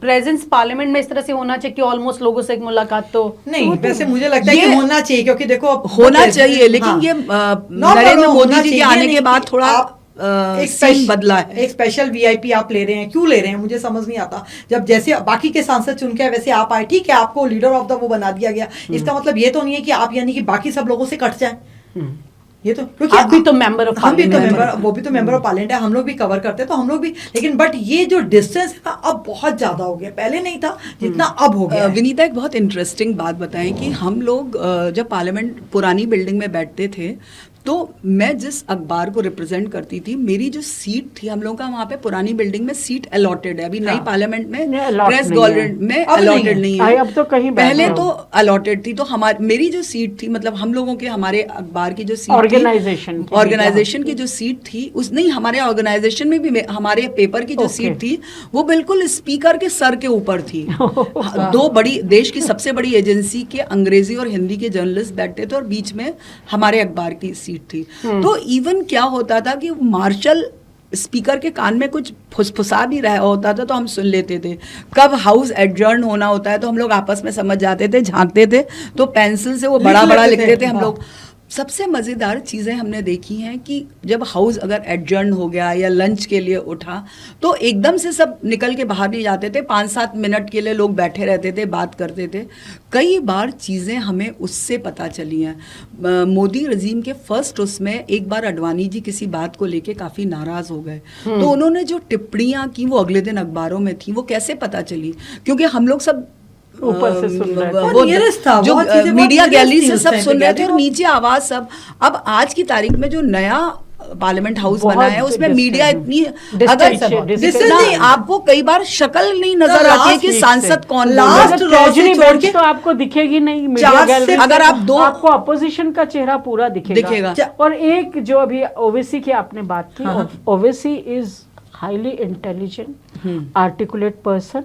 S1: प्रेजेंस पार्लियामेंट में इस तरह से होना चाहिए कि ऑलमोस्ट लोगों से एक मुलाकात तो
S3: नहीं? वैसे मुझे लगता है कि होना चाहिए, क्योंकि देखो
S4: होना चाहिए, लेकिन ये नरेंद्र मोदी जी के आने के बाद थोड़ा सीन बदला है।
S3: एक स्पेशल वीआईपी आप ले रहे हैं, क्यों ले रहे हैं मुझे समझ नहीं आता। जब जैसे बाकी के सांसद चुन के वैसे आप आए, ठीक है आपको लीडर ऑफ द वो बना दिया गया, इसका मतलब ये तो नहीं है कि आप यानी कि बाकी सब लोगों से कट जाए। ये तो क्योंकि
S1: आप भी तो मेंबर ऑफ
S3: हम भी तो
S1: पार्लियामेंट
S3: मेंबर, वो भी तो मेंबर ऑफ पार्लियामेंट है, हम लोग भी कवर करते हैं, तो हम लोग भी, लेकिन बट ये जो डिस्टेंस है ना अब बहुत ज्यादा हो गया, पहले नहीं था जितना अब हो गया है।
S4: विनीता एक बहुत इंटरेस्टिंग बात बताएं कि हम लोग जब पार्लियामेंट पुरानी बिल्डिंग में बैठते थे तो मैं जिस अखबार को रिप्रेजेंट करती थी, मेरी जो सीट थी, हम लोगों का वहाँ पे पुरानी बिल्डिंग में सीट अलॉटेड है, अभी नई पार्लियामेंट में प्रेस गवर्नमेंट में अलॉटेड नहीं है,
S2: अब तो कहीं
S4: पहले तो अलॉटेड थी। तो हमारी मेरी जो सीट थी, मतलब हम लोगों के हमारे अखबार की जो सीट ऑर्गेनाइजेशन की जो सीट थी, उस नहीं हमारे ऑर्गेनाइजेशन में भी हमारे पेपर की जो सीट थी वो बिल्कुल स्पीकर के सर के ऊपर थी। दो बड़ी देश की सबसे बड़ी एजेंसी के अंग्रेजी और हिंदी के जर्नलिस्ट बैठते थे और बीच में हमारे अखबार की सीट थी। तो इवन क्या होता था कि मार्शल स्पीकर के कान में कुछ फुसफुसा भी रहा होता था तो हम सुन लेते थे। कब हाउस एडजर्न होना होता है तो हम लोग आपस में समझ जाते थे, झांकते थे, तो पेंसिल से वो बड़ा बड़ा लिखते थे हम लोग। सबसे मज़ेदार चीज़ें हमने देखी हैं कि जब हाउस अगर एडजर्न हो गया या लंच के लिए उठा तो एकदम से सब निकल के बाहर नहीं जाते थे, 5-7 मिनट के लिए लोग बैठे रहते थे, बात करते थे। कई बार चीज़ें हमें उससे पता चली हैं। मोदी रजीम के फर्स्ट उसमें एक बार अडवाणी जी किसी बात को लेके काफ़ी नाराज़ हो गए, तो उन्होंने जो टिप्पणियाँ की वो अगले दिन अखबारों में थी। वो कैसे पता चली? क्योंकि हम लोग सब
S2: ऊपर से सुन रहे थे,
S3: वो nearest था,
S4: जो
S3: बहुत चीजें
S4: मीडिया
S3: बहुत
S4: गैलरी
S3: nearest
S4: से
S3: थी उस
S4: सब
S3: time
S4: सुन
S3: पे,
S4: रहे थे और
S3: गैलरी
S4: नीचे आवाज सब। अब आज की तारीख में जो नया पार्लियामेंट हाउस
S2: बहुत
S4: बना है उसमें मीडिया इतनी,
S2: distance
S4: नहीं आपको कई बार शक्ल नहीं नजर
S3: No,
S4: आती है
S3: last
S4: कि
S3: week
S4: सांसद
S3: से।
S4: कौन
S3: Last
S4: बोल रहा है।
S3: row से
S2: ट्रेजरी
S3: छोड़
S2: बेंच
S3: के
S2: तो आपको दिखेगी नहीं, मीडिया
S3: चार से
S2: गैलरी में
S4: अगर आप दो-
S2: आपको अपोजिशन का चेहरा पूरा दिखेगा। और एक जो अभी ओवैसी की आपने बात की, Owaisi is highly intelligent, articulate person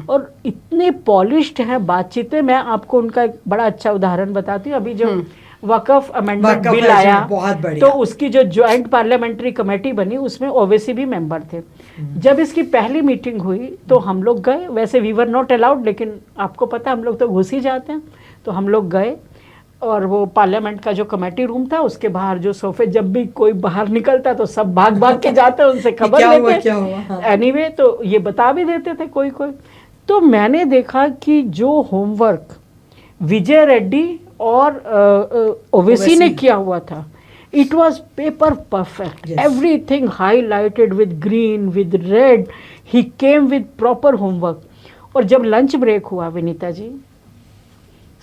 S2: और इतने पॉलिश्ड है बातचीतें। मैं आपको उनका एक बड़ा अच्छा उदाहरण बताती हूँ। अभी जो वकफ अमेंडमेंट बिल आया
S3: बहुत बढ़िया,
S2: तो उसकी जो ज्वाइंट पार्लियामेंट्री कमेटी बनी उसमें ओवैसी भी मेंबर थे। जब इसकी पहली मीटिंग हुई तो हम लोग गए, वैसे वी वर नॉट अलाउड, लेकिन आपको पता हम लोग तो घुस ही जाते हैं, तो हम लोग गए और वो पार्लियामेंट का जो कमेटी रूम था उसके बाहर जो सोफे, जब भी कोई बाहर निकलता तो सब भाग भाग के जाते, उनसे खबर लेते। एनीवे तो ये बता भी देते थे कोई कोई। तो मैंने देखा कि जो होमवर्क विजय रेड्डी और ओवैसी ने किया हुआ था, it was paper perfect, everything highlighted with green with red, he came with proper homework. और जब लंच ब्रेक हुआ विनीता जी,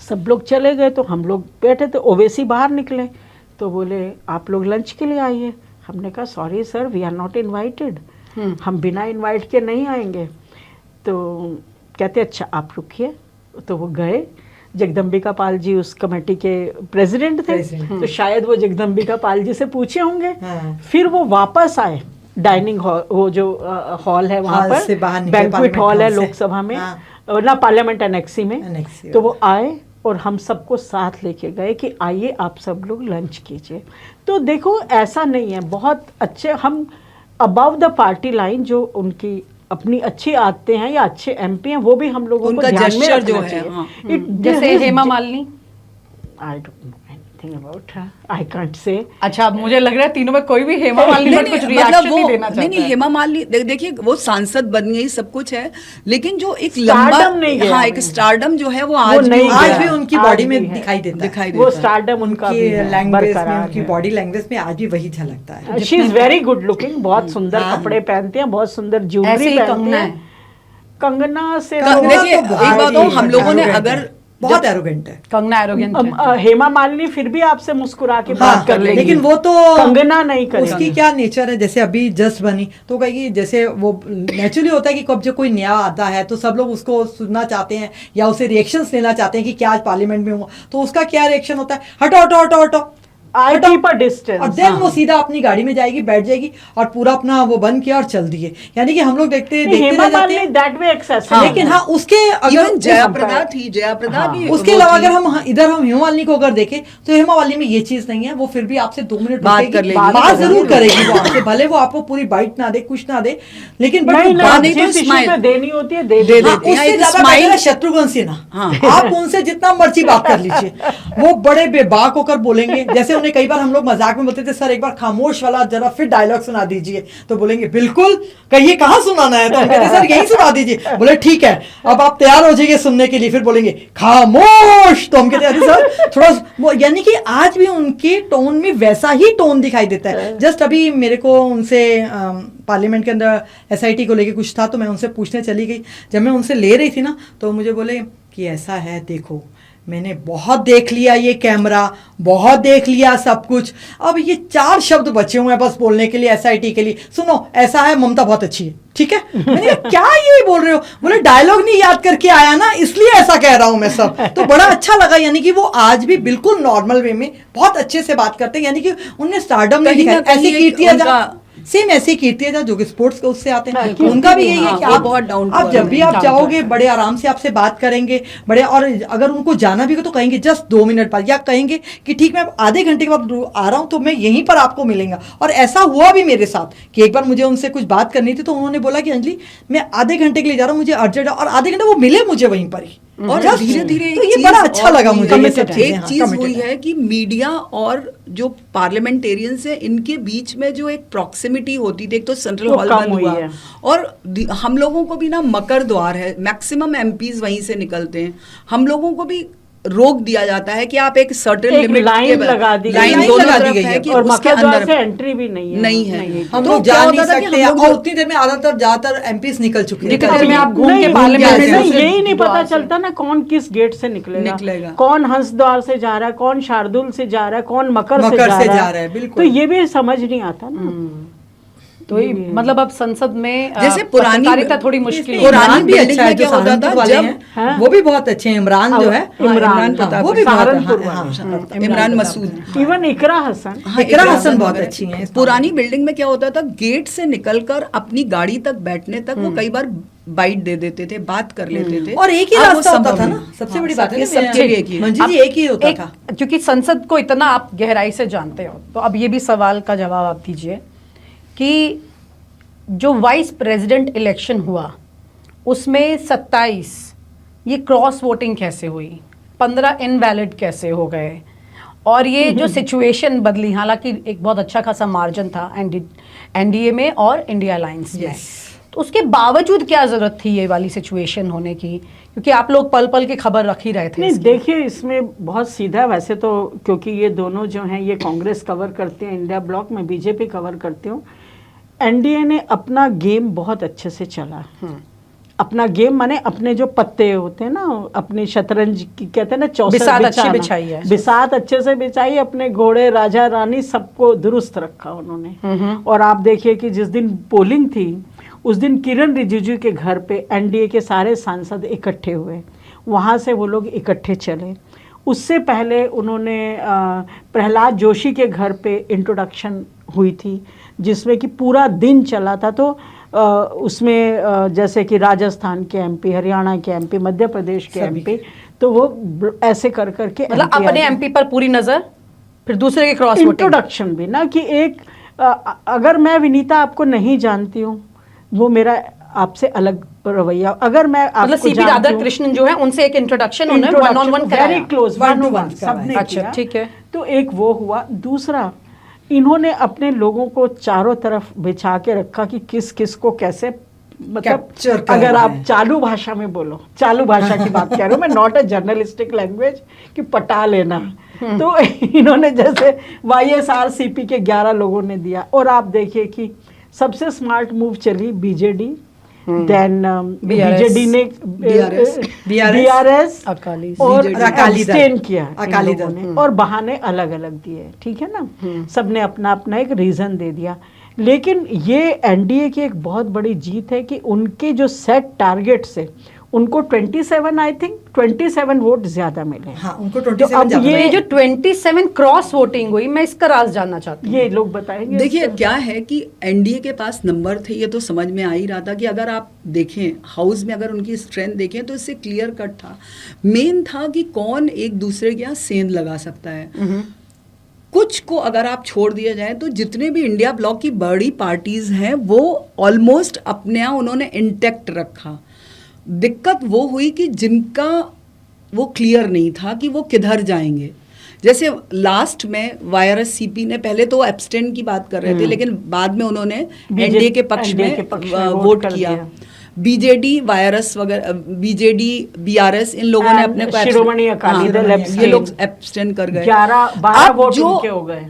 S2: सब लोग चले गए तो हम लोग बैठे थे, ओवैसी बाहर निकले तो बोले आप लोग लंच के लिए आइए। हमने कहा sorry sir, we are not invited, हम बिना इनवाइट के नहीं आएंगे। तो कहते अच्छा आप रुकिए। तो वो गए, जगदम्बिका पाल जी उस कमेटी के प्रेसिडेंट थे, तो शायद वो जगदम्बिका पाल जी से पूछे होंगे। फिर वो वापस आए डाइनिंग हॉल, वो जो हॉल है वहाँ पर, बैंक्वेट हॉल है लोकसभा में, ना पार्लियामेंट एनेक्सी में। तो वो आए और हम सबको साथ लेके गए कि आइए आप सब लोग लंच कीजिए। तो देखो ऐसा नहीं है, बहुत अच्छे हम अबव द पार्टी लाइन जो उनकी अपनी अच्छी आदतें हैं या अच्छे एमपी हैं वो भी हम लोगों को ध्यान में रखना चाहिए।
S1: जैसे Hema Malini,
S2: I don't know anything about her, I can't say.
S1: अच्छा, मुझे लग रहा है तीनों में कोई भी हेमा मालिनी पर कुछ रिएक्शन नहीं देना चाहता।
S4: नहीं, हेमा मालिनी देखिए वो सांसद बन गई, सब कुछ है, लेकिन जो एक
S2: स्टारडम नहीं गया,
S4: हाँ, एक स्टारडम जो है वो आज
S3: भी उनकी बॉडी में दिखाई देता है।
S2: वो स्टारडम उनका
S3: लैंग्वेज में, उनकी बॉडी लैंग्वेज में आज भी वही झलकता है।
S2: She is very good looking, बहुत सुंदर कपड़े पहनते हैं, बहुत सुंदर ज्वेलरी पहनते हैं। कंगना से
S4: देखिए एक बात हो, हम लोगों ने अगर
S3: बहुत एरोगेंट है
S1: कंगना, एरोगेंट है।
S2: हेमा मालिनी फिर भी आपसे मुस्कुरा के बात कर लेगी,
S3: लेकिन वो तो
S2: कंगना नहीं करेगी।
S3: उसकी क्या नेचर है, जैसे अभी जस्ट बनी तो कहेगी, जैसे वो नेचुरली होता है कि कब जो कोई नया आता है तो सब लोग उसको सुनना चाहते हैं या उसे रिएक्शंस लेना चाहते हैं कि क्या आज पार्लियामेंट में हुआ, तो उसका क्या रिएक्शन होता है, हटो हटो हटो हटो,
S2: I keep a distance।
S3: और देन वो सीधा अपनी गाड़ी में जाएगी, बैठ जाएगी और पूरा अपना वो बंद किया और चल दिए। यानी कि हम लोग देखते रह जाते हैं
S2: that way excessive।
S3: लेकिन हाँ उसके अगर
S4: जयाप्रदा थी, जयाप्रदा भी
S3: उसके अलावा अगर हम इधर हम हेमा मालिनी को अगर देखें तो हेमा मालिनी में ये चीज नहीं है, वो फिर भी आपसे 2 मिनट
S4: बात कर लेगी,
S3: बात जरूर करेगी वो आपसे, भले वो आपको पूरी बाइट ना दे, कुछ ना दे, लेकिन
S2: देनी होती है दे
S3: देती है। उससे ज्यादा शत्रुघ्न सिन्हा, आप उनसे जितना मर्जी बात कर लीजिए, वो बड़े बेबाक होकर बोलेंगे, जैसे हमने कई बार हम लोग मजाक में बोलते थे सर एक बार खामोश वाला जरा फिर डायलॉग सुना दीजिए, तो बोलेंगे बिल्कुल, कहिए कहाँ सुनाना है, तो हम कहते सर यही सुना दीजिए, बोले ठीक है, अब आप तैयार हो जाइए सुनने के लिए, फिर बोलेंगे खामोश, तो हम कहते अरे सर थोड़ा, यानी कि आज भी उनके टोन में वैसा ही टोन दिखाई देता है। जस्ट अभी मेरे को उनसे पार्लियामेंट के अंदर SIT को लेके कुछ था, तो मैं उनसे पूछने चली गई, जब मैं उनसे ले रही थी ना, तो मुझे बोले कि ऐसा है, देखो मैंने बहुत देख लिया ये कैमरा, बहुत देख लिया सब कुछ, अब ये 4 शब्द बचे हुए हैं बस बोलने के लिए SIT के लिए, सुनो ऐसा है, ममता बहुत अच्छी है, ठीक है। मैंने कहा क्या ये बोल रहे हो, बोले डायलॉग नहीं याद करके आया ना इसलिए ऐसा कह रहा हूं मैं सब, तो बड़ा अच्छा लगा, यानी कि वो आज भी बिल्कुल नॉर्मल वे में बहुत अच्छे से बात करते हैं, यानी कि उनने स्टारडम नहीं दिखाया, ऐसे कीर्ति सेम ऐसे कीर्ति है जो कि स्पोर्ट्स के उससे आते हैं, उनका भी यही है कि आप
S4: बहुत डाउन,
S3: आप जब भी आप जाओगे बड़े आराम से आपसे बात करेंगे, बड़े, और अगर उनको जाना भी हो तो कहेंगे जस्ट 2 मिनट बाद, या कहेंगे कि ठीक मैं आधे घंटे के बाद आ रहा हूँ तो मैं यहीं पर आपको मिलेंगे। और ऐसा हुआ भी मेरे साथ कि एक बार मुझे उनसे कुछ बात करनी थी, तो उन्होंने बोला कि अंजलि मैं आधे घंटे के लिए जा रहा हूँ, मुझे अर्जेंट, और आधे घंटे वो मिले मुझे वहीं पर ही,
S4: और धीरे धीरे
S3: तो ये बड़ा अच्छा लगा मुझे।
S4: एक चीज हुई है कि मीडिया और जो पार्लियामेंटेरियंस है इनके बीच में जो एक प्रॉक्सिमिटी होती थी, एक तो सेंट्रल हॉल बंद हुआ, और हम लोगों को भी ना मकर द्वार है, मैक्सिमम MPs वहीं से निकलते हैं, हम लोगों को भी रोक दिया जाता है कि आप एक सर्टेन लिमिट
S2: लाइन लगा दी,
S4: लाइन दोनों तरफ है कि
S2: और
S4: उसके
S2: मकर
S4: अंदर
S2: से एंट्री भी नहीं है।
S3: हम
S4: तो
S3: लोग
S4: क्या
S3: जा
S4: होता
S3: नहीं
S4: था कि
S3: सकते,
S4: हम लोग
S3: और उतनी देर में ज्यादातर MPs निकल चुके हैं,
S1: में आप घूम के
S2: नहीं,
S1: पार्लियामेंट
S2: यही नहीं पता चलता ना कौन किस गेट से निकलेगा, कौन हंसद्वार से जा रहा है, कौन शार्दुल से जा रहा है, कौन मकर से जा रहा है,
S3: बिल्कुल।
S2: तो ये भी समझ नहीं आता ना।
S1: तो मतलब अब संसद में
S4: जैसे पुरानी
S1: पत्रकारिता थोड़ी मुश्किल है।
S3: इमरान भी
S4: बिल्डिंग
S3: अच्छा है,
S4: में
S3: जो
S4: क्या होता
S3: सहारनपुर
S4: था
S3: वाले
S4: जब
S3: हैं वो भी बहुत अच्छे हैं, इमरान जो है,
S2: इमरान
S4: प्रताप,
S3: वो भी बहुत,
S2: सहारनपुर
S4: इमरान मसूद,
S2: इवन इकरा हसन,
S3: इकरा हसन बहुत अच्छी हैं।
S4: पुरानी बिल्डिंग में क्या होता था, गेट से निकलकर अपनी गाड़ी तक बैठने तक वो कई बार बाइट दे देते थे, बात कर लेते थे,
S3: और एक ही रास्ता होता था ना, सबसे बड़ी बात है
S4: सब जगह एक ही।
S3: मंजी जी एक ही होता था,
S1: क्योंकि संसद को इतना आप गहराई से जानते हो, तो अब ये भी सवाल का जवाब आप दीजिए कि जो वाइस प्रेसिडेंट इलेक्शन हुआ उसमें 27 ये क्रॉस वोटिंग कैसे हुई, 15 इनवैलिड कैसे हो गए, और ये जो सिचुएशन बदली, हालांकि एक बहुत अच्छा खासा मार्जिन था NDA में और इंडिया अलायंस में, तो उसके बावजूद क्या जरूरत थी ये वाली सिचुएशन होने की, क्योंकि आप लोग पल पल की खबर रख ही रहे थे।
S2: नहीं देखिए इसमें बहुत सीधा, वैसे तो क्योंकि ये दोनों जो हैं ये कांग्रेस कवर करते हैं, इंडिया ब्लॉक में बीजेपी कवर करते हो, NDA ने अपना गेम बहुत अच्छे से चला, अपना गेम माने अपने जो पत्ते होते हैं ना, अपनी शतरंज की कहते हैं ना,
S1: बिसात अच्छी बिछाई है,
S2: बिसात अच्छे से बिछाई, अपने घोड़े राजा रानी सबको दुरुस्त रखा उन्होंने। और आप देखिए कि जिस दिन पोलिंग थी उस दिन किरण रिजिजू के घर पे NDA के सारे सांसद इकट्ठे हुए, वहाँ से वो लोग इकट्ठे चले। उससे पहले उन्होंने प्रहलाद जोशी के घर पे इंट्रोडक्शन हुई थी जिसमें कि पूरा दिन चला था, तो उसमें जैसे कि राजस्थान के MP, हरियाणा के MP, मध्य प्रदेश के MP, तो वो ऐसे कर करके
S1: मतलब अपने MP पर पूरी नजर, फिर दूसरे के क्रॉस वोटिंग,
S2: इंट्रोडक्शन भी ना कि एक अगर मैं विनीता आपको नहीं जानती हूँ, वो मेरा आपसे अलग रवैया, अगर मैं
S1: मतलब CP राधाकृष्णन जो है उनसे एक इंट्रोडक्शन उन्होंने वन ऑन वन कराया,
S2: very close, one two one सबने
S1: अच्छा
S2: किया,
S1: ठीक है।
S2: तो एक वो हुआ। दूसरा, इन्होंने अपने लोगों को चारों तरफ बिछा के रखा कि किस किस को कैसे, मतलब अगर आप चालू भाषा में बोलो, चालू भाषा की बात कह रहा हूँ मैं, नॉट अ जर्नलिस्टिक लैंग्वेज कि पटा लेना, तो इन्होंने जैसे YSRCP के 11 लोगों ने दिया, और आप देखिए कि सबसे स्मार्ट मूव चली BJD, देन BJD ने BRS और अब्सटेन किया अकाली दल ने, और बहाने अलग अलग दिए, ठीक है ना, सबने अपना अपना एक रीजन दे दिया। लेकिन ये NDA की एक बहुत बड़ी जीत है कि उनके जो सेट टारगेट से उनको 27 आई थिंक 27 वोट ज्यादा मिले।
S3: हाँ, उनको 27
S2: अब ये
S1: जो 27 क्रॉस वोटिंग हुई, मैं इसका राज जानना चाहती हूँ,
S2: ये लोग बताएंगे।
S4: देखिए क्या है कि NDA के पास नंबर थे, ये तो समझ में आ ही रहा था कि अगर आप देखें हाउस में, अगर उनकी स्ट्रेंथ देखें तो इससे क्लियर कट था, मेन था कि कौन एक दूसरे के यहाँ सेंध लगा सकता है। कुछ को अगर आप छोड़ दिया जाए तो जितने भी इंडिया ब्लॉक की बड़ी पार्टीज हैं वो ऑलमोस्ट अपने यहाँ उन्होंने इंटेक्ट रखा। दिक्कत वो हुई कि जिनका वो क्लियर नहीं था कि वो किधर जाएंगे, जैसे लास्ट में वायरस सीपी ने पहले तो एब्सटेन की बात कर रहे थे, लेकिन बाद में उन्होंने एनडीए के पक्ष में वोट किया। बीजेडी वायरस वगैरह, बीजेडी बीआरएस, इन लोगों ने अपने को
S2: शिरोमणि अकाली दल
S4: ये लोग एब्सटेन कर गए।
S2: 12 वोट उनके हो गए।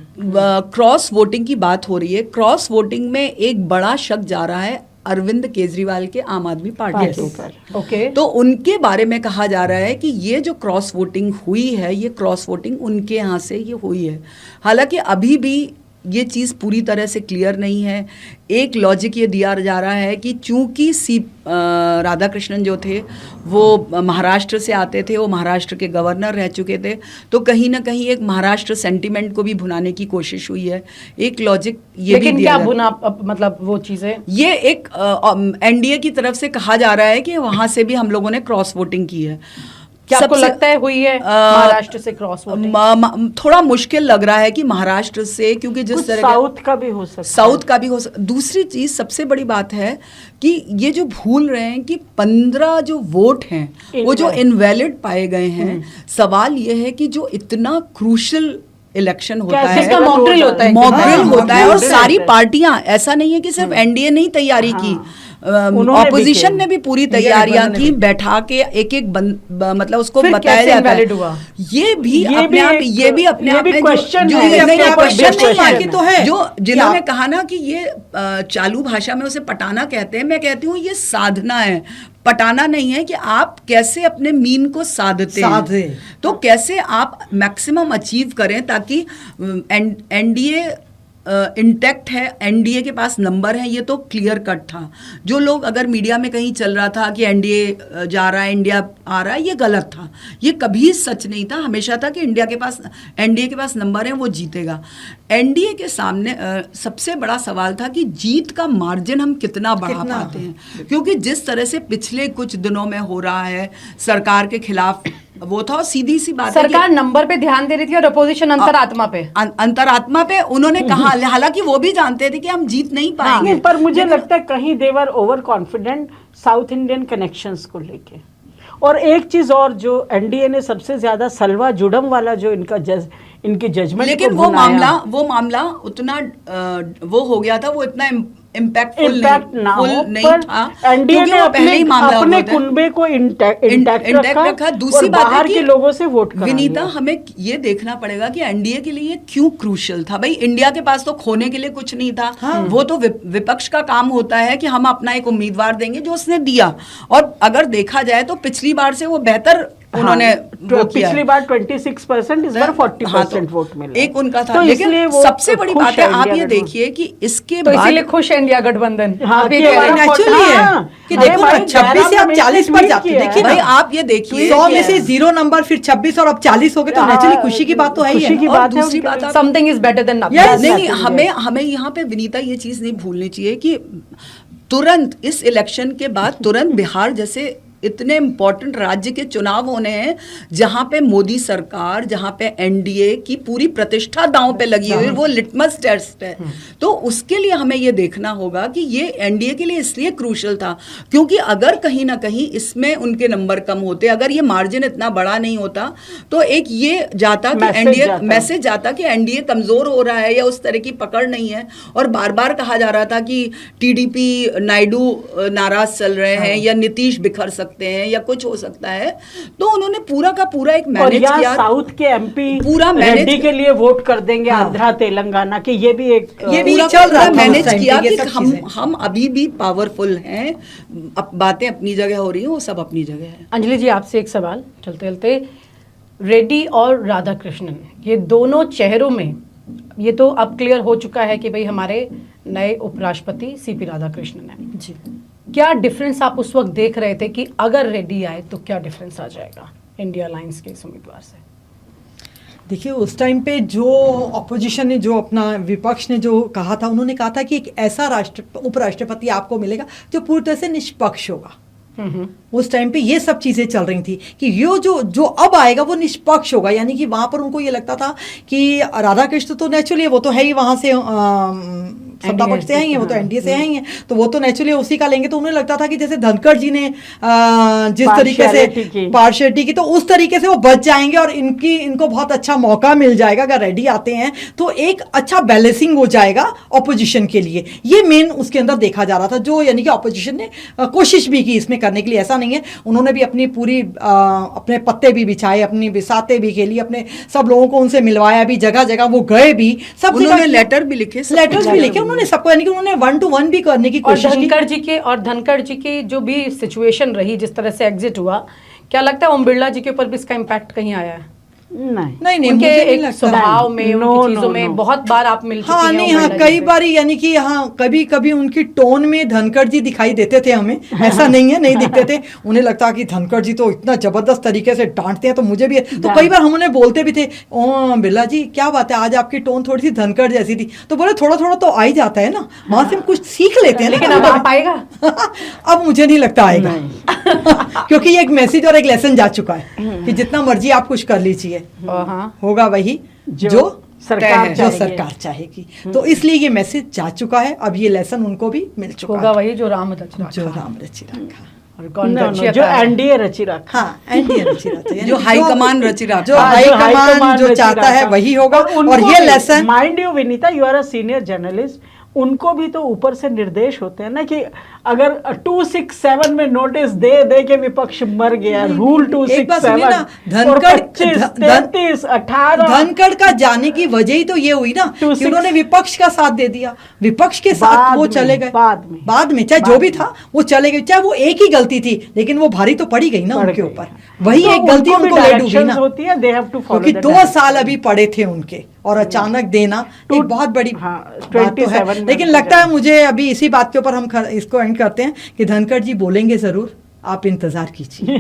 S4: क्रॉस वोटिंग की बात हो रही है, क्रॉस वोटिंग में एक बड़ा शक जा रहा है अरविंद केजरीवाल के आम आदमी पार्टी के ऊपर।
S1: ओके,
S4: तो उनके बारे में कहा जा रहा है कि ये जो क्रॉस वोटिंग हुई है, ये क्रॉस वोटिंग उनके यहाँ से ये हुई है। हालांकि अभी भी ये चीज़ पूरी तरह से क्लियर नहीं है। एक लॉजिक ये दिया जा रहा है कि चूंकि राधाकृष्णन जो थे वो महाराष्ट्र से आते थे, वो महाराष्ट्र के गवर्नर रह चुके थे, तो कहीं ना कहीं एक महाराष्ट्र सेंटिमेंट को भी भुनाने की कोशिश हुई है। एक लॉजिक ये
S1: लेकिन
S4: भी
S1: क्या भुना, मतलब वो चीज़ें,
S4: ये एक एनडीए की तरफ से कहा जा रहा है कि वहाँ से भी हम लोगों ने क्रॉस वोटिंग की है।
S1: क्या आपको लगता है हुई है महाराष्ट्र से क्रॉस वोटिंग?
S4: थोड़ा मुश्किल लग रहा है कि महाराष्ट्र से, क्योंकि जिस तरह
S2: साउथ का भी हो सकता है,
S4: साउथ का भी हो सकता। दूसरी चीज सबसे बड़ी बात है कि ये जो भूल रहे हैं कि 15 जो वोट हैं वो जो इनवैलिड पाए गए हैं। सवाल ये है कि जो इतना क्रूशल इलेक्शन होता है,
S1: इसका मॉक ड्रिल होता है,
S4: होता है, और सारी पार्टियां, ऐसा नहीं है कि सिर्फ एनडीए ने ही तैयारी की, ऑपोजिशन ने भी पूरी तैयारियां की, बैठा के एक एक मतलब उसको बताया जाता है। ये भी अपने आप में क्वेश्चन जो जिन्होंने कहा ना कि ये चालू भाषा में उसे पटाना कहते हैं, मैं कहती हूँ ये साधना है, पटाना नहीं है। कि आप कैसे अपने मीन को साधते हैं, तो कैसे आप मैक्सिमम अचीव करें ताकि एनडीए इंटैक्ट है, एनडीए के पास नंबर है, ये तो क्लियर कट था। जो लोग अगर मीडिया में कहीं चल रहा था कि एनडीए जा रहा है, इंडिया आ रहा है, ये गलत था, ये कभी सच नहीं था। हमेशा था कि एनडीए के पास नंबर है, वो जीतेगा। एनडीए के सामने सबसे बड़ा सवाल था कि जीत का मार्जिन हम कितना बढ़ा पाते हैं, क्योंकि जिस तरह से पिछले कुछ दिनों में हो रहा है सरकार के खिलाफ वो था। और सीधी सी बात,
S1: सरकार नंबर पे ध्यान दे रही थी और अपोजिशन अंतरात्मा पे उन्होंने कहा, हालांकि वो भी जानते थे कि हम जीत नहीं पाएंगे।
S2: पर मुझे लगता है कहीं they're over confident South Indian connections को लेके। और एक चीज और, जो एनडीए ने सबसे ज्यादा सलवा जुडम वाला जो इनकी जजमेंट,
S4: लेकिन वो मामला उतना वो हो गया था, वो इतना इम्पैक्टफुल नहीं था।
S2: एनडीए ने अपने कुनबे को इंटैक्ट रखा। दूसरी बात बाहर के लोगों से वोट करा।
S4: विनीता, हमें ये देखना पड़ेगा कि एनडीए के लिए क्यों क्रूशियल था। भाई इंडिया के पास तो खोने के लिए कुछ नहीं था। वो तो विपक्ष का काम होता है कि हम अपना एक उम्मीदवार देंगे जो उसने दिया। और अगर देखा जाए तो पिछली बार से वो बेहतर उन्होंने
S2: पिछली बार 26%, इस बार 40% वोट मिले।
S4: एक उनका था, लेकिन सबसे बड़ी बात है आप ये देखिए कि इसके बाद
S1: इसीलिए खुश है इंडिया गठबंधन।
S3: नेचुरली है कि देखो 26 से आप 40 पर जाते हैं। देखिए
S4: भाई आप ये देखिए
S3: 100 में से 0 नंबर, फिर 26 और अब 40 हो गए, तो नेचुरली खुशी की बात तो है ही है।
S2: और
S4: दूसरी बात,
S1: समथिंग इज बेटर देन
S4: नहीं, हमें यहाँ पे विनीता ये चीज नहीं भूलनी चाहिए कि तुरंत इस इलेक्शन के बाद तुरंत बिहार जैसे इतने इंपॉर्टेंट राज्य के चुनाव होने हैं जहां पे मोदी सरकार, जहां पे एनडीए की पूरी प्रतिष्ठा दांव पे लगी हुई है, वो लिटमस टेस्ट है। तो उसके लिए हमें ये देखना होगा कि ये एनडीए के लिए इसलिए क्रूशल था क्योंकि अगर कहीं ना कहीं इसमें उनके नंबर कम होते, अगर ये मार्जिन इतना बड़ा नहीं होता, तो एक ये जाता कि एनडीए मैसेज जाता कि एनडीए कमजोर हो रहा है या उस तरह की पकड़ नहीं है। और बार बार कहा जा रहा था कि टीडीपी नायडू नाराज चल रहे हैं या नीतीश बिखर सकते हैं या कुछ हो सकता है। तो उन्होंने पूरा का पूरा एक मैनेज किया।
S2: साउथ के एमपी
S4: पूरा
S2: रेड्डी के लिए वोट कर देंगे, आंध्रा तेलंगाना के, ये भी
S4: चल रहा है, मैनेज किया कि हम अभी भी पावरफुल हैं। अब बातें अपनी जगह हो रही हैं, वो सब अपनी जगह है।
S1: अंजलि जी, आपसे एक सवाल चलते चलते, रेड्डी और राधाकृष्णन, ये दोनों चेहरों में ये तो अब क्लियर हो चुका है कि भाई हमारे नए उपराष्ट्रपति सीपी राधाकृष्णन है जी। क्या डिफरेंस आप उस वक्त देख रहे थे कि अगर रेड्डी आए तो क्या डिफरेंस आ जाएगा इंडिया अलायंस के इस उम्मीदवार से?
S3: देखिए, उस टाइम पे जो ऑपोजिशन ने, जो अपना विपक्ष ने जो कहा था, उन्होंने कहा था कि एक ऐसा उपराष्ट्रपति आपको मिलेगा जो पूरी तरह से निष्पक्ष होगा। उस टाइम पे ये सब चीजें चल रही थी कि ये जो अब आएगा वो निष्पक्ष होगा, यानी कि वहां पर उनको ये लगता था कि राधाकृष्ण तो नेचुरली वो तो है ही वहां से सत्ता पक्ष से आई हैं, वो तो एनडीए से आई हैं, तो वो तो नेचुरली उसी का लेंगे। तो उन्हें लगता था कि जैसे धनखड़ जी ने जिस तरीके से पार्शियलिटी की, तो उस तरीके से वो बच जाएंगे और इनको बहुत अच्छा मौका मिल जाएगा अगर रेड्डी आते हैं, तो एक अच्छा बैलेंसिंग हो जाएगा ऑपोजिशन के लिए। ये मेन उसके अंदर देखा जा रहा था, जो यानी कि ऑपोजिशन ने कोशिश भी की इसमें करने के लिए। ऐसा नहीं है, उन्होंने भी अपनी पूरी अपने पत्ते भी बिछाए, अपनी बिसाते भी खेली, अपने सब लोगों को उनसे मिलवाया भी, जगह जगह वो गए भी, सब
S4: उन्होंने लेटर्स भी लिखे
S3: उन्होंने सबको, यानी कि उन्होंने 1 to 1 भी करने की कोशिश की।
S1: धनखड़ जी की जो भी सिचुएशन रही, जिस तरह से एग्जिट हुआ, क्या लगता है ओम बिरला जी के ऊपर भी इसका इम्पैक्ट कहीं आया है?
S2: नहीं,
S1: उनके एक स्वभाव में, उनकी चीजों में बहुत बार आप मिल चुकी हैं।
S3: नहीं, हाँ, कई बार यानी कि हाँ, कभी कभी उनकी टोन में धनखड़ जी दिखाई देते थे हमें, ऐसा नहीं है नहीं दिखते थे। उन्हें लगता कि धनखड़ जी तो इतना जबरदस्त तरीके से डांटते हैं, तो मुझे भी, तो कई बार हम उन्हें बोलते भी थे, ओ बिरला जी क्या बात है, आज आपकी टोन थोड़ी सी धनखड़ जैसी थी। तो बोले थोड़ा थोड़ा तो आ ही जाता है ना, वहां से हम कुछ सीख लेते हैं।
S1: लेकिन अब आप आएगा?
S3: अब मुझे नहीं लगता आएगा क्योंकि ये एक मैसेज और एक लेसन जा चुका है कि जितना मर्जी आप कुछ कर लीजिए, होगा वही जो सरकार चाहेगी। तो इसलिए ये मैसेज जा चुका है, अब ये लेसन उनको भी मिल चुका
S1: होगा वही जो राम रची
S3: रखा।
S1: और कौन
S2: जो एनडीए रची रखा,
S3: हाँ, एनडीए रची रखा,
S4: जो हाईकमान रची रखा,
S3: जो हाईकमान जो चाहता है वही होगा। और ये lesson,
S2: mind you Vinita, you are a senior journalist, उनको भी तो ऊपर से निर्देश होते हैं ना कि अगर 267 में नोटिस दे के विपक्ष मर गया, रूल 267 33 18।
S3: धनखड़ का जाने की वजह ही तो ये हुई ना कि उन्होंने विपक्ष का साथ दे दिया, विपक्ष के साथ वो चले गए। बाद में चाहे जो भी था वो चले गए, चाहे वो एक ही गलती थी, लेकिन वो भारी तो पड़ी गई ना उनके ऊपर। वही एक गलती उनको ले डूबी ना, क्योंकि 2 साल अभी पड़े थे उनके, और अचानक देना एक बहुत बड़ी बात तो है। लेकिन लगता है मुझे, अभी इसी बात के ऊपर हम इसको एंड करते हैं कि धनखड़ जी बोलेंगे जरूर, आप इंतजार कीजिए,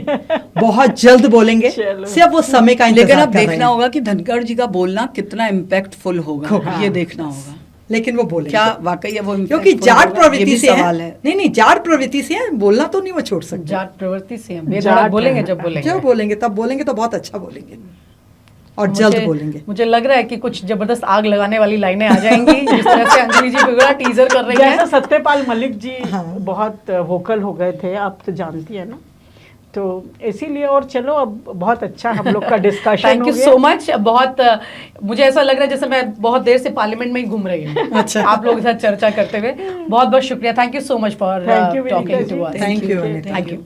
S3: बहुत जल्द बोलेंगे, सिर्फ वो समय का इंतजार।
S4: लेकिन अब देखना होगा कि धनखड़ जी का बोलना कितना इम्पैक्टफुल होगा, ये देखना होगा।
S3: लेकिन वो बोले
S4: क्या वाकई है वो,
S3: क्योंकि जाट प्रवृत्ति से है। नहीं, जाट प्रवृत्ति से है, बोलना तो नहीं वो छोड़ सकते।
S1: जाट प्रवृत्ति से है, बोलेंगे जब बोलेंगे
S3: तब बोलेंगे तो बहुत अच्छा बोलेंगे और जल्द बोलेंगे।
S1: मुझे लग रहा है कि कुछ जबरदस्त आग लगाने वाली लाइनें आ जाएंगी, जिस तरह से अंजलि जी बिगड़ा टीजर कर रही है।
S2: जैसा सत्यपाल मलिक जी बहुत वोकल हो गए थे, आप तो जानती है ना, तो इसीलिए। और चलो, अब बहुत अच्छा हम लोग का discussion.
S1: Thank you so much. बहुत मुझे ऐसा लग रहा है जैसे मैं बहुत देर से पार्लियामेंट में ही घूम रही हूँ। अच्छा, आप लोगों के साथ चर्चा करते हुए बहुत बहुत शुक्रिया। Thank you so much for talking to us.
S3: Thank you.